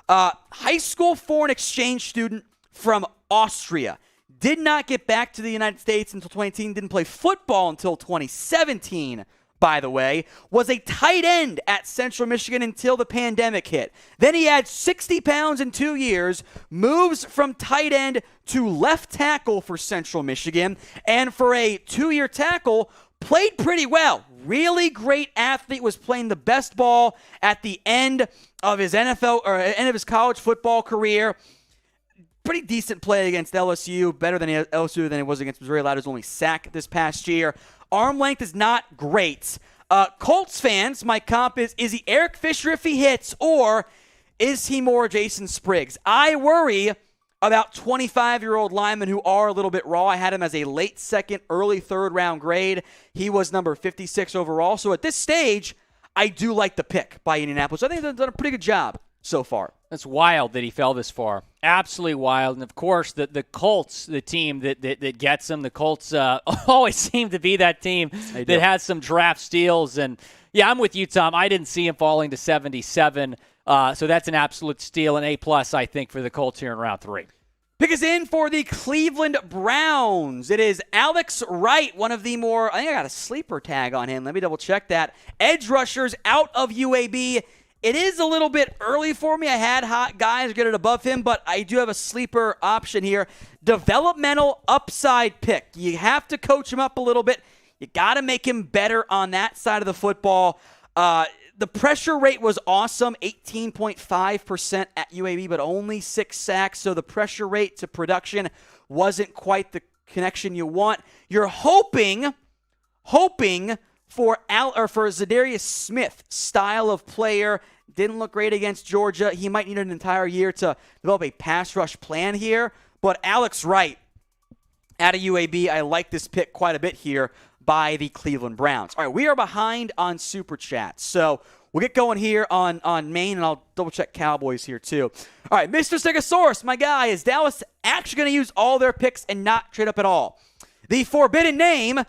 [SPEAKER 1] High school foreign exchange student from Austria. Did not get back to the United States until 2018. Didn't play football until 2017, by the way. Was a tight end at Central Michigan until the pandemic hit. Then he had 60 pounds in 2 years, moves from tight end to left tackle for Central Michigan, and for a 2-year tackle, played pretty well. Really great athlete, was playing the best ball at the end of his NFL or end of his college football career. Pretty decent play against LSU, better than LSU than it was against Missouri. Allowed his only sack this past year. Arm length is not great. Colts fans, my comp is he Eric Fisher if he hits, or is he more Jason Spriggs? I worry about 25-year-old linemen who are a little bit raw. I had him as a late second, early third round grade. He was number 56 overall. So at this stage, I do like the pick by Indianapolis. I think they've done a pretty good job so far.
[SPEAKER 3] That's wild that he fell this far. Absolutely wild. And, of course, the Colts, the team that gets him, the Colts always seem to be that team that has some draft steals. And, yeah, I'm with you, Tom. I didn't see him falling to 77. So that's an absolute steal, an A-plus, I think, for the Colts here in round 3.
[SPEAKER 1] Pick is in for the Cleveland Browns. It is Alex Wright, one of the more, I think I got a sleeper tag on him. Let me double check that. Edge rushers out of UAB. It is a little bit early for me. I had hot guys get it above him, but I do have a sleeper option here. Developmental upside pick. You have to coach him up a little bit. You got to make him better on that side of the football. The pressure rate was awesome, 18.5% at UAB, but only 6 sacks. So the pressure rate to production wasn't quite the connection you want. You're hoping for Zadarius Smith style of player. Didn't look great against Georgia. He might need an entire year to develop a pass rush plan here. But Alex Wright out of UAB, I like this pick quite a bit here by the Cleveland Browns. All right, we are behind on Super Chat. So we'll get going here on Maine, and I'll double-check Cowboys here too. All right, Mr. Stegosaurus, my guy, is Dallas actually going to use all their picks and not trade up at all? The forbidden name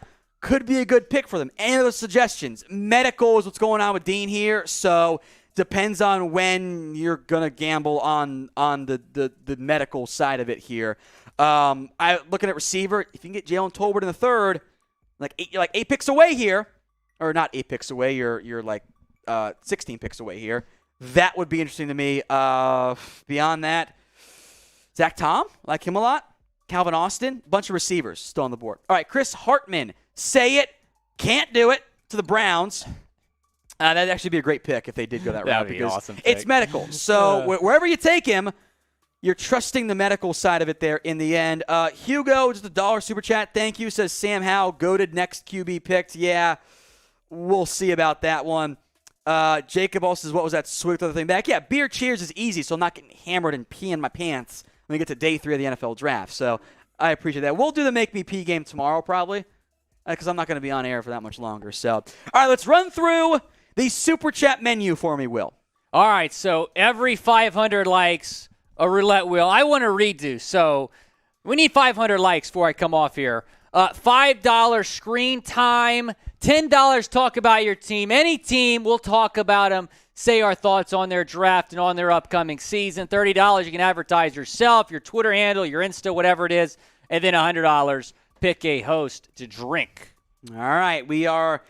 [SPEAKER 1] could be a good pick for them. Any other suggestions? Medical is what's going on with Dean here, so depends on when you're going to gamble on the medical side of it here. Looking at receiver, if you can get Jalen Tolbert in the third, you're like 8 picks away here, or not 8 picks away. You're like 16 picks away here. That would be interesting to me. Beyond that, Zach Tom, like him a lot. Calvin Austin, bunch of receivers still on the board. All right, Chris Hartman, say it, can't do it to the Browns. That'd actually be a great pick if they did go that route.
[SPEAKER 3] That'd be an awesome pick.
[SPEAKER 1] It's medical. So wherever you take him, you're trusting the medical side of it there in the end. Hugo, just $1 super chat. Thank you. Says Sam Howell, goated next QB picked. Yeah, we'll see about that one. Jacob also says, what was that sweet other thing back? Yeah, beer cheers is easy, so I'm not getting hammered and peeing my pants when we get to day 3 of the NFL draft. So I appreciate that. We'll do the Make Me Pee game tomorrow probably because I'm not going to be on air for that much longer. So, all right, let's run through the super chat menu for me, Will.
[SPEAKER 3] All right, so every 500 likes, a roulette wheel. I want to redo, so we need 500 likes before I come off here. $5 screen time, $10 talk about your team. Any team, we'll talk about them, say our thoughts on their draft and on their upcoming season. $30, you can advertise yourself, your Twitter handle, your Insta, whatever it is. And then $100, pick a host to drink.
[SPEAKER 1] All right, we are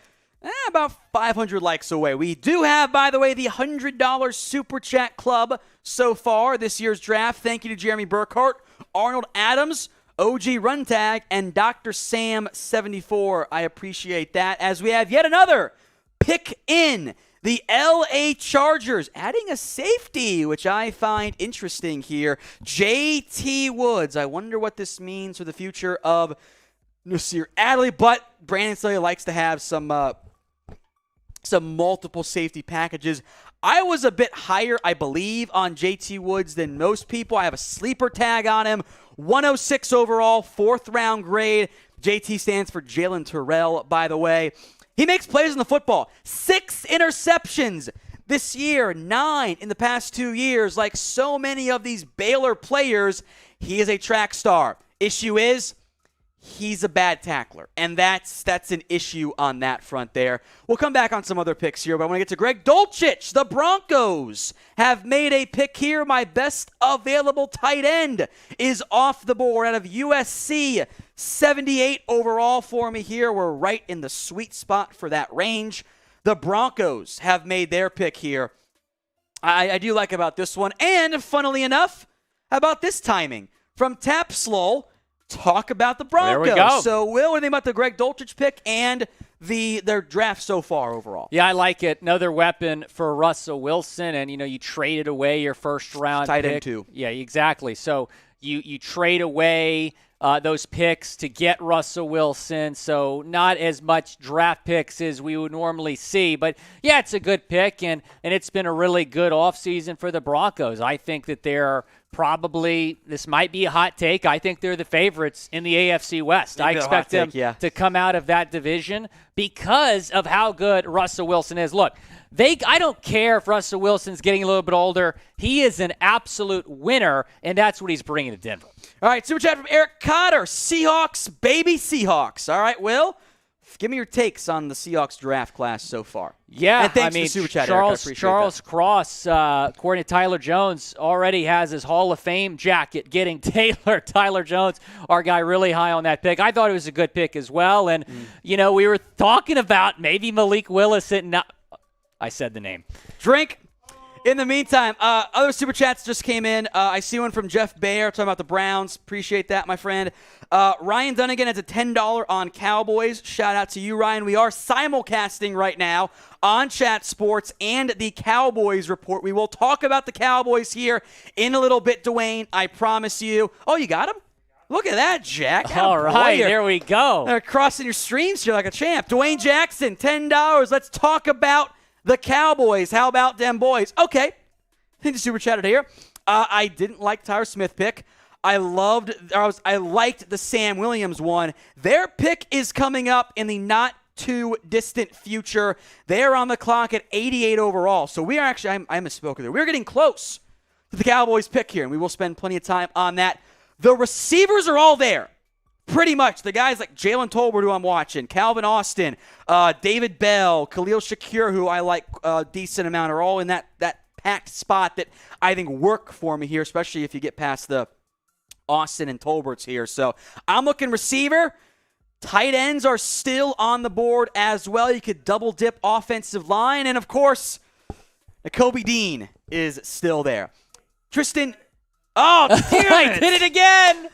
[SPEAKER 1] about 500 likes away. We do have, by the way, the $100 Super Chat Club so far this year's draft. Thank you to Jeremy Burkhart, Arnold Adams, OG Runtag, and Dr. Sam 74. I appreciate that. As we have yet another pick in the LA Chargers, adding a safety, which I find interesting here. JT Woods. I wonder what this means for the future of Nasir Adderley, but Brandon Staley likes to have some multiple safety packages. I was a bit higher, I believe, on JT Woods than most people. I have a sleeper tag on him. 106 overall, 4th round grade. JT stands for Jalen Terrell, by the way. He makes plays on the football. 6 interceptions this year, 9 in the past 2 years. Like so many of these Baylor players, he is a track star. Issue is, he's a bad tackler, and that's an issue on that front there. We'll come back on some other picks here, but I want to get to Greg Dulcich. The Broncos have made a pick here. My best available tight end is off the board out of USC. 78 overall for me here. We're right in the sweet spot for that range. The Broncos have made their pick here. I do like about this one, and funnily enough, how about this timing? From Tapslow, talk about the Broncos.
[SPEAKER 3] There we go.
[SPEAKER 1] So, Will, what do you think about the Greg Dulcich pick and their draft so far overall?
[SPEAKER 3] Yeah, I like it. Another weapon for Russell Wilson, and you traded away your first round
[SPEAKER 1] tight
[SPEAKER 3] pick.
[SPEAKER 1] end too.
[SPEAKER 3] Yeah, exactly. So you trade away those picks to get Russell Wilson, so not as much draft picks as we would normally see. But, yeah, it's a good pick, and it's been a really good offseason for the Broncos. I think that they're probably, this might be a hot take, I think they're the favorites in the AFC West. I expect them to come out of that division because of how good Russell Wilson is. Look, I don't care if Russell Wilson's getting a little bit older. He is an absolute winner, and that's what he's bringing to Denver.
[SPEAKER 1] All right, super chat from Eric Cotter. Seahawks, baby Seahawks. All right, Will, give me your takes on the Seahawks draft class so far.
[SPEAKER 3] Yeah,
[SPEAKER 1] and thanks for the super chat,
[SPEAKER 3] Charles
[SPEAKER 1] Eric.
[SPEAKER 3] Cross, according to Tyler Jones, already has his Hall of Fame jacket getting tailored. Tyler Jones, our guy, really high on that pick. I thought it was a good pick as well. And, we were talking about maybe Malik Willis. I said the name.
[SPEAKER 1] Drink. In the meantime, other super chats just came in. I see one from Jeff Baer talking about the Browns. Appreciate that, my friend. Ryan Dunnigan has a $10 on Cowboys. Shout out to you, Ryan. We are simulcasting right now on Chat Sports and the Cowboys Report. We will talk about the Cowboys here in a little bit, Dwayne. I promise you. Oh, you got him? Look at that, Jack.
[SPEAKER 3] All right, there we go.
[SPEAKER 1] Crossing your streams here like a champ. Dwayne Jackson, $10. Let's talk about the Cowboys. How about them boys? Okay. Think the super chatted here. I didn't like Tyler Smith pick. I liked the Sam Williams one. Their pick is coming up in the not too distant future. They're on the clock at 88 overall. So we are actually, I misspoke there. We're getting close to the Cowboys pick here, and we will spend plenty of time on that. The receivers are all there. Pretty much. The guys like Jalen Tolbert, who I'm watching, Calvin Austin, David Bell, Khalil Shakir, who I like a decent amount, are all in that packed spot that I think work for me here, especially if you get past the Austin and Tolberts here. So I'm looking receiver. Tight ends are still on the board as well. You could double dip offensive line. And, of course, Nakobe Dean is still there. Tristan. Oh, damn
[SPEAKER 3] I did it again.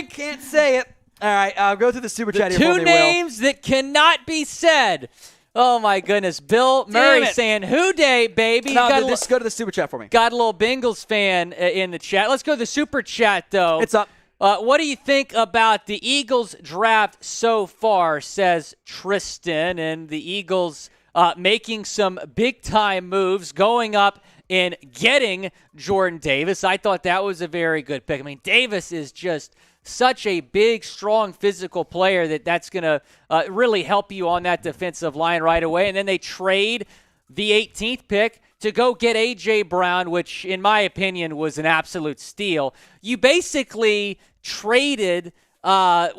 [SPEAKER 1] Can't say it. All right, I'll go through the super chat here for me,
[SPEAKER 3] Two names that cannot be said. Oh, my goodness. Bill Murray saying, "Who day, baby?"
[SPEAKER 1] No, go to the super chat for me.
[SPEAKER 3] Got a little Bengals fan in the chat. Let's go to the super chat, though.
[SPEAKER 1] It's up.
[SPEAKER 3] What do you think about the Eagles draft so far, says Tristan, and the Eagles making some big-time moves, going up in getting Jordan Davis. I thought that was a very good pick. I mean, Davis is just such a big, strong, physical player that's going to really help you on that defensive line right away. And then they trade the 18th pick to go get A.J. Brown, which, in my opinion, was an absolute steal. You basically traded they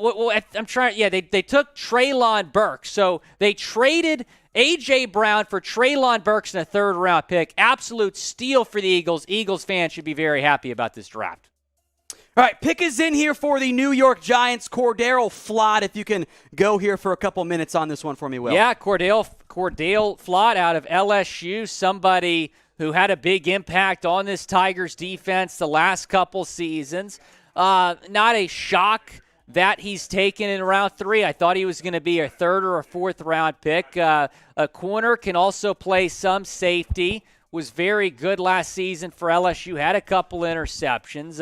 [SPEAKER 3] took Treylon Burks. So they traded A.J. Brown for Treylon Burks in a third-round pick. Absolute steal for the Eagles. Eagles fans should be very happy about this draft.
[SPEAKER 1] All right, pick is in here for the New York Giants. Cordero Flott, if you can go here for a couple minutes on this one for me, Will.
[SPEAKER 3] Yeah, Cordell Flott out of LSU, somebody who had a big impact on this Tigers defense the last couple seasons. Not a shock that he's taken in round 3. I thought he was going to be a third or a fourth round pick. A corner, can also play some safety. Was very good last season for LSU. Had a couple interceptions.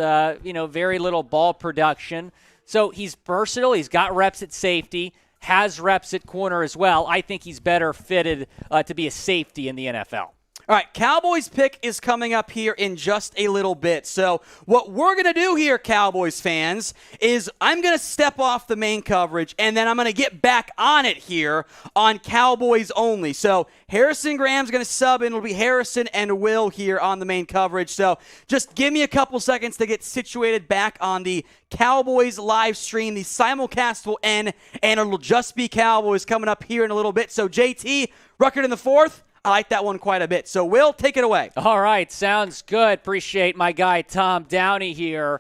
[SPEAKER 3] Very little ball production. So he's versatile. He's got reps at safety. Has reps at corner as well. I think he's better fitted to be a safety in the NFL.
[SPEAKER 1] All right, Cowboys pick is coming up here in just a little bit. So what we're going to do here, Cowboys fans, is I'm going to step off the main coverage, and then I'm going to get back on it here on Cowboys only. So Harrison Graham's going to sub, and it'll be Harrison and Will here on the main coverage. So just give me a couple seconds to get situated back on the Cowboys live stream. The simulcast will end, and it'll just be Cowboys coming up here in a little bit. So JT, Ruckert in the fourth. I like that one quite a bit. So, Will, take it away.
[SPEAKER 3] All right, sounds good. Appreciate my guy Tom Downey here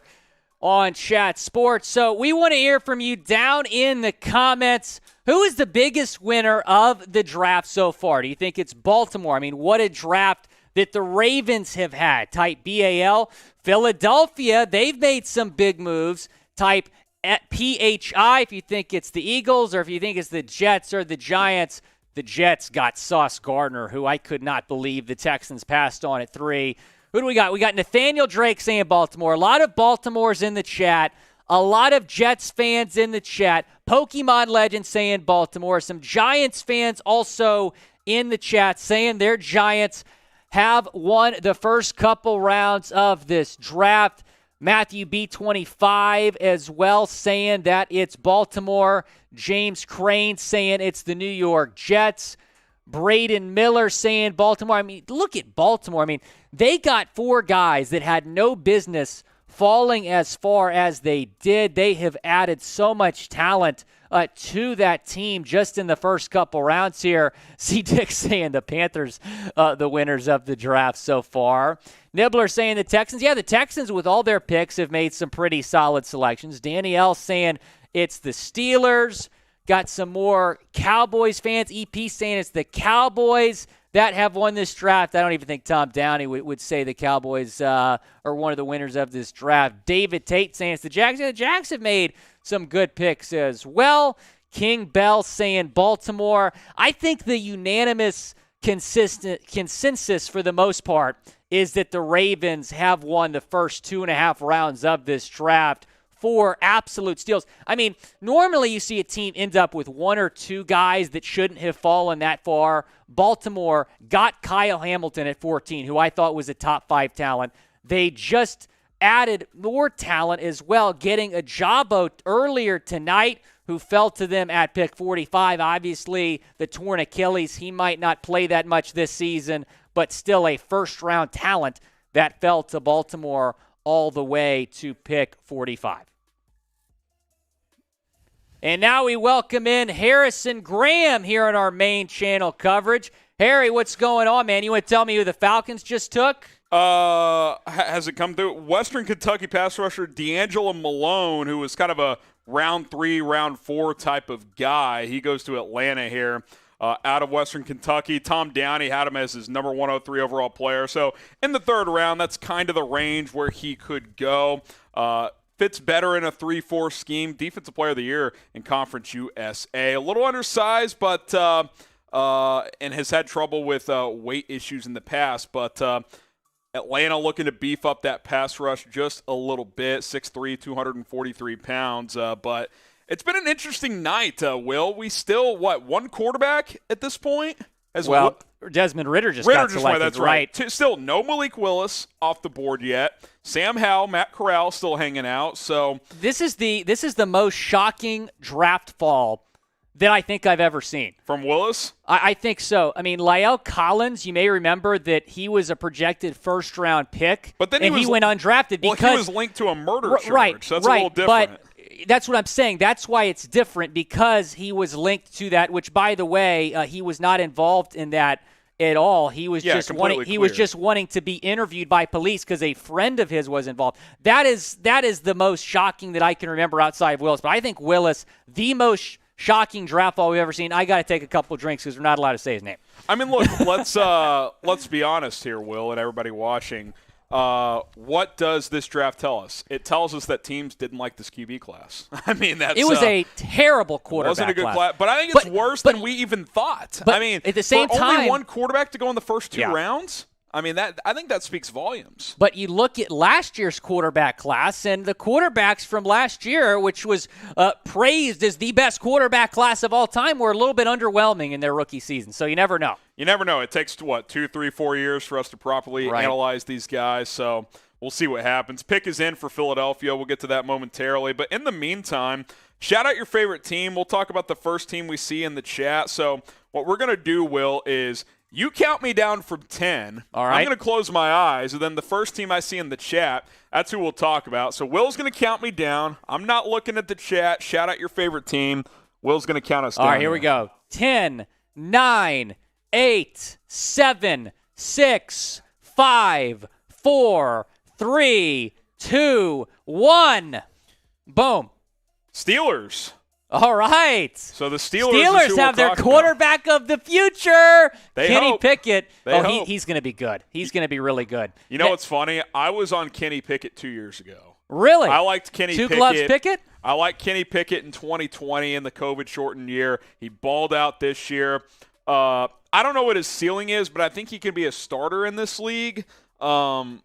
[SPEAKER 3] on Chat Sports. So we want to hear from you down in the comments. Who is the biggest winner of the draft so far? Do you think it's Baltimore? I mean, what a draft that the Ravens have had. Type BAL. Philadelphia, they've made some big moves. Type at PHI if you think it's the Eagles, or if you think it's the Jets or the Giants. The Jets got Sauce Gardner, who I could not believe the Texans passed on at 3. Who do we got? We got Nathaniel Drake saying Baltimore. A lot of Baltimore's in the chat. A lot of Jets fans in the chat. Pokemon Legend saying Baltimore. Some Giants fans also in the chat saying their Giants have won the first couple rounds of this draft. Matthew B25 as well saying that it's Baltimore. James Crane saying it's the New York Jets. Braden Miller saying Baltimore. I mean, look at Baltimore. I mean, they got 4 guys that had no business falling as far as they did. They have added so much talent to that team just in the first couple rounds here. C. Dick saying the Panthers, the winners of the draft so far. Nibbler saying the Texans. Yeah, the Texans with all their picks have made some pretty solid selections. Danny L. saying it's the Steelers. Got some more Cowboys fans. EP saying it's the Cowboys. that have won this draft. I don't even think Tom Downey would say the Cowboys are one of the winners of this draft. David Tate saying it's the Jags. The Jags have made some good picks as well. King Bell saying Baltimore. I think the unanimous consensus for the most part is that the Ravens have won the first 2.5 rounds of this draft for absolute steals. I mean, normally you see a team end up with 1 or 2 guys that shouldn't have fallen that far. Baltimore got Kyle Hamilton at 14, who I thought was a top 5 talent. They just added more talent as well, getting Ajabo earlier tonight, who fell to them at pick 45. Obviously, the torn Achilles, he might not play that much this season, but still a first-round talent that fell to Baltimore all the way to pick 45. And now we welcome in Harrison Graham here on our main channel coverage. Harry, what's going on, man? You want to tell me who the Falcons just took?
[SPEAKER 5] Has it come through? Western Kentucky pass rusher D'Angelo Malone, who was kind of a round 3, round 4 type of guy. He goes to Atlanta here. Out of Western Kentucky. Tom Downey had him as his number 103 overall player. So in the 3rd round, that's kind of the range where he could go. Fits better in a 3-4 scheme. Defensive player of the year in Conference USA. A little undersized, but and has had trouble with weight issues in the past. But Atlanta looking to beef up that pass rush just a little bit. 6'3", 243 pounds. But it's been an interesting night, Will. We still, one quarterback at this point?
[SPEAKER 3] Desmond Ridder just got selected.
[SPEAKER 5] That's right. Still no Malik Willis off the board yet. Sam Howell, Matt Corral still hanging out. So
[SPEAKER 3] this is the most shocking draft fall that I think I've ever seen.
[SPEAKER 5] From Willis?
[SPEAKER 3] I think so. I mean, La'el Collins, you may remember that he was a projected first-round pick,
[SPEAKER 5] but then
[SPEAKER 3] he went undrafted because
[SPEAKER 5] he was linked to a murder charge.
[SPEAKER 3] Right,
[SPEAKER 5] so that's a little different.
[SPEAKER 3] But that's what I'm saying. That's why it's different, because he was linked to that, which, by the way, he was not involved in that at all. He was just wanting to be interviewed by police because a friend of his was involved. That is the most shocking that I can remember outside of Willis. But I think Willis, the most shocking draft fall we've ever seen. I got to take a couple of drinks because we're not allowed to say his name.
[SPEAKER 5] I mean, look, let's be honest here, Will, and everybody watching. What does this draft tell us? It tells us that teams didn't like this QB class. I mean,
[SPEAKER 3] it was a terrible quarterback
[SPEAKER 5] wasn't a good class. But I think it's worse than we even thought.
[SPEAKER 3] But
[SPEAKER 5] I mean,
[SPEAKER 3] at the same time,
[SPEAKER 5] only one quarterback to go in the first 2 rounds. I mean, I think that speaks volumes.
[SPEAKER 3] But you look at last year's quarterback class, and the quarterbacks from last year, which was praised as the best quarterback class of all time, were a little bit underwhelming in their rookie season. So you never know.
[SPEAKER 5] You never know. It takes, 2, 3, 4 years for us to properly analyze these guys. So we'll see what happens. Pick is in for Philadelphia. We'll get to that momentarily. But in the meantime, shout out your favorite team. We'll talk about the first team we see in the chat. So what we're going to do, Will, is you count me down from 10.
[SPEAKER 3] All right.
[SPEAKER 5] I'm going to close my eyes, and then the first team I see in the chat, that's who we'll talk about. So Will's going to count me down. I'm not looking at the chat. Shout out your favorite team. Will's going to count us down.
[SPEAKER 3] All right, here we go. 10, 9, 8, 7, 6, 5, 4, 3, 2, 1. Boom.
[SPEAKER 5] Steelers.
[SPEAKER 3] All right.
[SPEAKER 5] So the Steelers
[SPEAKER 3] have their quarterback of the future, Kenny Pickett.
[SPEAKER 5] He's
[SPEAKER 3] going to be good. He's going to be really good.
[SPEAKER 5] You know what's funny? I was on Kenny Pickett 2 years ago.
[SPEAKER 3] Really?
[SPEAKER 5] I liked Kenny Pickett.
[SPEAKER 3] 2 gloves Pickett?
[SPEAKER 5] I liked Kenny Pickett in 2020 in the COVID-shortened year. He balled out this year. I don't know what his ceiling is, but I think he can be a starter in this league. But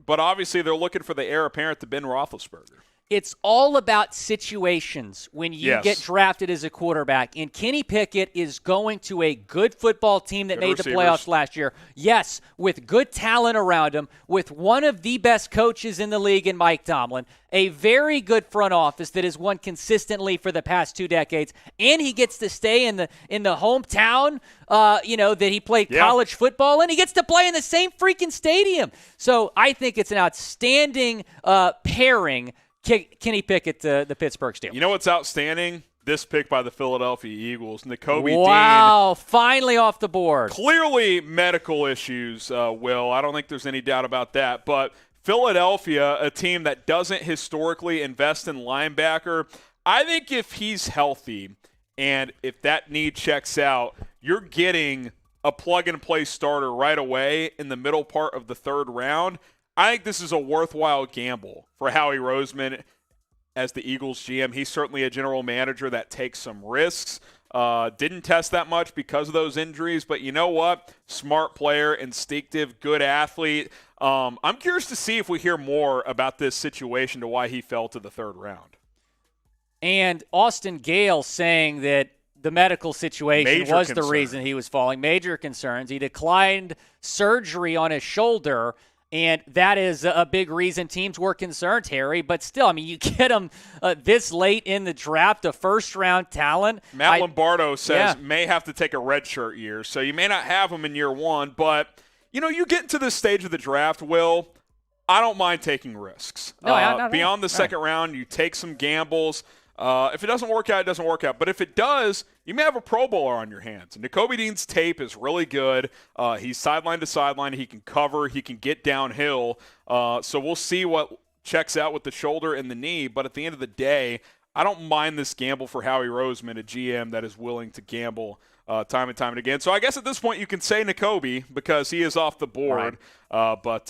[SPEAKER 5] obviously they're looking for the heir apparent to Ben Roethlisberger.
[SPEAKER 3] It's all about situations when you get drafted as a quarterback. And Kenny Pickett is going to a good football team that made the playoffs last year. Yes, with good talent around him, with one of the best coaches in the league in Mike Tomlin, a very good front office that has won consistently for the past 2 decades, and he gets to stay in the hometown, that he played college football in. He gets to play in the same freaking stadium. So I think it's an outstanding pairing. Kenny Pickett, the Pittsburgh Steelers.
[SPEAKER 5] You know what's outstanding? This pick by the Philadelphia Eagles. Nakobe Dean.
[SPEAKER 3] Wow, finally off the board.
[SPEAKER 5] Clearly medical issues, Will. I don't think there's any doubt about that. But Philadelphia, a team that doesn't historically invest in linebacker, I think if he's healthy and if that need checks out, you're getting a plug-and-play starter right away in the middle part of the third round, I think this is a worthwhile gamble for Howie Roseman as the Eagles GM. He's certainly a general manager that takes some risks. Didn't test that much because of those injuries, but you know what? Smart player, instinctive, good athlete. I'm curious to see if we hear more about this situation to why he fell to the third round.
[SPEAKER 3] And Austin Gale saying that the medical situation was the reason he was falling. Major concerns. He declined surgery on his shoulder, and that is a big reason teams were concerned, Harry. But still, I mean, you get him this late in the draft, a first-round talent.
[SPEAKER 5] Matt Lombardo says may have to take a redshirt year, so you may not have him in year one. But, you get into this stage of the draft, Will, I don't mind taking risks.
[SPEAKER 3] No,
[SPEAKER 5] beyond the second round, you take some gambles. If it doesn't work out, it doesn't work out. But if it does, you may have a Pro Bowler on your hands. Nakobe Dean's tape is really good. He's sideline to sideline. He can cover. He can get downhill. So we'll see what checks out with the shoulder and the knee. But at the end of the day, I don't mind this gamble for Howie Roseman, a GM that is willing to gamble time and time and again. So I guess at this point you can say Nakobe because he is off the board. Right. But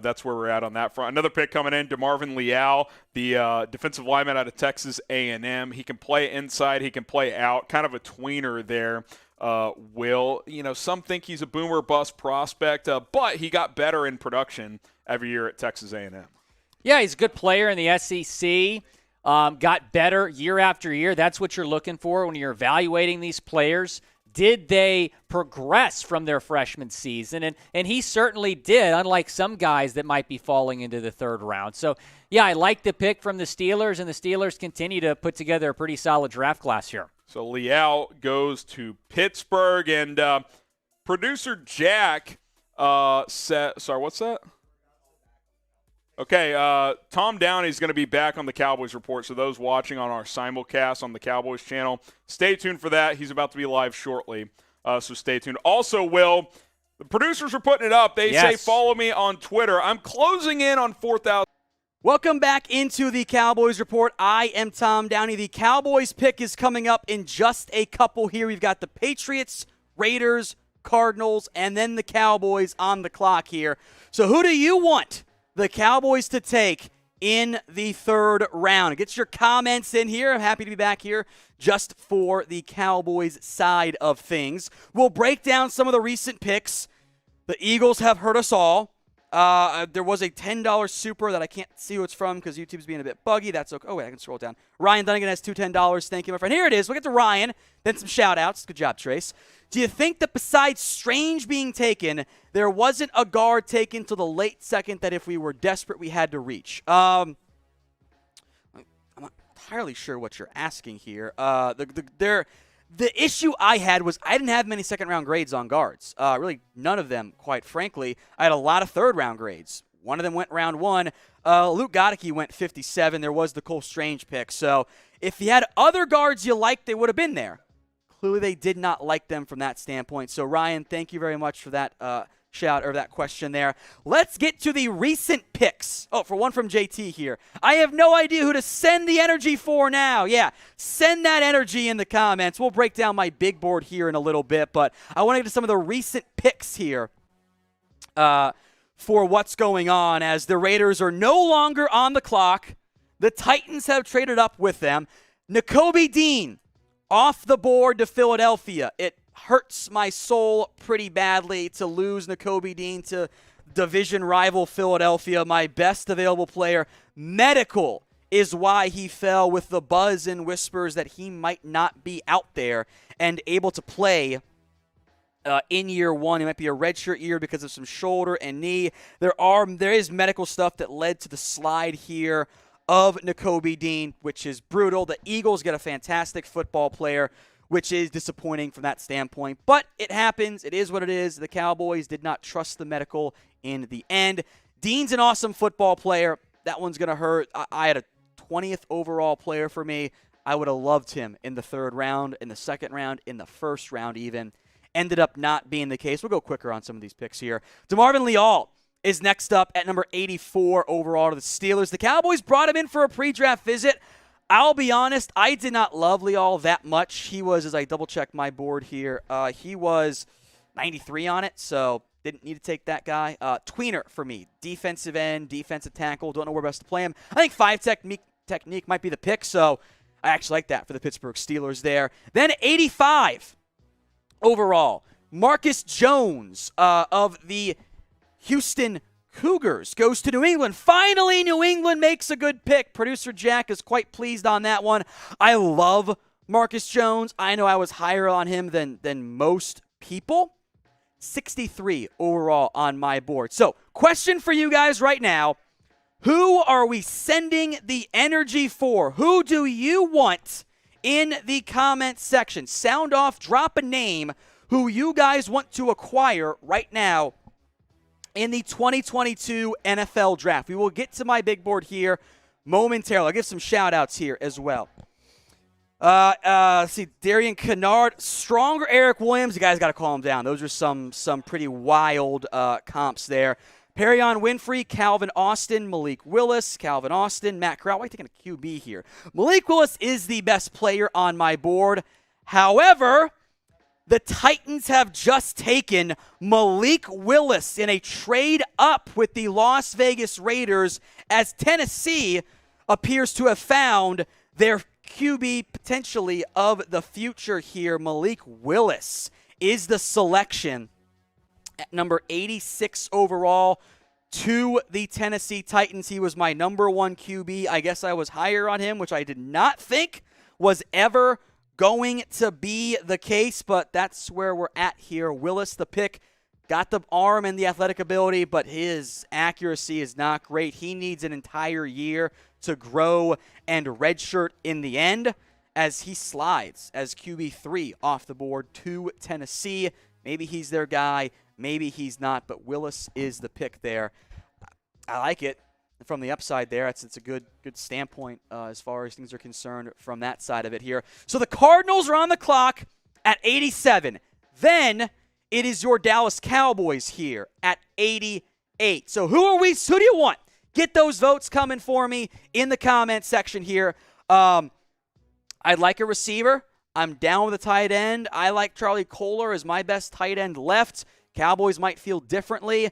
[SPEAKER 5] that's where we're at on that front. Another pick coming in, DeMarvin Leal, the defensive lineman out of Texas A&M. He can play inside. He can play out. Kind of a tweener there. Will, some think he's a boomer bust prospect, but he got better in production every year at Texas A&M.
[SPEAKER 3] Yeah, he's a good player in the SEC. Got better year after year. That's what you're looking for when you're evaluating these players. Did they progress from their freshman season? And he certainly did, unlike some guys that might be falling into the third round. So, yeah, I like the pick from the Steelers, and the Steelers continue to put together a pretty solid draft class here.
[SPEAKER 5] So Leal goes to Pittsburgh, and producer Jack said, sorry, what's that? Okay, Tom Downey is going to be back on the Cowboys Report, so those watching on our simulcast on the Cowboys channel, stay tuned for that. He's about to be live shortly, so stay tuned. Also, Will, the producers are putting it up. They say follow me on Twitter. I'm closing in on 4,000.
[SPEAKER 1] Welcome back into the Cowboys Report. I am Tom Downey. The Cowboys pick is coming up in just a couple here. We've got the Patriots, Raiders, Cardinals, and then the Cowboys on the clock here. So who do you want the Cowboys to take in the third round? Get your comments in here. I'm happy to be back here just for the Cowboys side of things. We'll break down some of the recent picks. The Eagles have hurt us all. There was a $10 super that I can't see who it's from because YouTube's being a bit buggy. That's okay. Oh, wait, I can scroll down. Ryan Dunnigan has two $10. Thank you, my friend. Here it is. We'll get to Ryan, then some shout-outs. Good job, Trace. Do you think that besides Strange being taken, there wasn't a guard taken to the late second that if we were desperate, we had to reach? I'm not entirely sure what you're asking here. The issue I had was I didn't have many second-round grades on guards. Really, none of them, quite frankly. I had a lot of third-round grades. One of them went round one. Luke Goedeke went 57. There was the Cole Strange pick. So if you had other guards you liked, they would have been there. Clearly, they did not like them from that standpoint. So, Ryan, thank you very much for that shout or that question there. Let's get to the recent picks. Oh, for one from JT here. I have no idea who to send the energy for now. Yeah, send that energy in the comments. We'll break down my big board here in a little bit, but I want to get to some of the recent picks here for what's going on as the Raiders are no longer on the clock. The Titans have traded up with them. Nakobe Dean off the board to Philadelphia. It hurts my soul pretty badly to lose Nakobe Dean to division rival Philadelphia, my best available player. Medical is why he fell, with the buzz and whispers that he might not be out there and able to play in year one. It might be a redshirt year because of some shoulder and knee. There is medical stuff that led to the slide here of Nakobe Dean, which is brutal. The Eagles get a fantastic football player, which is disappointing from that standpoint. But it happens. It is what it is. The Cowboys did not trust the medical in the end. Dean's an awesome football player. That one's going to hurt. I had a 20th overall player for me. I would have loved him in the third round, in the second round, in the first round even. Ended up not being the case. We'll go quicker on some of these picks here. DeMarvin Leal is next up at number 84 overall to the Steelers. The Cowboys brought him in for a pre-draft visit. I'll be honest, I did not love Leal that much. He was, as I double-check my board here, he was 93 on it, so didn't need to take that guy. Tweener for me, defensive end, defensive tackle. Don't know where best to play him. I think 5 technique might be the pick, so I actually like that for the Pittsburgh Steelers there. Then 85 overall, Marcus Jones of the Houston Cougars goes to New England. Finally, New England makes a good pick. Producer Jack is quite pleased on that one. I love Marcus Jones. I know I was higher on him than most people. 63 overall on my board. So, question for you guys right now. Who are we sending the energy for? Who do you want in the comment section? Sound off, drop a name who you guys want to acquire right now in the 2022 NFL Draft. We will get to my big board here momentarily. I'll give some shout-outs here as well. See, Darian Kennard, stronger Eric Williams. You guys got to calm down. Those are some pretty wild comps there. Perion Winfrey, Calvin Austin, Malik Willis, Calvin Austin, Matt Corral. Why are you taking a QB here? Malik Willis is the best player on my board. However, the Titans have just taken Malik Willis in a trade up with the Las Vegas Raiders as Tennessee appears to have found their QB potentially of the future here. Malik Willis is the selection at number 86 overall to the Tennessee Titans. He was my number 1 QB. I guess I was higher on him, which I did not think was ever going to be the case, but that's where we're at here. Willis, the pick, got the arm and the athletic ability, but his accuracy is not great. He needs an entire year to grow and redshirt in the end as he slides as QB3 off the board to Tennessee. Maybe he's their guy, maybe he's not, but Willis is the pick there. I like it. From the upside there, it's a good standpoint as far as things are concerned from that side of it here. So the Cardinals are on the clock at 87. Then it is your Dallas Cowboys here at 88. So who do you want? Get those votes coming for me in the comment section here. I'd like a receiver. I'm down with a tight end. I like Charlie Kolar as my best tight end left. Cowboys might feel differently.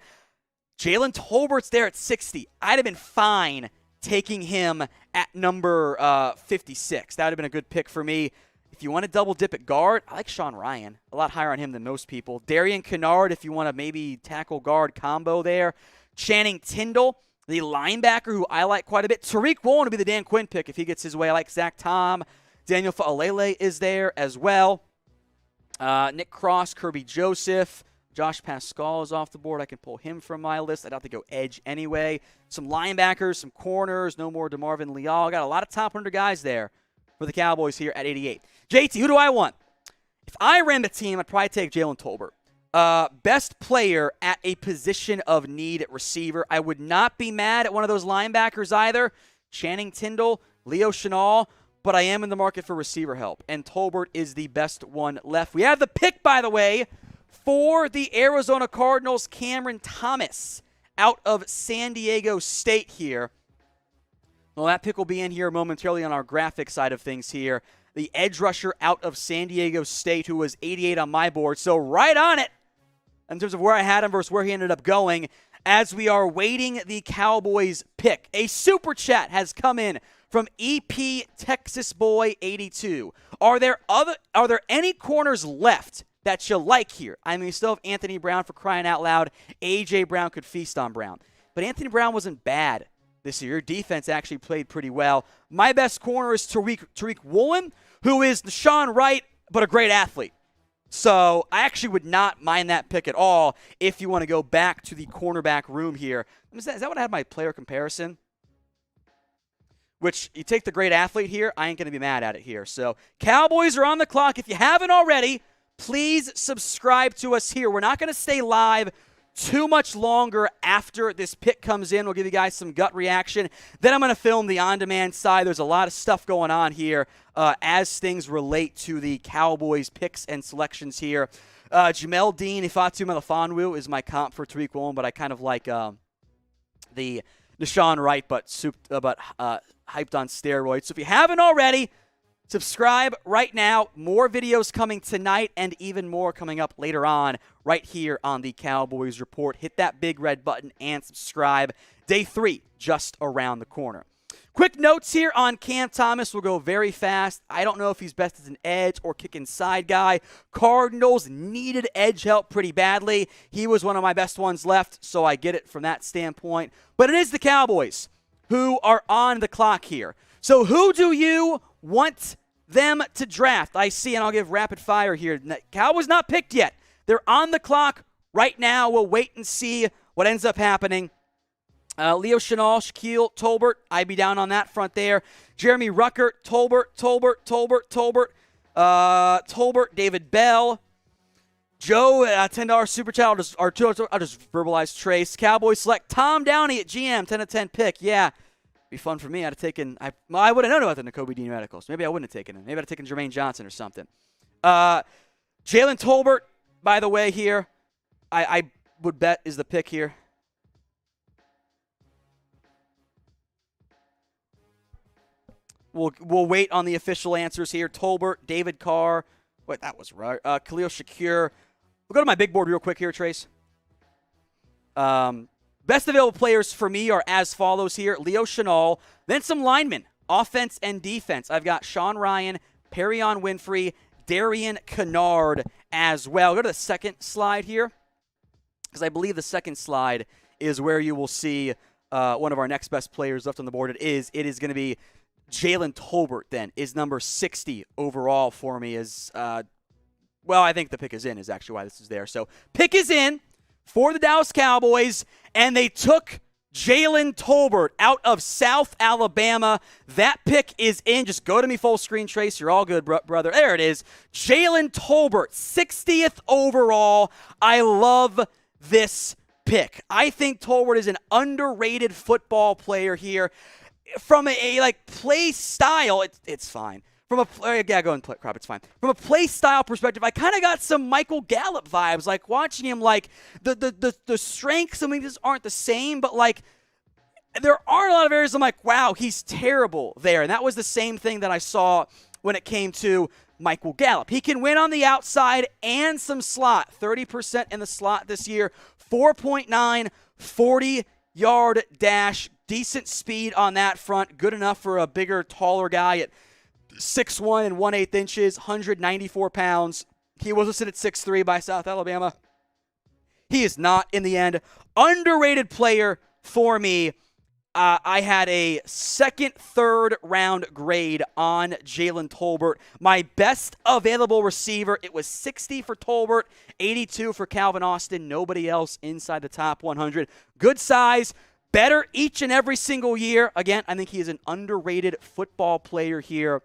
[SPEAKER 1] Jalen Tolbert's there at 60. I'd have been fine taking him at number 56. That would have been a good pick for me. If you want to double dip at guard, I like Sean Ryan. A lot higher on him than most people. Darian Kennard, if you want to maybe tackle guard combo there. Channing Tindall, the linebacker, who I like quite a bit. Tariq Woolen would be the Dan Quinn pick if he gets his way. I like Zach Tom. Daniel Fa'alele is there as well. Nick Cross, Kirby Joseph. Josh Pascal is off the board. I can pull him from my list. I'd have to go edge anyway. Some linebackers, some corners, no more DeMarvin Leal. Got a lot of top 100 guys there for the Cowboys here at 88. JT, who do I want? If I ran the team, I'd probably take Jalen Tolbert. Best player at a position of need at receiver. I would not be mad at one of those linebackers either. Channing Tindall, Leo Chenal, but I am in the market for receiver help, and Tolbert is the best one left. We have the pick, by the way, for the Arizona Cardinals, Cameron Thomas out of San Diego State here. Well, that pick will be in here momentarily on our graphic side of things here. The edge rusher out of San Diego State, who was 88 on my board. So right on it in terms of where I had him versus where he ended up going as we are waiting the Cowboys pick. A super chat has come in from EP Texas Boy 82. Are there any corners left that you like here? I mean, we still have Anthony Brown for crying out loud. A.J. Brown could feast on Brown. But Anthony Brown wasn't bad this year. Your defense actually played pretty well. My best corner is Tariq Woolen, who is Deshaun Wright, but a great athlete. So I actually would not mind that pick at all if you want to go back to the cornerback room here. Is that what I had my player comparison? Which, you take the great athlete here, I ain't going to be mad at it here. So Cowboys are on the clock. If you haven't already, please subscribe to us here. We're not going to stay live too much longer after this pick comes in. We'll give you guys some gut reaction. Then I'm going to film the on-demand side. There's a lot of stuff going on here as things relate to the Cowboys picks and selections here. Jamel Dean, Ifeatu Melifonwu is my comp for Tariq Woolen, but I kind of like the Deshaun Wright, but hyped on steroids. So if you haven't already, Subscribe right now. More videos coming tonight and even more coming up later on right here on the Cowboys Report. Hit that big red button and subscribe. Day 3 just around the corner. Quick notes here on Cam Thomas. We'll go very fast. I don't know if he's best as an edge or kick inside guy. Cardinals needed edge help pretty badly. He was one of my best ones left, so I get it from that standpoint. But it is the Cowboys who are on the clock here. So who do you want them to draft? I see, and I'll give rapid fire here. Cowboys not picked yet. They're on the clock right now. We'll wait and see what ends up happening. Leo Chenal, Shaquille Tolbert, I'd be down on that front there. Jeremy Ruckert, Tolbert, David Bell. Joe, $10 super chat. I'll just verbalize Trace. Cowboys select Tom Downey at GM, 10 of 10 pick. Yeah, be fun for me. I'd have taken. I would have known about the Nakobe Dean radicals. Maybe I wouldn't have taken him. Maybe I'd have taken Jermaine Johnson or something. Jalen Tolbert, by the way, here, I would bet is the pick here. We'll wait on the official answers here. Tolbert, David Carr. Wait, that was right. Khalil Shakir. We'll go to my big board real quick here, Trace. Best available players for me are as follows here. Leo Chenal. Then some linemen, offense and defense. I've got Sean Ryan, Perion Winfrey, Darian Kennard as well. Go to the second slide here, because I believe the second slide is where you will see one of our next best players left on the board. It is going to be Jalen Tolbert, then, is number 60 overall for me. I think the pick is in is actually why this is there. So pick is in for the Dallas Cowboys, and they took Jalen Tolbert out of South Alabama. That pick is in. Just go to me full screen, Trace. You're all good, brother. There it is. Jalen Tolbert, 60th overall. I love this pick. I think Tolbert is an underrated football player here. From a play style, it's fine. From a go and crop, it's fine. From a play style perspective, I kind of got some Michael Gallup vibes, like watching him. Like the strengths, I mean, these aren't the same, but like there aren't a lot of areas I'm like, wow, he's terrible there. And that was the same thing that I saw when it came to Michael Gallup. He can win on the outside and some slot. 30% in the slot this year. 4.9, 40-yard dash. Decent speed on that front. Good enough for a bigger, taller guy at 6'1 and 1/8 inches, 194 pounds. He was listed at 6'3 by South Alabama. He is not, in the end, underrated player for me. I had a second, third round grade on Jalen Tolbert. My best available receiver, it was 60 for Tolbert, 82 for Calvin Austin. Nobody else inside the top 100. Good size. Better each and every single year. Again, I think he is an underrated football player here.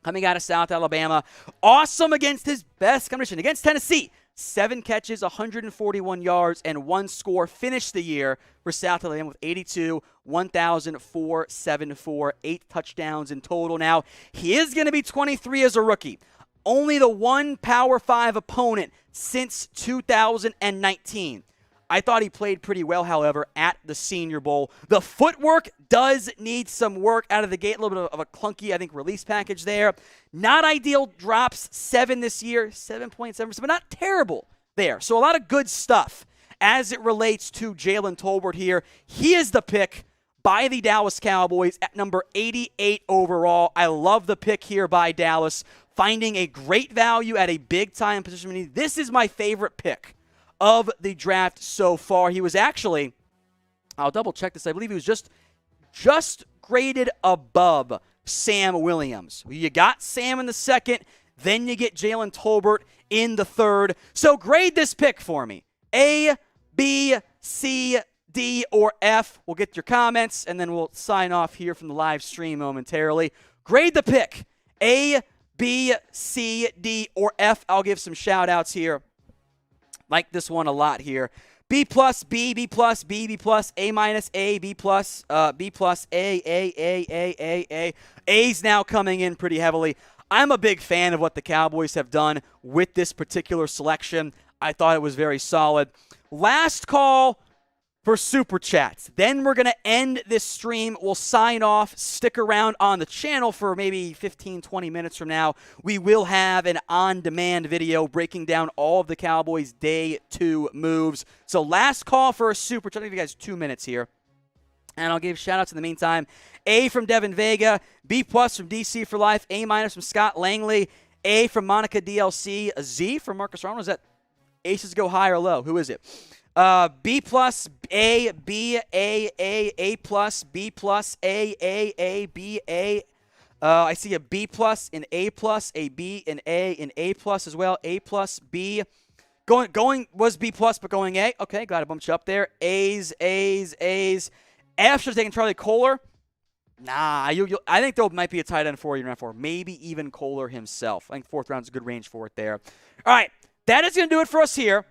[SPEAKER 1] Coming out of South Alabama. Awesome against his best competition. Against Tennessee. 7 catches, 141 yards, and 1 score. Finished the year for South Alabama with 82, 1,474, 8 touchdowns in total. Now, he is going to be 23 as a rookie. Only the one Power 5 opponent since 2019. I thought he played pretty well, however, at the Senior Bowl. The footwork does need some work out of the gate. A little bit of a clunky, I think, release package there. Not ideal drops. 7 this year, 7.7%, but not terrible there. So a lot of good stuff as it relates to Jalen Tolbert here. He is the pick by the Dallas Cowboys at number 88 overall. I love the pick here by Dallas, finding a great value at a big-time position. This is my favorite pick of the draft so far. He was actually, I'll double check this, I believe he was just graded above Sam Williams. You got Sam in the second, then you get Jalen Tolbert in the third. So grade this pick for me. A, B, C, D, or F. We'll get your comments, and then we'll sign off here from the live stream momentarily. Grade the pick. A, B, C, D, or F. I'll give some shout-outs here. Like this one a lot here. B plus, B, B plus, B, B plus, A minus, A, B plus, B plus, A. A's now coming in pretty heavily. I'm a big fan of what the Cowboys have done with this particular selection. I thought it was very solid. Last call for Super Chats. Then we're going to end this stream. We'll sign off. Stick around on the channel for maybe 15, 20 minutes from now. We will have an on-demand video breaking down all of the Cowboys' Day 2 moves. So last call for a Super Chat. I'll give you guys 2 minutes here. And I'll give shout-outs in the meantime. A from Devin Vega. B+ from DC for Life. A- from Scott Langley. A from Monica DLC. A Z from Marcus Ronald. Is that Aces go high or low? Who is it? B+, A, B, A+, B+, A, B, A. I see a B+, an A+, a B, an A, an A+ as well. A+, B. Going was B+, but going A. Okay, got a bunch up there. A's. F should have taken Charlie Kohler. Nah, I think there might be a tight end for you in round 4. Maybe even Kohler himself. I think 4th round is a good range for it there. All right, that is going to do it for us here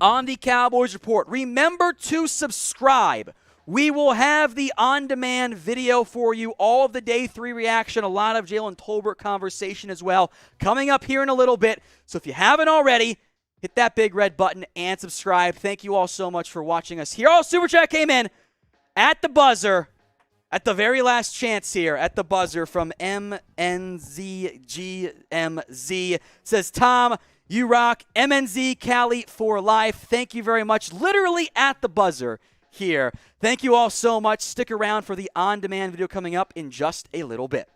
[SPEAKER 1] on the Cowboys Report. Remember to subscribe. We will have the on-demand video for you, all of the Day 3 reaction, a lot of Jalen Tolbert conversation as well, coming up here in a little bit. So if you haven't already, hit that big red button and subscribe. Thank you all so much for watching us here. Oh, Super Chat came in at the buzzer, at the very last chance here, at the buzzer from MNZGMZ. Says, Tom, you rock. MNZ Cali for life. Thank you very much. Literally at the buzzer here. Thank you all so much. Stick around for the on-demand video coming up in just a little bit.